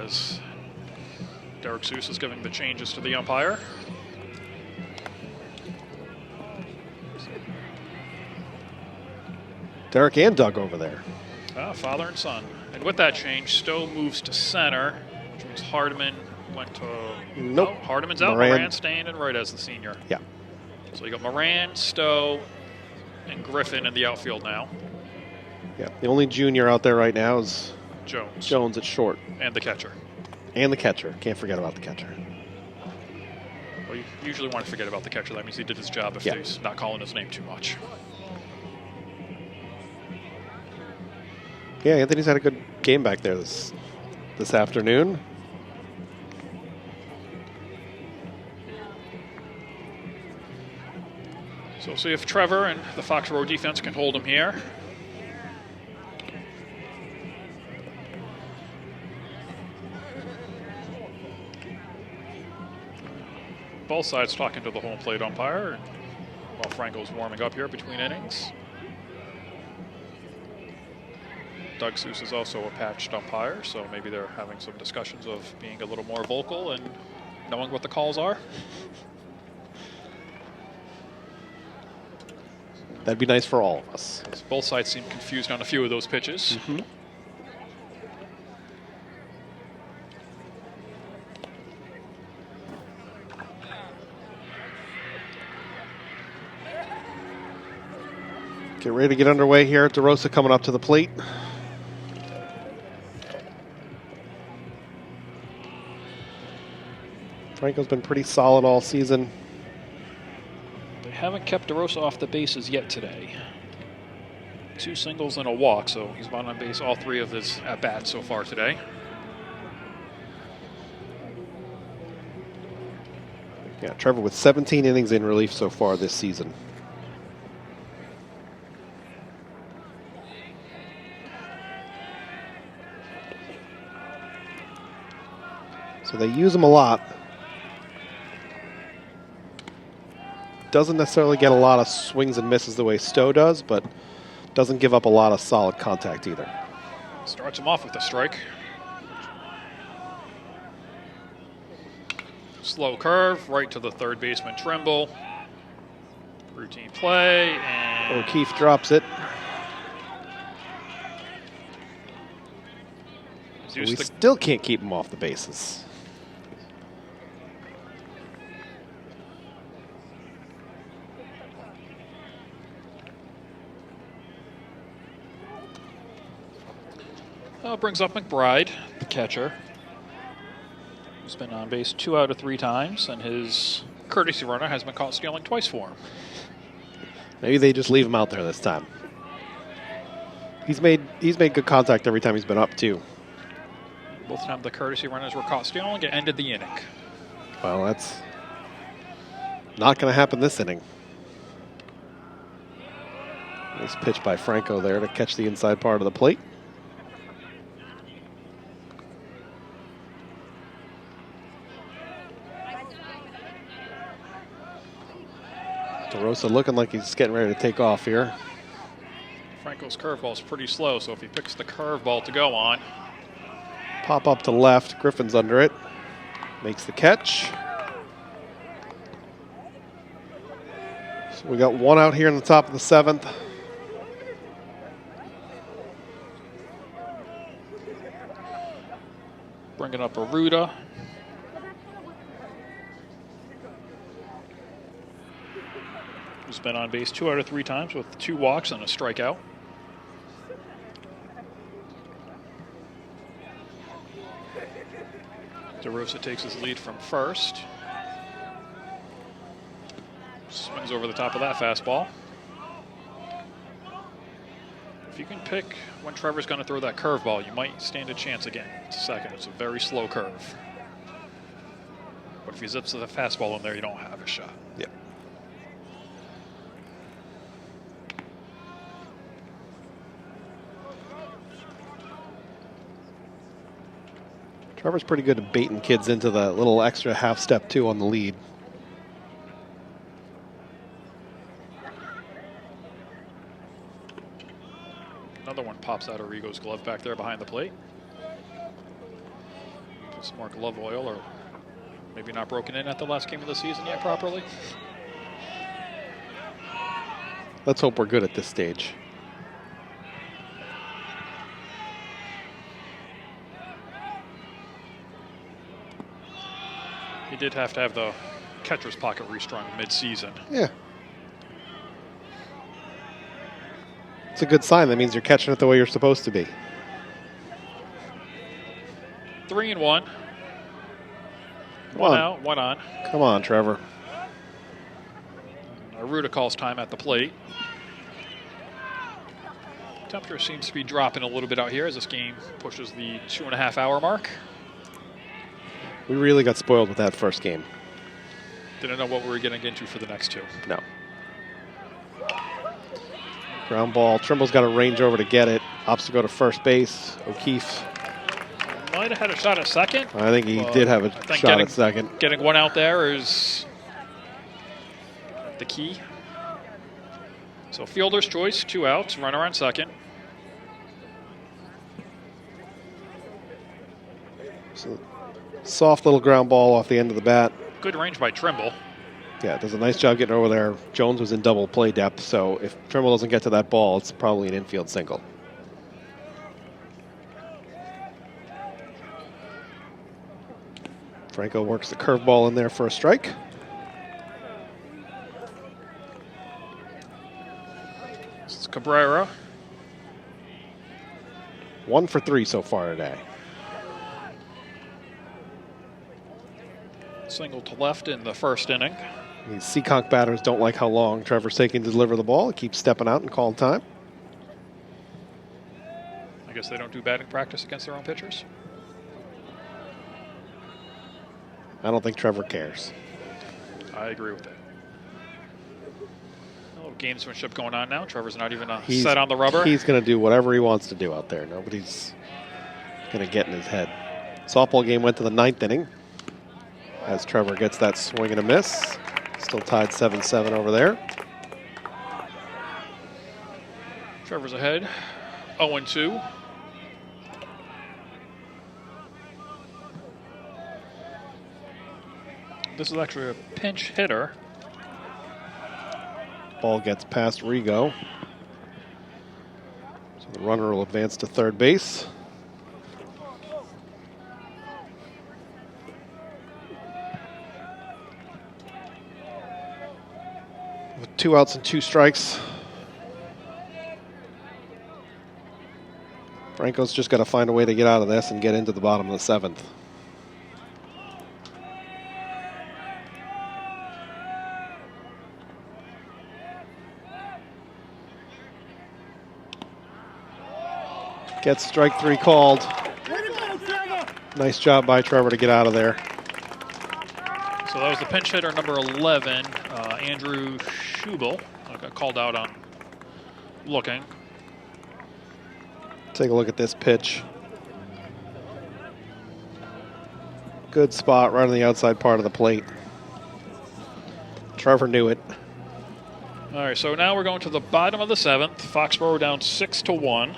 As Derek Seuss is giving the changes to the umpire. Derek and Doug over there. Father and son. And with that change, Stowe moves to center, which means Hardiman went to... Nope. Oh, Hardiman's out. Moran staying in right as the senior. Yeah. So you got Moran, Stowe, and Griffin in the outfield now. Yeah. The only junior out there right now is Jones. Jones at short. And the catcher. And the catcher. Can't forget about the catcher. Well, you usually want to forget about the catcher. That means he did his job if he's not calling his name too much. Yeah, Anthony's had a good game back there this afternoon. So we'll see if Trevor and the Foxborough defense can hold him here. Both sides talking to the home plate umpire while Franco's warming up here between innings. Doug Seuss is also a patched umpire, so maybe they're having some discussions of being a little more vocal and knowing what the calls are. That'd be nice for all of us. As both sides seem confused on a few of those pitches. Get ready to get underway here. DeRosa coming up to the plate. Franco's been pretty solid all season. They haven't kept DeRosa off the bases yet today. 2 singles and a walk, so he's been on base all 3 of his at-bats so far today. Yeah, Trevor with 17 innings in relief so far this season. So they use him a lot. Doesn't necessarily get a lot of swings and misses the way Stowe does, but doesn't give up a lot of solid contact either. Starts him off with a strike. Slow curve, right to the third baseman Trimble. Routine play, and O'Keefe drops it. We still can't keep him off the bases. Brings up McBride, the catcher. He's been on base 2 out of 3 times, and his courtesy runner has been caught stealing twice for him. Maybe they just leave him out there this time. He's made good contact every time he's been up too. Both times the courtesy runners were caught stealing, it ended the inning. Well, that's not going to happen this inning. Nice pitch by Franco there to catch the inside part of the plate. DeRosa looking like he's getting ready to take off here. Franco's curveball's pretty slow, so if he picks the curveball to go on. Pop up to left. Griffin's under it. Makes the catch. So we got one out here in the top of the 7th. Bringing up Aruda. Who's been on base 2 out of 3 times with 2 walks and a strikeout. DeRosa takes his lead from first. Swings over the top of that fastball. If you can pick when Trevor's going to throw that curveball, you might stand a chance again. It's a second. It's a very slow curve. But if he zips the fastball in there, you don't have a shot. Yep. Trevor's pretty good at baiting kids into the little extra half step too on the lead. Another one pops out of Rigo's glove back there behind the plate. Put some more glove oil, or maybe not broken in at the last game of the season yet properly. Let's hope we're good at this stage. He did have to have the catcher's pocket restrung mid-season. Yeah. It's a good sign. That means you're catching it the way you're supposed to be. 3-1. One out, one on. Come on, Trevor. Aruda calls time at the plate. Temperature seems to be dropping a little bit out here as this game pushes the 2.5-hour mark. We really got spoiled with that first game. Didn't know what we were going to get into for the next 2. No. Ground ball. Trimble's got to range over to get it. Opts to go to first base. O'Keefe. Might have had a shot at second. I think he did have a shot at second. Getting one out there is the key. So fielder's choice, 2 outs, runner on second. So, soft little ground ball off the end of the bat. Good range by Trimble. Yeah, does a nice job getting over there. Jones was in double play depth, so if Trimble doesn't get to that ball, it's probably an infield single. Franco works the curveball in there for a strike. This is Cabrera. 1 for 3 so far today. Single to left in the first inning. These Seekonk batters don't like how long Trevor's taking to deliver the ball. He keeps stepping out and calling time. I guess they don't do batting practice against their own pitchers. I don't think Trevor cares. I agree with that. A little gamesmanship going on now. Trevor's not even set on the rubber. He's going to do whatever he wants to do out there. Nobody's going to get in his head. Softball game went to the 9th inning as Trevor gets that swing and a miss. Still tied 7-7 over there. Trevor's ahead, 0-2. This is actually a pinch hitter. Ball gets past Rigo. So the runner will advance to third base. With 2 outs and 2 strikes. Franco's just got to find a way to get out of this and get into the bottom of the 7th. Gets strike 3 called. Nice job by Trevor to get out of there. So that was the pinch hitter number 11, Andrew Schubel. Got called out on looking. Take a look at this pitch. Good spot right on the outside part of the plate. Trevor knew it. All right, so now we're going to the bottom of the 7th. Foxborough down 6-1.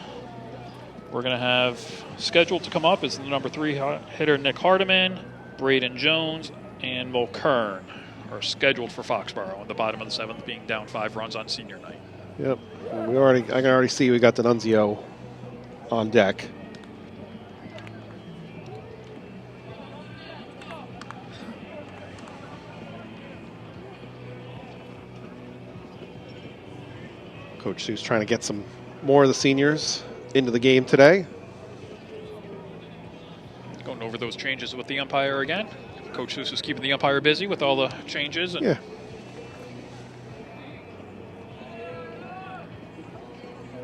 We're going to have scheduled to come up is the number 3 hitter Nick Hardiman, Braden Jones, and Mulkern are scheduled for Foxborough on the bottom of the 7th, being down 5 runs on senior night. Yep. I can already see we got D'Annunzio on deck. Coach Seuss trying to get some more of the seniors into the game today. Going over those changes with the umpire again. Coach Seuss is keeping the umpire busy with all the changes. And yeah.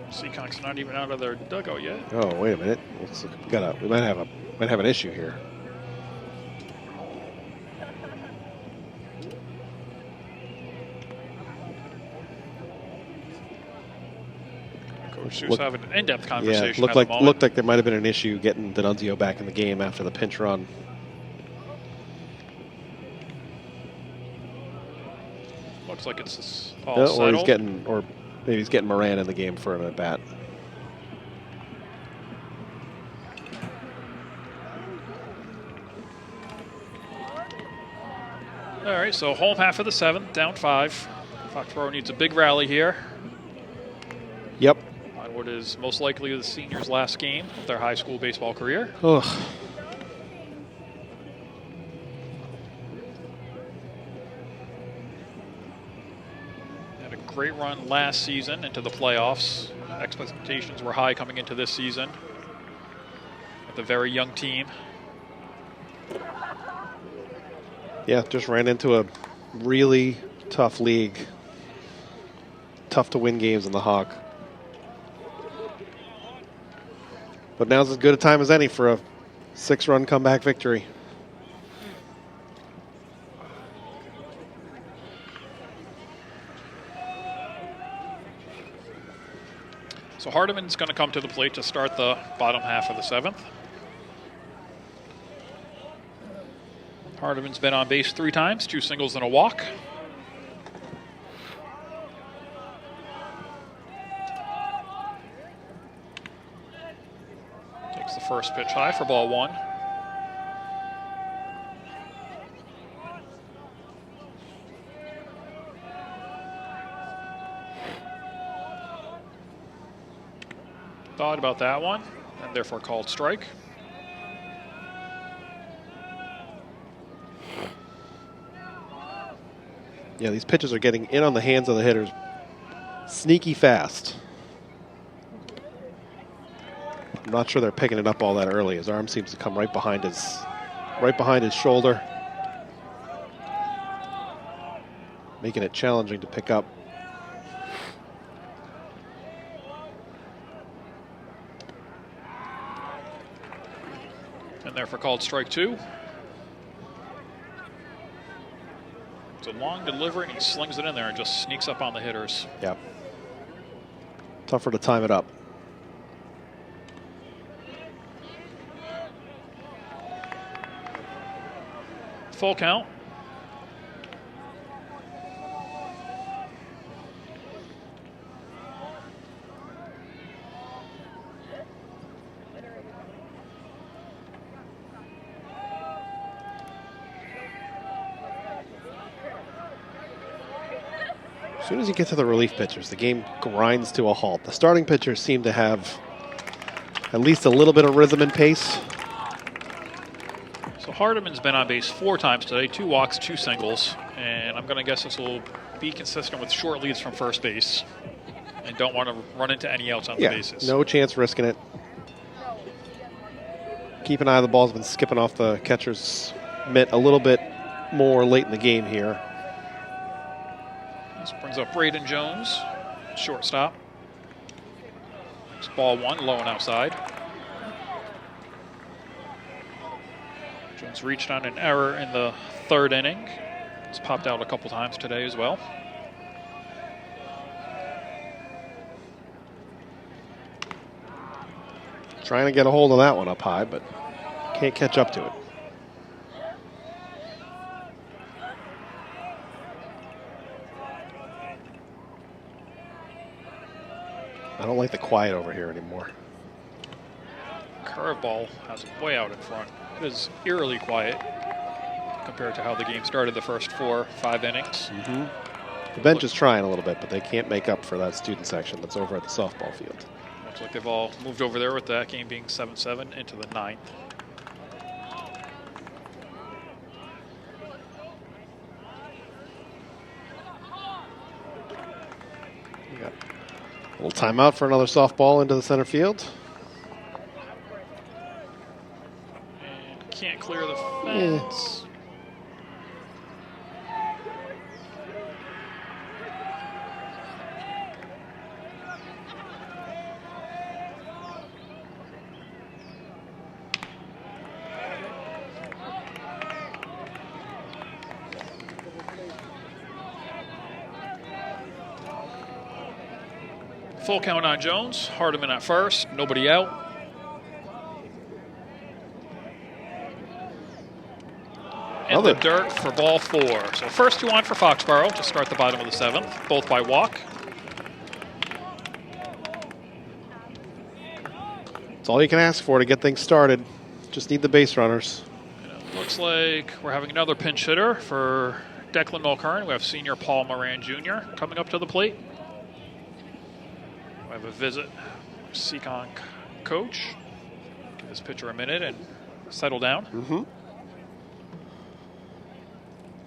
Seekonk's not even out of their dugout yet. Oh, wait a minute. We might have an issue here. Coach Seuss having an in-depth conversation. Yeah, looked like there might have been an issue getting D'Annunzio back in the game after the pinch run. Looks like it's all settled. Or maybe he's getting Moran in the game for an at-bat. All right, so home half of the 7th, down 5. Foxborough needs a big rally here. Yep. On what is most likely the seniors' last game of their high school baseball career. Ugh. Had a great run last season into the playoffs. Expectations were high coming into this season with a very young team. Yeah, just ran into a really tough league. Tough to win games in the Hawk. But now's as good a time as any for a 6-run comeback victory. So Hardiman's going to come to the plate to start the bottom half of the 7th. Hardiman's been on base 3 times, 2 singles and a walk. Takes the first pitch high for ball 1. Thought about that one, and therefore called strike. Yeah, these pitches are getting in on the hands of the hitters sneaky fast. I'm not sure they're picking it up all that early. His arm seems to come right behind his shoulder, making it challenging to pick up. And therefore called strike 2. It's a long delivery, and he slings it in there and just sneaks up on the hitters. Yep. Tougher to time it up. Full count. As soon as you get to the relief pitchers, the game grinds to a halt. The starting pitchers seem to have at least a little bit of rhythm and pace. So Hardiman's been on base 4 times today, 2 walks, 2 singles, and I'm going to guess this will be consistent with short leads from first base and don't want to run into any outs on the bases. No chance risking it. Keep an eye on the ball's been skipping off the catcher's mitt a little bit more late in the game here. This brings up Braden Jones, shortstop. It's ball 1, low and outside. Jones reached on an error in the 3rd inning. It's popped out a couple times today as well. Trying to get a hold of that one up high, but can't catch up to it. I don't like the quiet over here anymore. Curveball has it way out in front. It is eerily quiet compared to how the game started the first 4 or 5 innings. The bench is trying a little bit, but they can't make up for that student section that's over at the softball field. Looks like they've all moved over there with that game being 7-7 into the 9th. We got a little timeout for another softball into the center field. And can't clear the fence. Full count on Jones. Hardiman at first. Nobody out. In the dirt for ball 4. So first 2 on for Foxborough to start the bottom of the 7th, both by walk. That's all you can ask for to get things started. Just need the base runners. And it looks like we're having another pinch hitter for Declan Mulkern. We have senior Paul Moran Jr. coming up to the plate. We have a visit. Seekonk coach. Give this pitcher a minute and settle down.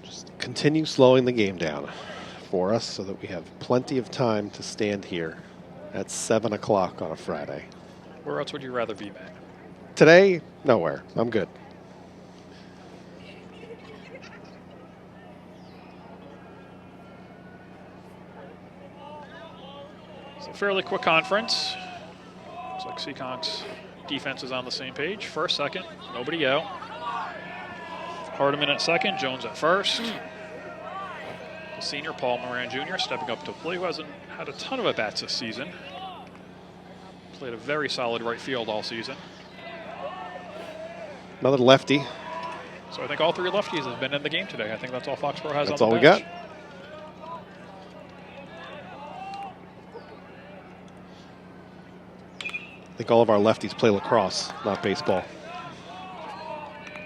Just continue slowing the game down for us so that we have plenty of time to stand here at 7 o'clock on a Friday. Where else would you rather be, Matt? Today, nowhere. I'm good. It's a fairly quick conference. Looks like Seekonk's defense is on the same page. First, second, nobody out. Hardiman at second, Jones at first. The senior Paul Moran Jr. stepping up to play, who hasn't had a ton of at-bats this season. Played a very solid right field all season. Another lefty. So I think all 3 lefties have been in the game today. I think that's all Foxborough has That's on the all bench. we got. I think all of our lefties play lacrosse, not baseball.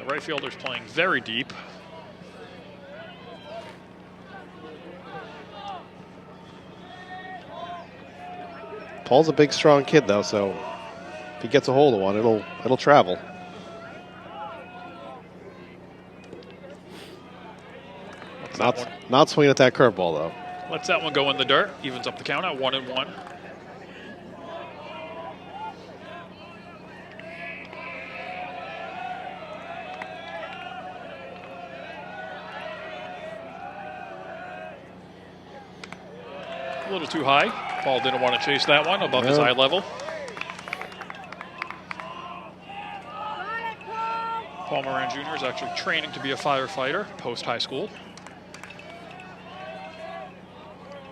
The right fielder's playing very deep. Paul's a big, strong kid, though, so if he gets a hold of one, it'll travel. Not swinging at that curveball, though. Lets that one go in the dirt. Evens up the count at 1-1. A little too high. Paul didn't want to chase that one above his eye level. Paul Moran Jr. is actually training to be a firefighter post-high school.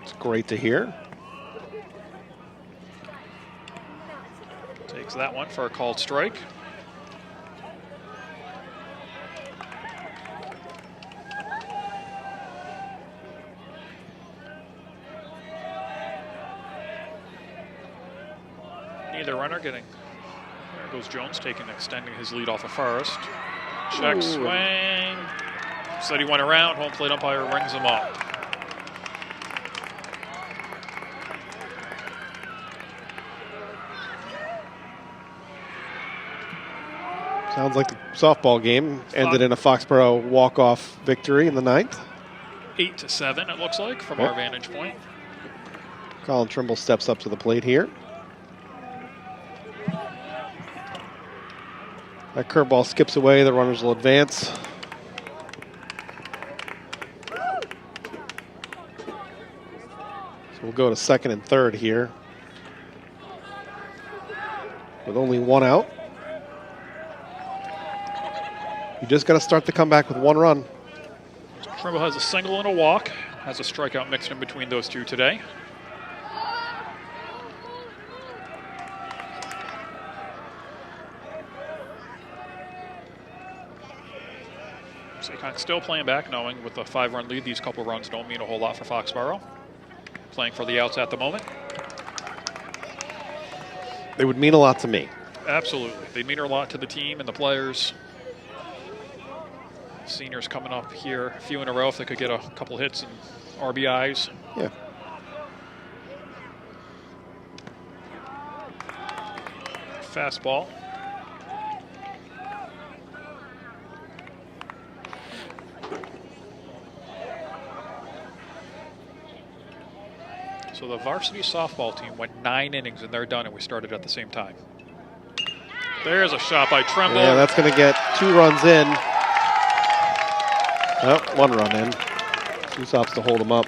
It's great to hear. Takes that one for a called strike. Neither runner getting. There goes Jones, extending his lead off of first. Check swing. Said he went around. Home plate umpire rings him up. Sounds like the softball game ended in a Foxborough walk-off victory in the 9th. 8-7, it looks like, from our vantage point. Colin Trimble steps up to the plate here. That curveball skips away. The runners will advance. So we'll go to second and third here with only 1 out. You just got to start the comeback with 1 run. Trimble has a single and a walk. Has a strikeout mixed in between those two today. Seekonk still playing back, knowing with a 5-run lead, these couple runs don't mean a whole lot for Foxborough. Playing for the outs at the moment. They would mean a lot to me. Absolutely. They mean a lot to the team and the players. Seniors coming up here, a few in a row if they could get a couple hits and RBIs. Yeah. Fastball. So the varsity softball team went 9 innings and they're done, and we started at the same time. There's a shot by Tremble. Yeah, that's going to get 2 runs in. Oh, 1 run in. 2 stops to hold them up.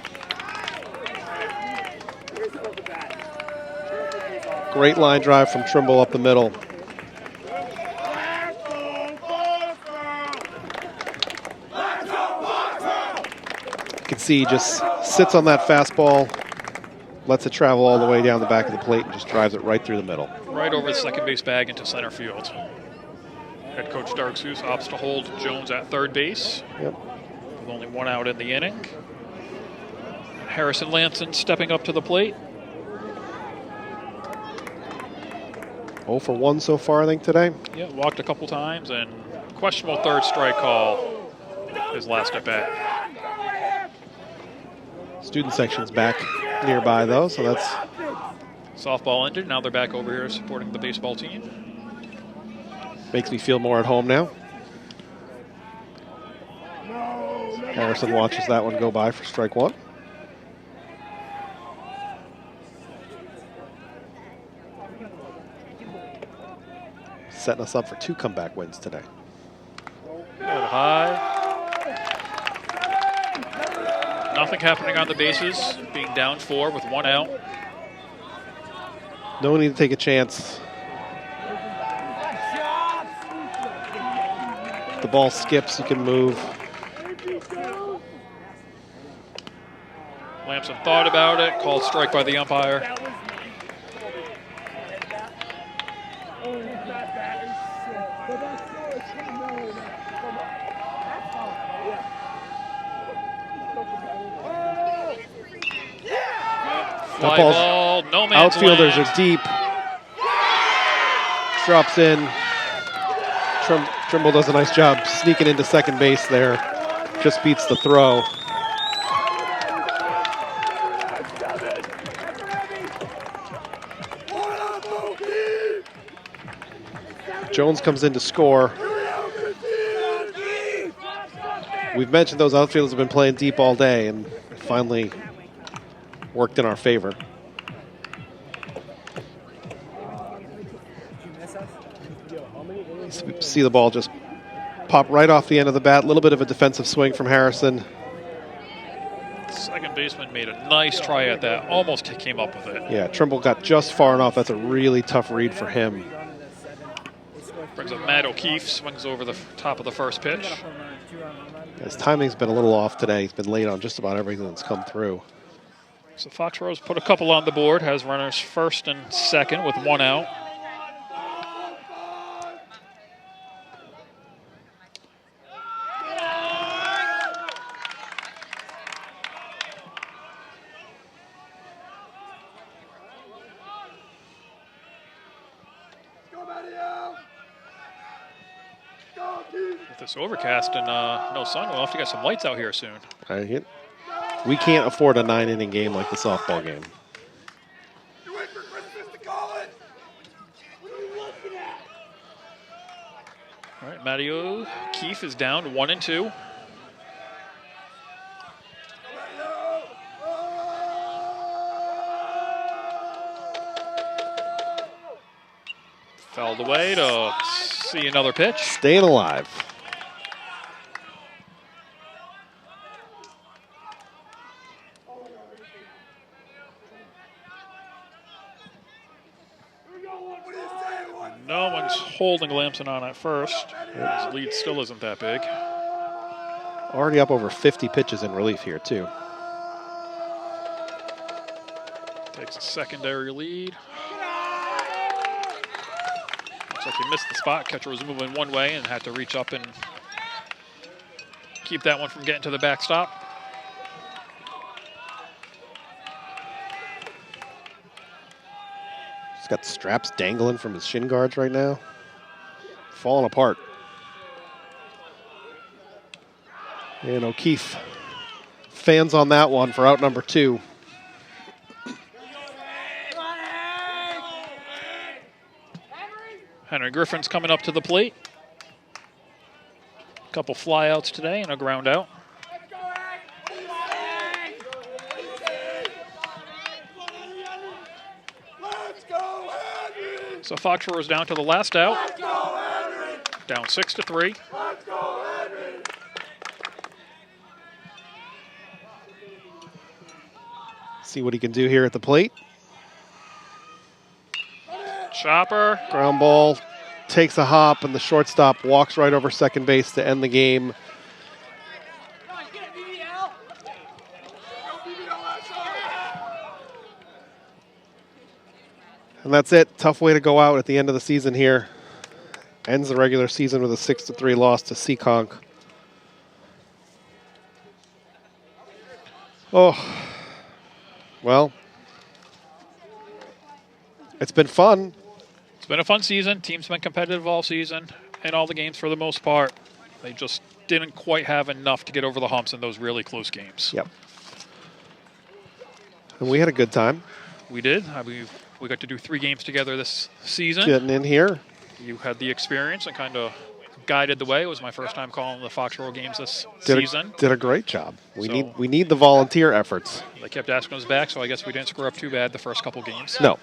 Great line drive from Trimble up the middle. You can see he just sits on that fastball, lets it travel all the way down the back of the plate, and just drives it right through the middle. Right over the second base bag into center field. Head coach Dark Seuss opts to hold Jones at third base. Yep. With only 1 out in the inning. Harrison Lamson stepping up to the plate. 0 for 1 so far, I think, today. Yeah, walked a couple times, and questionable third strike call his last at bat. Student section's back nearby, though, so that's... Softball ended. Now they're back over here supporting the baseball team. Makes me feel more at home now. Harrison watches that one go by for strike 1. Setting us up for 2 comeback wins today. A little high. Nothing happening on the bases. Being down 4 with 1 out. No need to take a chance. If the ball skips, you can move. Lamson thought about it, called strike by the umpire. Fly ball, no man's outfielders land. are deep. Drops in. Trimble does a nice job sneaking into second base there. Just beats the throw. Jones comes in to score. We've mentioned those outfielders have been playing deep all day, and it finally worked in our favor. See the ball just pop right off the end of the bat. A little bit of a defensive swing from Harrison. Second baseman made a nice try at that. Almost came up with it. Yeah, Trimble got just far enough. That's a really tough read for him. Brings up Matt O'Keefe, swings over the top of the first pitch. His timing's been a little off today. He's been late on just about everything that's come through. So Foxborough's put a couple on the board, has runners first and second with 1 out. With this overcast and no sun, we'll have to get some lights out here soon. We can't afford a 9-inning game like the softball game. All right, Matty O'Keefe is down 1-2. Fouled away to see another pitch. Staying alive. No one's holding Lamson on at first. His lead still isn't that big. Already up over 50 pitches in relief here, too. Takes a secondary lead. Looks like he missed the spot. Catcher was moving one way and had to reach up and keep that one from getting to the backstop. He's got straps dangling from his shin guards right now. Falling apart. And O'Keefe fans on that one for out number 2. Henry Griffin's coming up to the plate. A couple flyouts today and a ground out. So Foxborough is down to the last out. Down 6-3. See what he can do here at the plate. Chopper. Ground ball, takes a hop, and the shortstop walks right over second base to end the game. And that's it. Tough way to go out at the end of the season here. Ends the regular season with a 6-3 loss to Seekonk. Oh, well, it's been fun. It's been a fun season. Team's been competitive all season in all the games for the most part. They just didn't quite have enough to get over the humps in those really close games. Yep. And we had a good time. We did. We got to do 3 games together this season. Getting in here. You had the experience and kind of guided the way. It was my first time calling the Foxborough games this season. Did a great job. We need the volunteer efforts. They kept asking us back, so I guess we didn't screw up too bad the first couple games. No.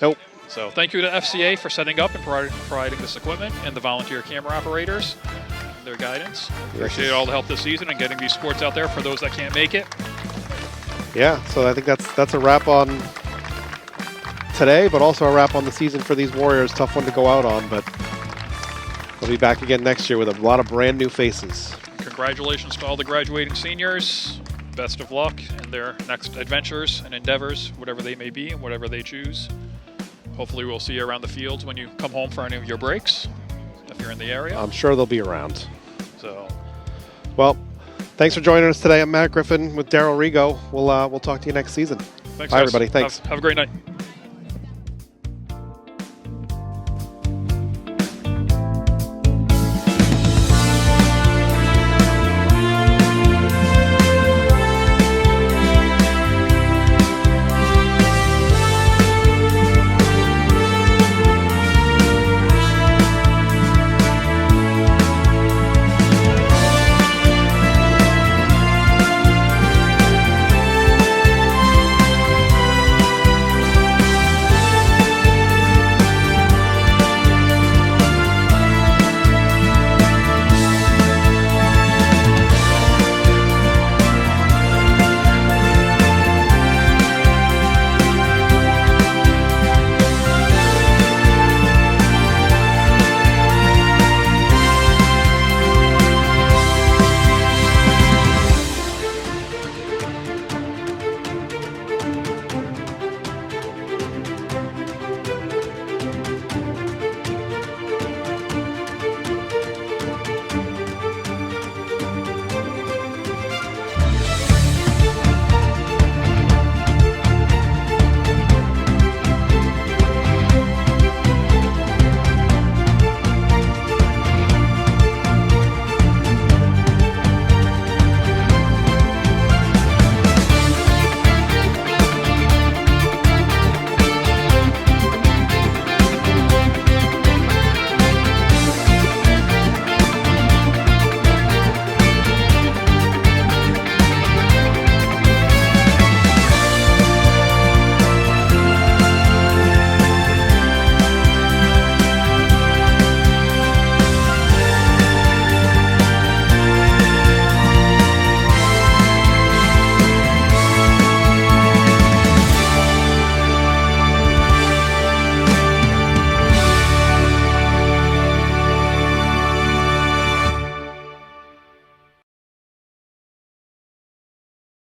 Nope. So thank you to FCA for setting up and providing this equipment, and the volunteer camera operators, their guidance. Appreciate all the help this season and getting these sports out there for those that can't make it. Yeah, so I think that's a wrap on today, but also a wrap on the season for these Warriors. Tough one to go out on, but we'll be back again next year with a lot of brand new faces. Congratulations to all the graduating seniors. Best of luck in their next adventures and endeavors, whatever they may be and whatever they choose. Hopefully we'll see you around the fields when you come home for any of your breaks, if you're in the area. I'm sure they'll be around. So, well, thanks for joining us today. I'm Matt Griffin with Daryl Rigo. We'll talk to you next season. Thanks, Bye, guys. everybody. Thanks. Have a great night.